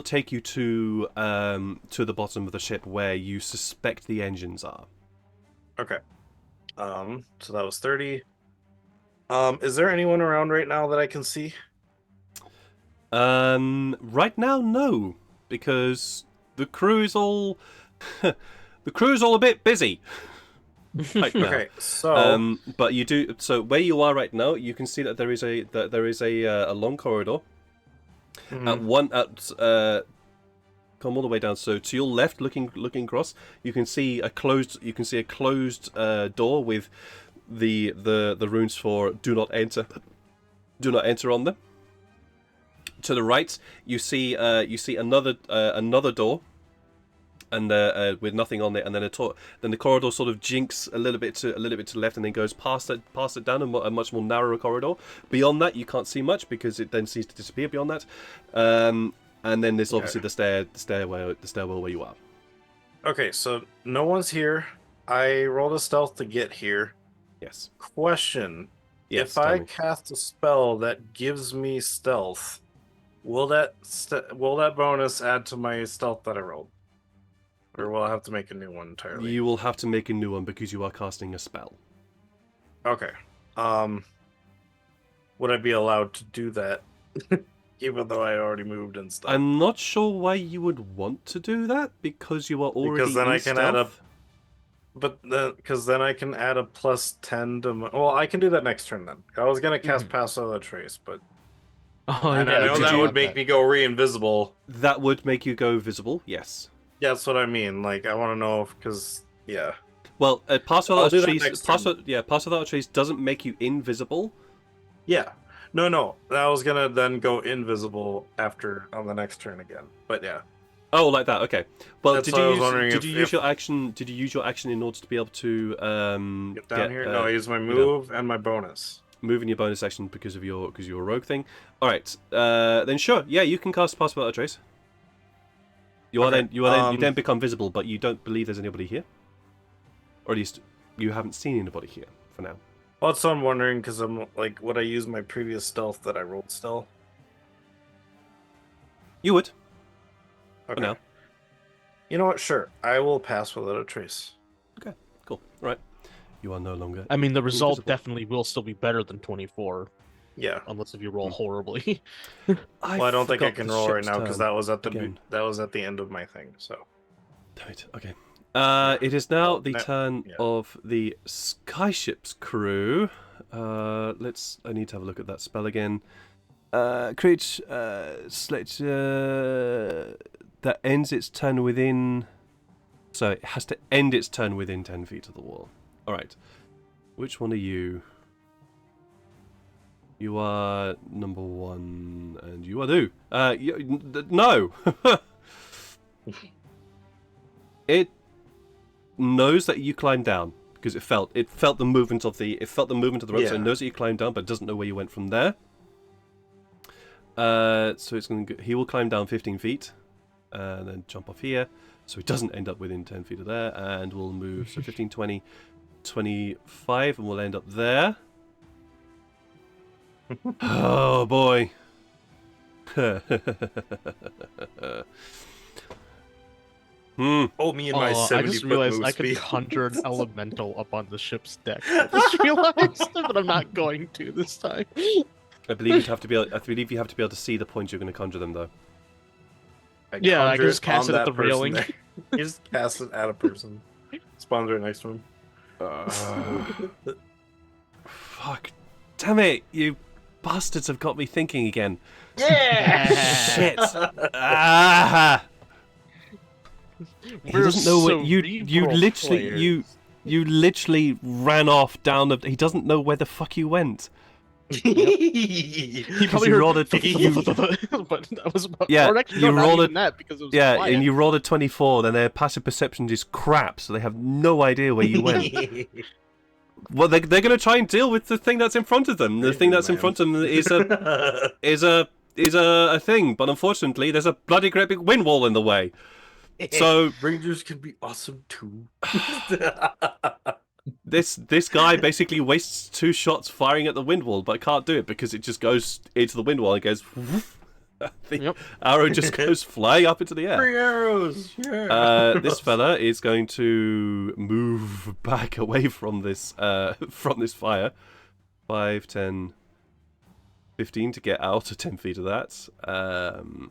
take you to the bottom of the ship where you suspect the engines are. Okay. So that was 30. Is there anyone around right now that I can see? Right now, no, because the crew is all a bit busy right now. Okay, so but you do so where you are right now. You can see that there is a long corridor. Come all the way down. So to your left, looking across, you can see a closed door with the runes for "Do not enter." Do not enter on them. To the right, you see another door, and with nothing on it, and then then the corridor sort of jinks a little bit to the left, and then goes past it down a much more narrower corridor. Beyond that, you can't see much because it then seems to disappear beyond that. And then there's obviously the stairwell where you are. okay, so no one's here. I rolled a stealth to get here. Yes. Question: Yes. if I cast a spell that gives me stealth, will that bonus add to my stealth that I rolled, or will I have to make a new one entirely? You will have to make a new one because you are casting a spell. Okay. Would I be allowed to do that, even though I already moved and stuff? I'm not sure why you would want to do that because you are already Because then in I can stealth. add a. But because then I can add a +10 to my. Well, I can do that next turn then. I was gonna cast Pass Without a Trace, but Oh, and yeah, I know did that you- would make me go re-invisible. That would make you go visible. Yes. Yeah, that's what I mean. Like, I want to know because yeah. Well, Pass I'll Without do a that Trace. next Pass turn. Without a Trace doesn't make you invisible. Yeah. No. I was gonna then go invisible after on the next turn again. But yeah. Oh, like that. Okay. Well, That's did why I you was use wondering did you use if- your action? Did you use your action in order to be able to Get down here. No, I use my move and my bonus. moving your bonus action because of your rogue thing? All right. Then sure. Yeah, you can cast Pass Without a Trace. You then become visible, but you don't believe there's anybody here, or at least you haven't seen anybody here for now. Well, that's what I'm wondering because I'm like, would I use my previous stealth that I rolled still? You would. Okay. For now. You know what? Sure, I will pass without a trace. Okay. Cool. All right. You are no longer. I mean, the result invisible. definitely will still be better than 24, Yeah. unless if you roll horribly. Well, I don't think I forgot can the roll right ship's now because turn that was at the again. end of my thing. So Damn it. Okay. It is now the that- turn yeah. of the Skyship's crew. I need to have a look at that spell again. Create select that ends its turn within. So it has to end its turn within 10 feet of the wall. All right. Which one are you? You are number 1, and you are 2. No. It knows that you climbed down because it felt the movement of the rope, so it knows that you climbed down, but doesn't know where you went from there. So it's going to. He will climb down 15 feet, and then jump off here, so he doesn't end up within 10 feet of there, and we'll move so 15, 20, 25, and we'll end up there. Oh boy. Oh, me and my 70 I just realized I could conjure an elemental up on the ship's deck. I just realized, but I'm not going to this time. I believe you have to be able to see the point you're going to conjure them, though. I can just cast it at the railing. You just cast it at a person. Spawns right next to him. Fuck. Damn it, you bastards have got me thinking again. Yeah! Shit. Ah! He doesn't know what you literally ran off down the. He doesn't know where the fuck you went. He probably rolled a. But that was about. Yeah, or actually, you no, rolled not even that because it was quiet. and you rolled a 24. Then their passive perception is crap, so they have no idea where you went. Well, they're going to try and deal with the thing that's in front of them. The thing that's in front of them is a thing, but unfortunately, there's a bloody great big wind wall in the way. So Rangers can be awesome too. this guy basically wastes 2 shots firing at the wind wall, but can't do it because it just goes into the wind wall and goes. Woof. The arrow just goes flying up into the air. 3 arrows. Yeah. This fella is going to move back away from this fire. 5, 10, 15 to get out of 10 feet of that.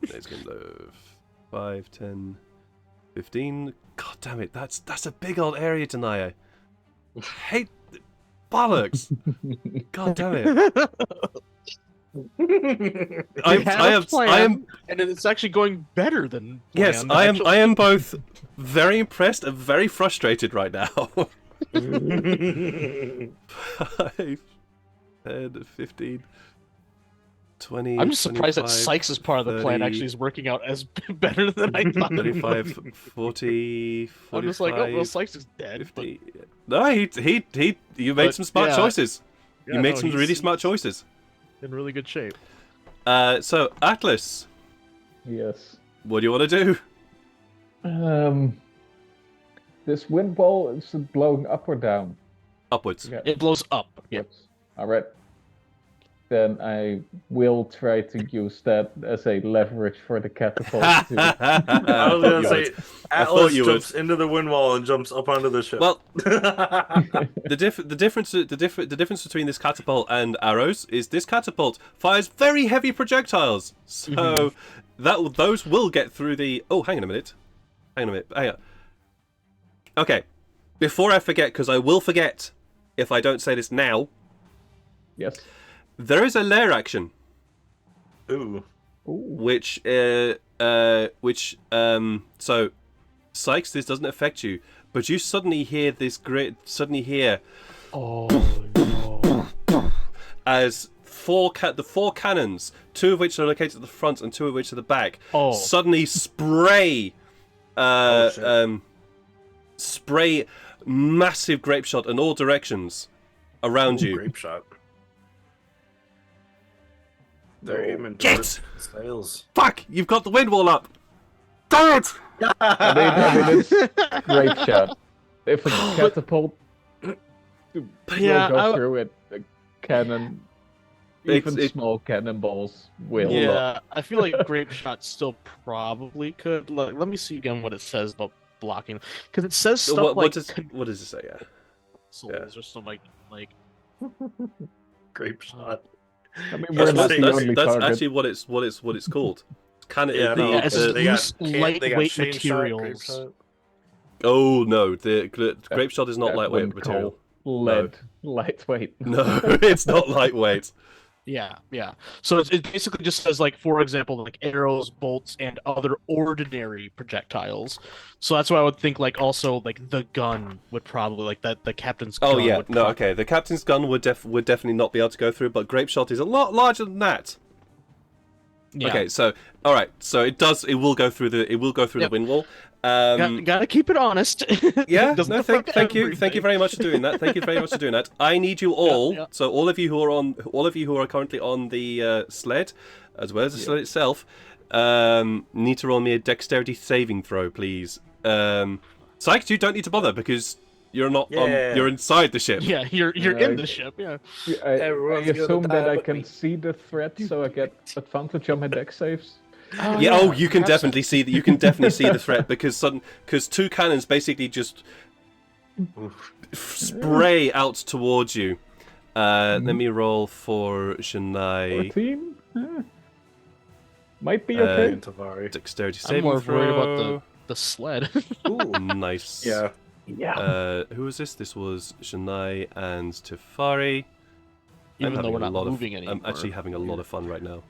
It's going to move 5, 10, 15. God damn it! That's a big old area, Denia. Hate bollocks. God damn it. I am, and it's actually going better than yes. planned, I am both very impressed and very frustrated right now. 5, 10, 15, 20. I'm just surprised that Sykes' part of the plan actually is working out as better than I thought. 35, 40, 45. I'm just like, oh well, Sykes is dead. 50. No, you made some smart choices. You made some really smart choices. In really good shape. So Atlas. Yes. What do you want to do? This wind ball is blowing up or down? Upwards. Yeah. It blows up. Yeah. All right. Then I will try to use that as a leverage for the catapult. I was gonna say, Atlas jumps into the wind wall and jumps up onto the ship. Well, the difference between this catapult and arrows is this catapult fires very heavy projectiles, so those will get through the. Oh, hang on a minute. Hang on. Okay, before I forget, because I will forget if I don't say this now. Yes. There is a lair action. Ooh. Which so Sykes, this doesn't affect you, but you suddenly hear Oh no. as the 4 cannons, 2 of which are located at the front and 2 of which are the back, suddenly spray spray massive grape shot in all directions around you. Grape shot. They're aiming Get! Sails. Fuck! You've got the wind wall up! Damn it! I mean, it's great shot. If a catapult will go through it, a cannon, even small cannonballs will. Yeah, I feel like grape shot still probably could. Let me see again what it says about blocking, because it says stuff what does it say? Yeah. Souls or something like Grape shot. I mean, we're not the only that's target. actually what it's called. Use lightweight Shane shot, materials. grape shot. Oh no, the grape shot is not lightweight material. lead lightweight. No, it's not lightweight. Yeah, yeah. So it basically just says, like, for example, like arrows, bolts, and other ordinary projectiles. So that's why I would think, like, also like the gun would probably, like, that the captain's gun. Oh yeah, would no, prob- okay. The captain's gun would definitely not be able to go through, but grape shot is a lot larger than that. Yeah. Okay, so all right, so it will go through the wind wall. Gotta keep it honest. Yeah, Doesn't no, affect thank you everything. very much for doing that. Thank you very much for doing that. I need you all, yeah. so all of you who are currently on the sled, as well as the sled itself, need to roll me a dexterity saving throw, please. Sykes, you don't need to bother because you're not you're inside the ship. Yeah, you're in the ship. Yeah. I Everyone's gonna assume die that I but can me. see the threat, so I get advantage on my dex saves. Yeah, oh, you can definitely see that. You can definitely see the threat because two cannons basically just spray out towards you. Let me roll for Shania. 14? Might be okay. Tavares. Dexterity I'm saving more throw. worried about the sled. Nice. Yeah. Yeah. Who was this? This was Shania and Tefari. Even though we're not I'm moving anymore. actually having a lot of fun right now.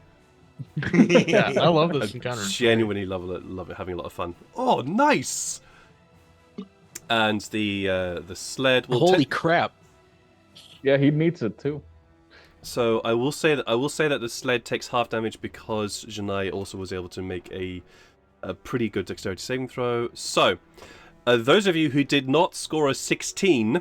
Yeah, I love this I encounter. genuinely love it, having a lot of fun. Oh, nice! And the sled will Holy crap! Yeah, he needs it too. So I will say that the sled takes half damage because Janai also was able to make a pretty good dexterity saving throw. So those of you who did not score a 16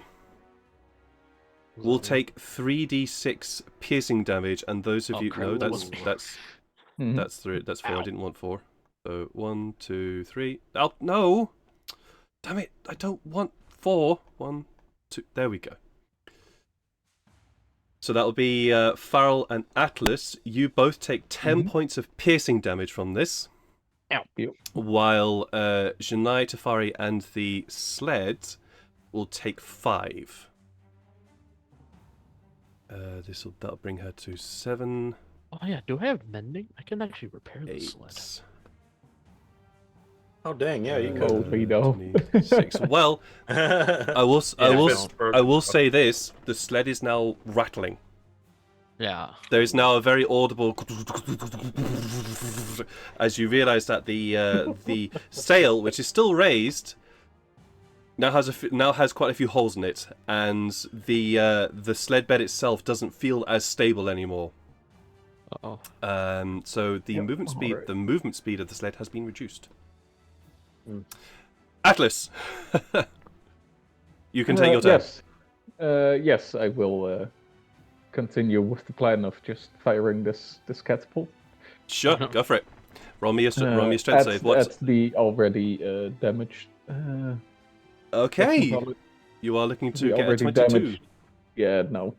will take 3d6 piercing damage, and those of you no, that's 3. That's 4. I didn't want 4. So 1, 2, 3. Oh no! Damn it! I don't want 4. 1, 2. There we go. So that'll be Farrell and Atlas. You both take 10 points of piercing damage from this. Ow. Yep. While Janai, Tefari, and the sled will take 5. That'll bring her to 7. Oh yeah, do I have mending? I can actually repair the 8. sled. Oh dang, yeah, you could. Oh, we know. 26. Well, I will say this: the sled is now rattling. Yeah. There is now a very audible as you realise that the sail, which is still raised, now has quite a few holes in it, and the sled bed itself doesn't feel as stable anymore. Uh-oh. So the movement speed, alright. the movement speed of the sled has been reduced. Atlas, you can take your turn. Yes. Yes, I will continue with the plan of just firing this catapult. Sure, go for it. Roll me a strength at, save. What's at the already damaged. okay? Call it? You are looking to The get a already 22. damaged. Yeah, no.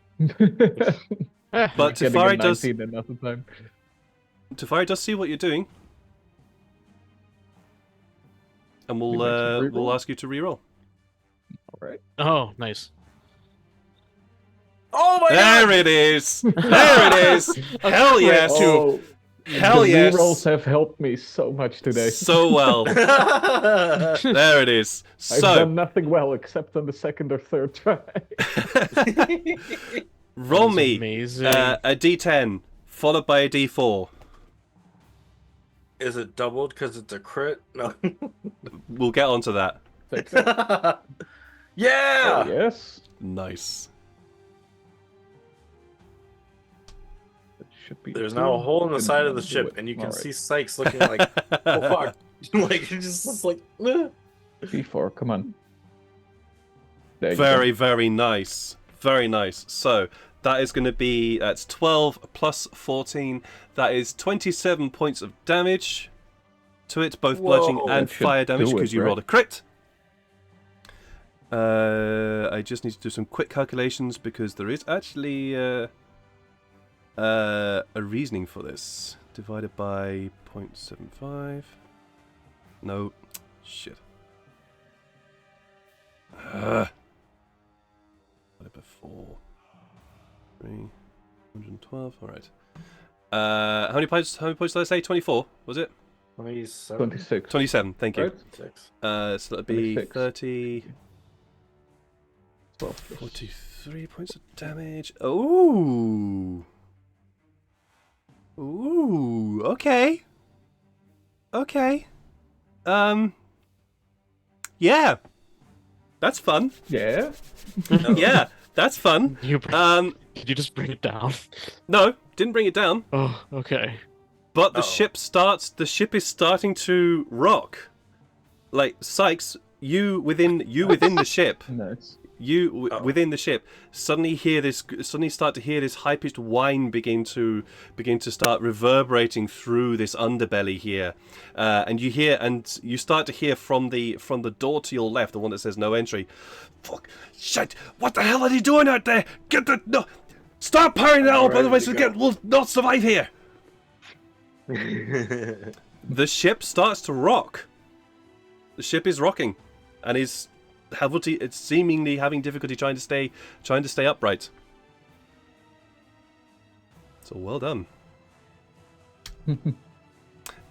But Getting Tefari a does. 19 another time. Tefari does see what you're doing, and You make some we'll reroll? ask you to reroll. All right. Oh, nice. Oh my There god! it is. There it is. Hell yes. Oh, Hell the yes. rerolls have helped me so much today. So well. There it is. I've So done nothing well except on the second or third try. roll That's me amazing. a d10 followed by a d4. Is it doubled because it's a crit? No. We'll get onto that. Yeah! Yes. Nice. It should be There's now a hole in the Didn't side of wanna the do ship, it. and you can Alright. see Sykes looking like, oh fuck. Like, it just looks like, D4, come on. There you Very, very nice. Very nice. So that is going to be that's 12 plus 14. That is 27 points of damage to it, both bludgeoning Whoa. and That should fire damage do it, because you right? rolled a crit. I just need to do some quick calculations because there is actually a reasoning for this. Divided by 0.75. No. Shit. Divided by 4. 312. Alright. How many points did I say? 24, was it? 27. 26. 27, thank you. Right? Six. So that'd be 26. 30. 43 points of damage. Ooh. Ooh, okay. Okay. Yeah. That's fun. Yeah. Yeah, that's fun. Did you just bring it down? No, didn't bring it down. Oh, okay. But the ship is starting to rock. Like, Sykes, you within the ship. Nice. Within the ship suddenly start to hear this high-pitched whine begin to start reverberating through this underbelly here, and you start to hear from the door to your left, the one that says no entry. Fuck, shit, what the hell are they doing out there? Stop powering it up, otherwise we'll not survive here. The ship starts to rock. The ship is rocking and is it's seemingly having difficulty trying to stay upright. So well done.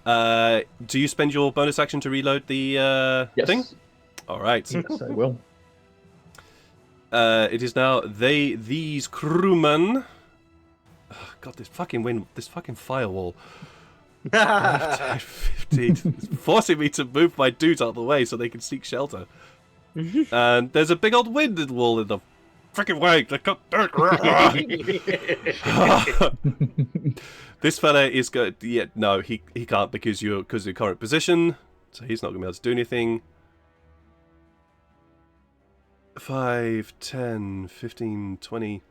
Do you spend your bonus action to reload the thing? All right. Yes, I will. It is now these crewmen. Oh, God, this fucking firewall. 5, 10, 15. It's forcing me to move my dudes out of the way so they can seek shelter. And there's a big old winded wall in the freaking way. This fella is good. Yeah, no, he can't because your current position, so he's not gonna be able to do anything. 5, 10, 15, 20,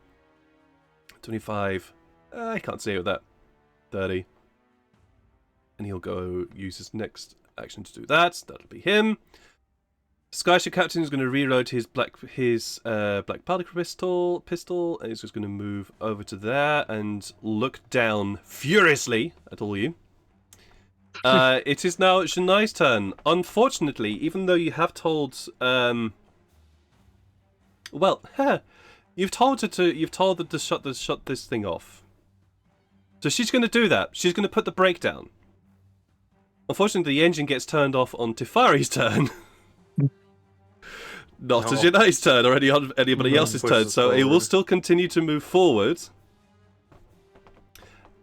25. I can't see it with that. 30. And he'll go use his next action to do that. That'll be him. Skyship Captain is going to reload his black powder pistol, and he's just going to move over to there and look down furiously at all you. It is now Shani's turn. Unfortunately, even though you have told, you've told her to shut this thing off. So she's going to do that. She's going to put the brake down. Unfortunately, the engine gets turned off on Tifari's turn. Not on Janai's turn or anybody else's turn, so it will still continue to move forward.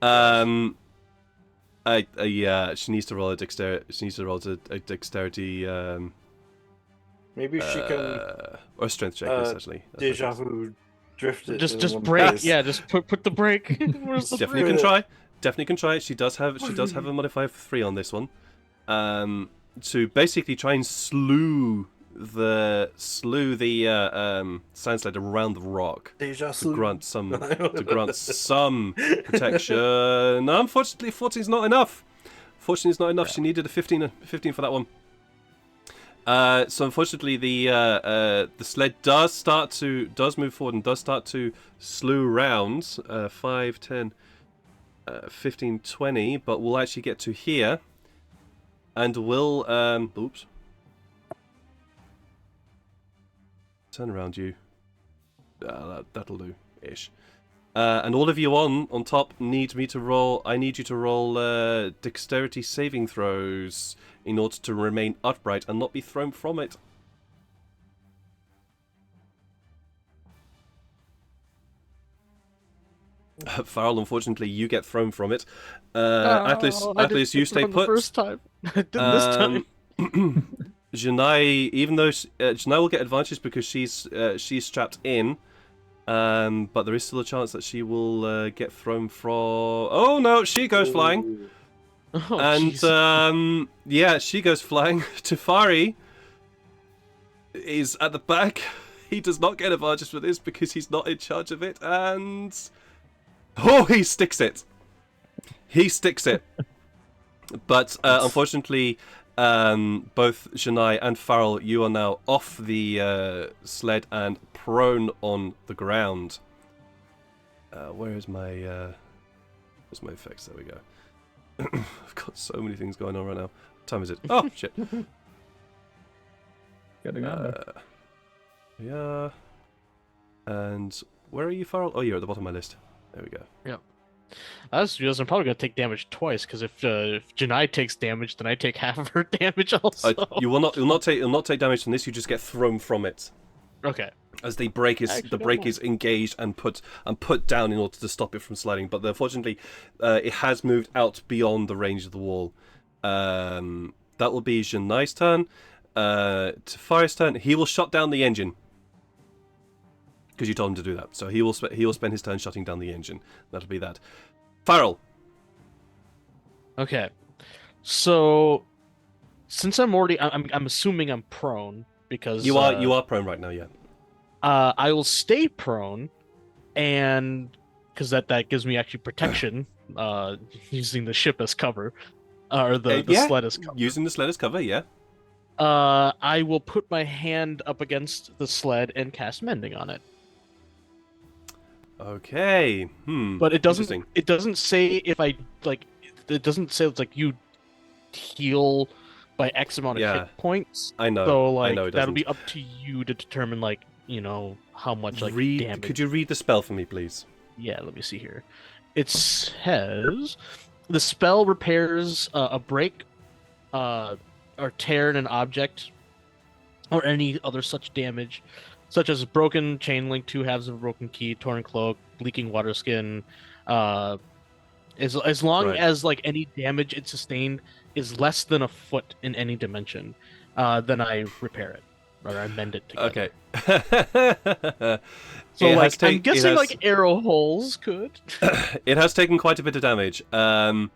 She needs to roll a dexterity. She needs to roll a dexterity. Maybe she can. Or a strength check, essentially. Deja vu drift it. Just break. Yeah, just put the brake. Definitely can try. Definitely can try. She does have a modifier for 3 on this one. To basically try and slew the sandslide around the rock to grant some protection. No, unfortunately, 14 is not enough. Fortunately, it's not enough. She needed a 15 for that one. So unfortunately, the sled does move forward and does start to slew round. 5, 10, 15, 20, but we'll actually get to here, and we'll turn around you. That'll do ish. And all of you on top need me to roll. I need you to roll dexterity saving throws in order to remain upright and not be thrown from it. Farrell, unfortunately, you get thrown from it. Atlas, you stay put. The first time. I did this time. Janai, even though Janai will get advantage because she's strapped in, but there is still a chance that she will get thrown from. Oh no, she goes flying. Oh, And yeah, she goes flying. Tefari is at the back. He does not get advantage for this because he's not in charge of it, and he sticks it. He sticks it. But unfortunately, both Janai and Farrell, you are now off the sled and prone on the ground. Where is my where's my effects? There we go. I've got so many things going on right now. What time is it? Oh shit. Getting out there. Yeah. And where are you, Farrell? Oh, you're at the bottom of my list. There we go. Yep. I just realized I'm probably gonna take damage twice because if Janai takes damage, then I take half of her damage also. You'll not take damage from this. You just get thrown from it. Okay. As the brake I actually the don't brake know. is engaged and put down in order to stop it from sliding. But unfortunately, it has moved out beyond the range of the wall. That will be Janai's turn. To Fire's turn, he will shut down the engine because you told him to do that. So he will spend his turn shutting down the engine. That'll be that. Farrell. Okay. So since I'm assuming I'm prone because You are prone right now, yeah. I will stay prone, and because that gives me actually protection, using the ship as cover, or the Yeah, sled as cover. using the sled as cover, yeah. I will put my hand up against the sled and cast mending on it. Okay. But it doesn't. Interesting. It doesn't say if I like. It doesn't say it's like you heal by X amount of Yeah. hit points. I know. So like I know it that'll doesn't. be up to you to determine like how much like damage. Could you read the spell for me, please? Yeah, let me see here. It says the spell repairs a break, or tear in an object, or any other such damage, such as broken chain link, 2 halves of a broken key, torn cloak, leaking water skin. As long Right. as like any damage it sustained is less than a foot in any dimension, then I repair it or I mend it together. Okay. So It like has I'm it guessing has- like arrow holes could. It has taken quite a bit of damage. I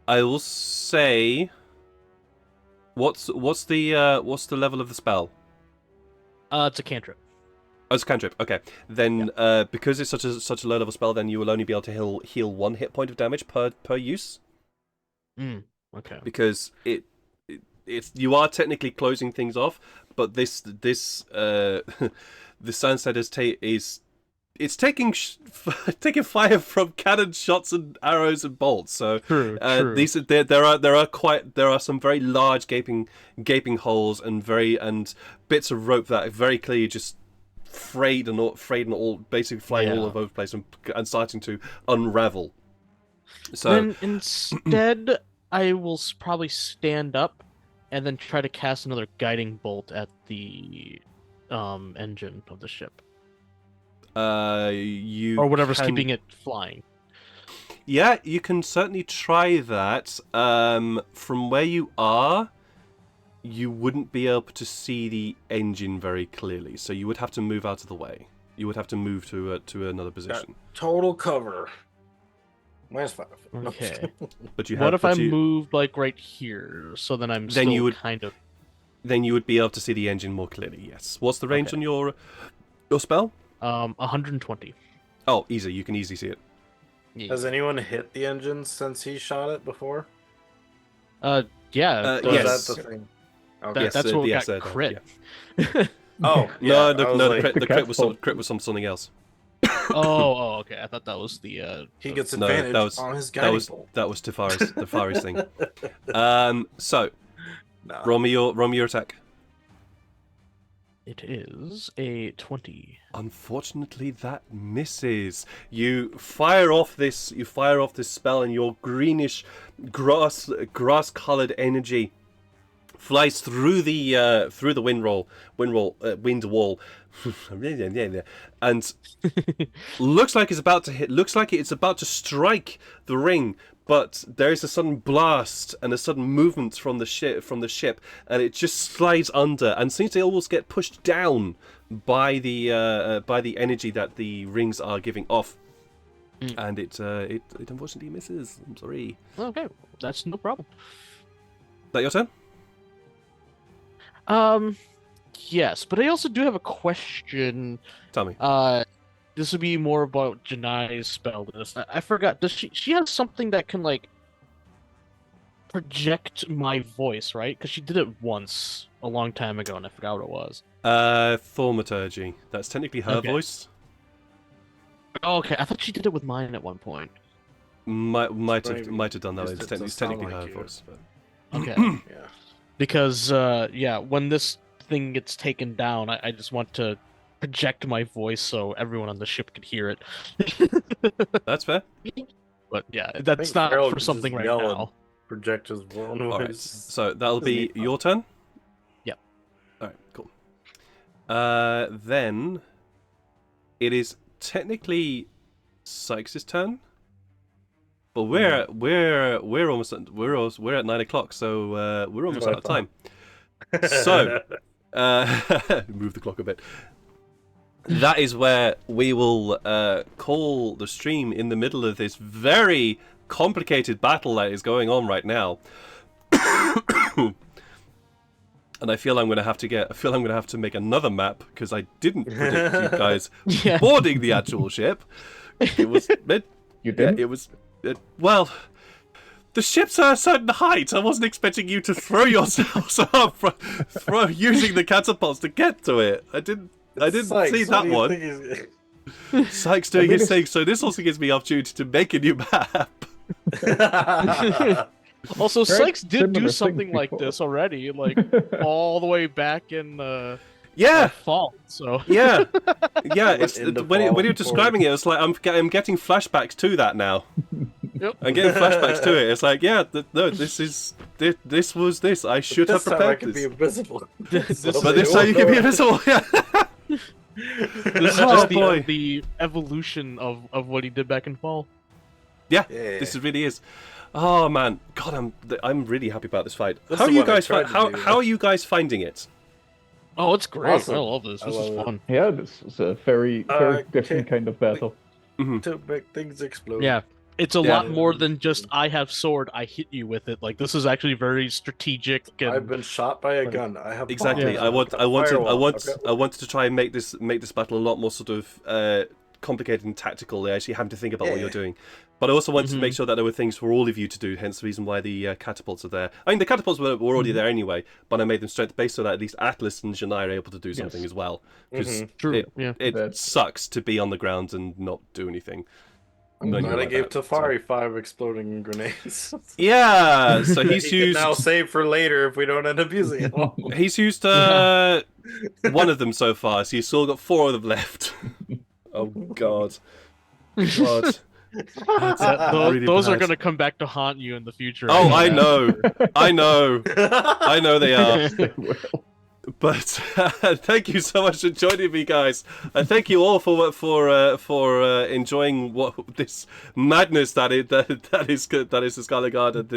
will say, what's the level of the spell? It's a cantrip. Oh, it's a cantrip. Okay, then because it's such a low level spell, then you will only be able to heal 1 hit point of damage per use, Okay. because it's you are technically closing things off, but this the sunset is it's taking taking fire from cannon shots and arrows and bolts. So True. these there are some very large gaping holes and bits of rope that are very clearly just frayed and all basically flying all Yeah. over the place and starting to unravel. So Then instead, I will probably stand up and then try to cast another guiding bolt at the engine of the ship, you or whatever's can- keeping it flying. Yeah, you can certainly try that. From where you are, you wouldn't be able to see the engine very clearly, so you would have to move out of the way. You would have to move to another position. Total cover. Minus 5. No. Okay. But you What have. if I but you- moved like right here, so then I'm Then still you would- kind of. Then you would be able to see the engine more clearly. Yes. What's the range Okay. on your spell? 120. Oh, easy. You can easily see it. Yeah. Has anyone hit the engine since he shot it before? Yeah. yes. Is that the thing? Okay. Yes, That's what yes, got no, crit. Oh, No, yeah, no, I was no. like, The crit was catapult. something else. Oh, okay. I thought that was the. he gets No, advantage that was- on his That guiding was bolt. the Tafari's thing. So Nah. roll me your attack. It is a 20. Unfortunately, that misses. You fire off this spell, and your greenish grass-colored energy flies through the wind wall, and looks like it's about to strike the ring. But there is a sudden blast and a sudden movement from the ship, and it just slides under and seems to almost get pushed down by the energy that the rings are giving off, and it unfortunately misses. I'm sorry. Okay, that's no problem. Is that your turn? Yes, but I also do have a question. Tell me. This would be more about Janai's spell list. I forgot. Does she have something that can like project my voice, right? Because she did it once a long time ago, and I forgot what it was. Thaumaturgy. That's technically her Okay. voice. Oh, okay, I thought she did it with mine at one point. Might have Maybe. done that. Just It's, it doesn't it's technically sound her like you. voice. But... Okay, Yeah. because yeah, when this thing gets taken down, I just want to project my voice so everyone on the ship could hear it. That's fair. But yeah, that's think not Harold for could something just right yell now. Project his own All right. voice. So that'll Doesn't be need- your turn. Yep. All right. Cool. Then it is technically Sykes' turn, but we're almost at 9 o'clock, so we're almost out of time. So move the clock a bit. That is where we will call the stream in the middle of this very complicated battle that is going on right now. And I feel I'm going to have to make another map because I didn't predict you guys boarding the actual ship. You did. It was well. The ship's at a certain height. I wasn't expecting you to throw yourselves up, using the catapults to get to it. I didn't see that one. Sykes doing his thing, so this also gives me opportunity to make a new map. Also, Sykes did do something like this already, like all the way back in fall. So yeah. It's when you're describing it, it's like I'm getting flashbacks to that now. Yep. I'm getting flashbacks to it. It's like, this was this. I should have prepared this. Be invisible. But this time you can be invisible. Yeah. This is just the evolution of what he did back in fall. Yeah. This really is. Oh man, God, I'm really happy about this fight. How are you guys finding it? Oh, it's great. Awesome. I love this. This is fun. Yeah, this is a very different kind of battle. To make things explode. Yeah. It's a lot more than just I have sword, I hit you with it. Like this is actually very strategic. And... I've been shot by a gun. I have exactly. I wanted to try and make this battle a lot more sort of complicated and tactical. Actually having to think about what you're doing. But I also wanted to make sure that there were things for all of you to do, hence the reason why the catapults are there. I mean, the catapults were already there anyway, but I made them strength-based so that at least Atlas and Janai are able to do something as well. Because it sucks to be on the ground and not do anything. I'm glad I gave Tafari 5 exploding grenades. Yeah, so he's he used... can now save for later if we don't end up using it all. He's used one of them so far, so he's still got 4 of them left. Oh, God. God. Those are going to come back to haunt you in the future. Oh, I know. I know they are. But thank you so much for joining me, guys. And thank you all for enjoying this madness that is the Scarlet Guard and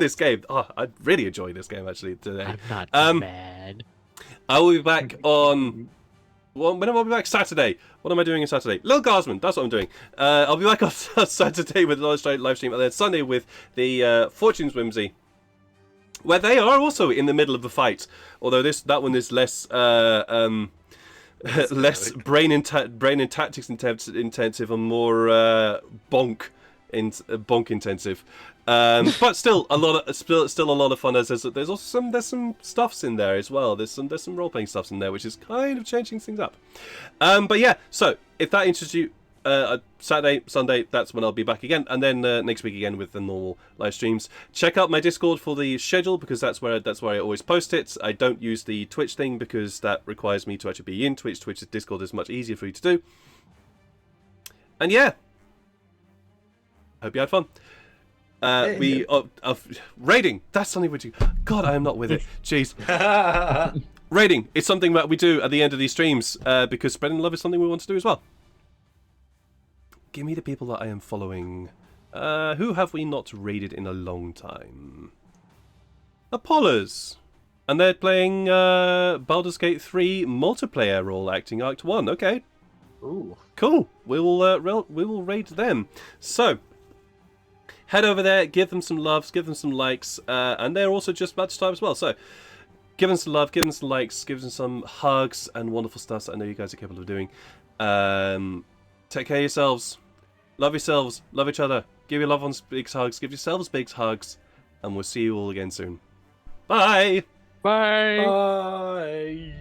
this game. Oh, I really enjoyed this game actually today. I'm not mad. I will be back on. Well, when will I be back? Saturday. What am I doing on Saturday? Lil Garsman, that's what I'm doing. I'll be back on Saturday with the live stream, and then Sunday with the Fortune's Whimsy, where they are also in the middle of the fight. Although that one is less less brain and tactics intensive and more bonk intensive. But still a lot of fun. There's also some stuffs in there as well. There's some role playing stuffs in there, which is kind of changing things up. But yeah, so if that interests you, Saturday, Sunday, that's when I'll be back again, and then next week again with the normal live streams. Check out my Discord for the schedule because that's where I always post it. I don't use the Twitch thing because that requires me to actually be in Twitch. Discord is much easier for you to do. And yeah, hope you had fun. Raiding, that's something we do. God, I am not with it. Jeez. Raiding is something that we do at the end of these streams because spreading love is something we want to do as well. Give me the people that I am following. Who have we not raided in a long time? Apollos. And they're playing Baldur's Gate 3 multiplayer role acting Act 1. Okay. Ooh. Cool. We will raid them. So, head over there, give them some loves, give them some likes, and they're also just about to start as well. So, give them some love, give them some likes, give them some hugs and wonderful stuff that I know you guys are capable of doing. Take care of yourselves. Love yourselves. Love each other. Give your loved ones big hugs. Give yourselves big hugs. And we'll see you all again soon. Bye! Bye! Bye!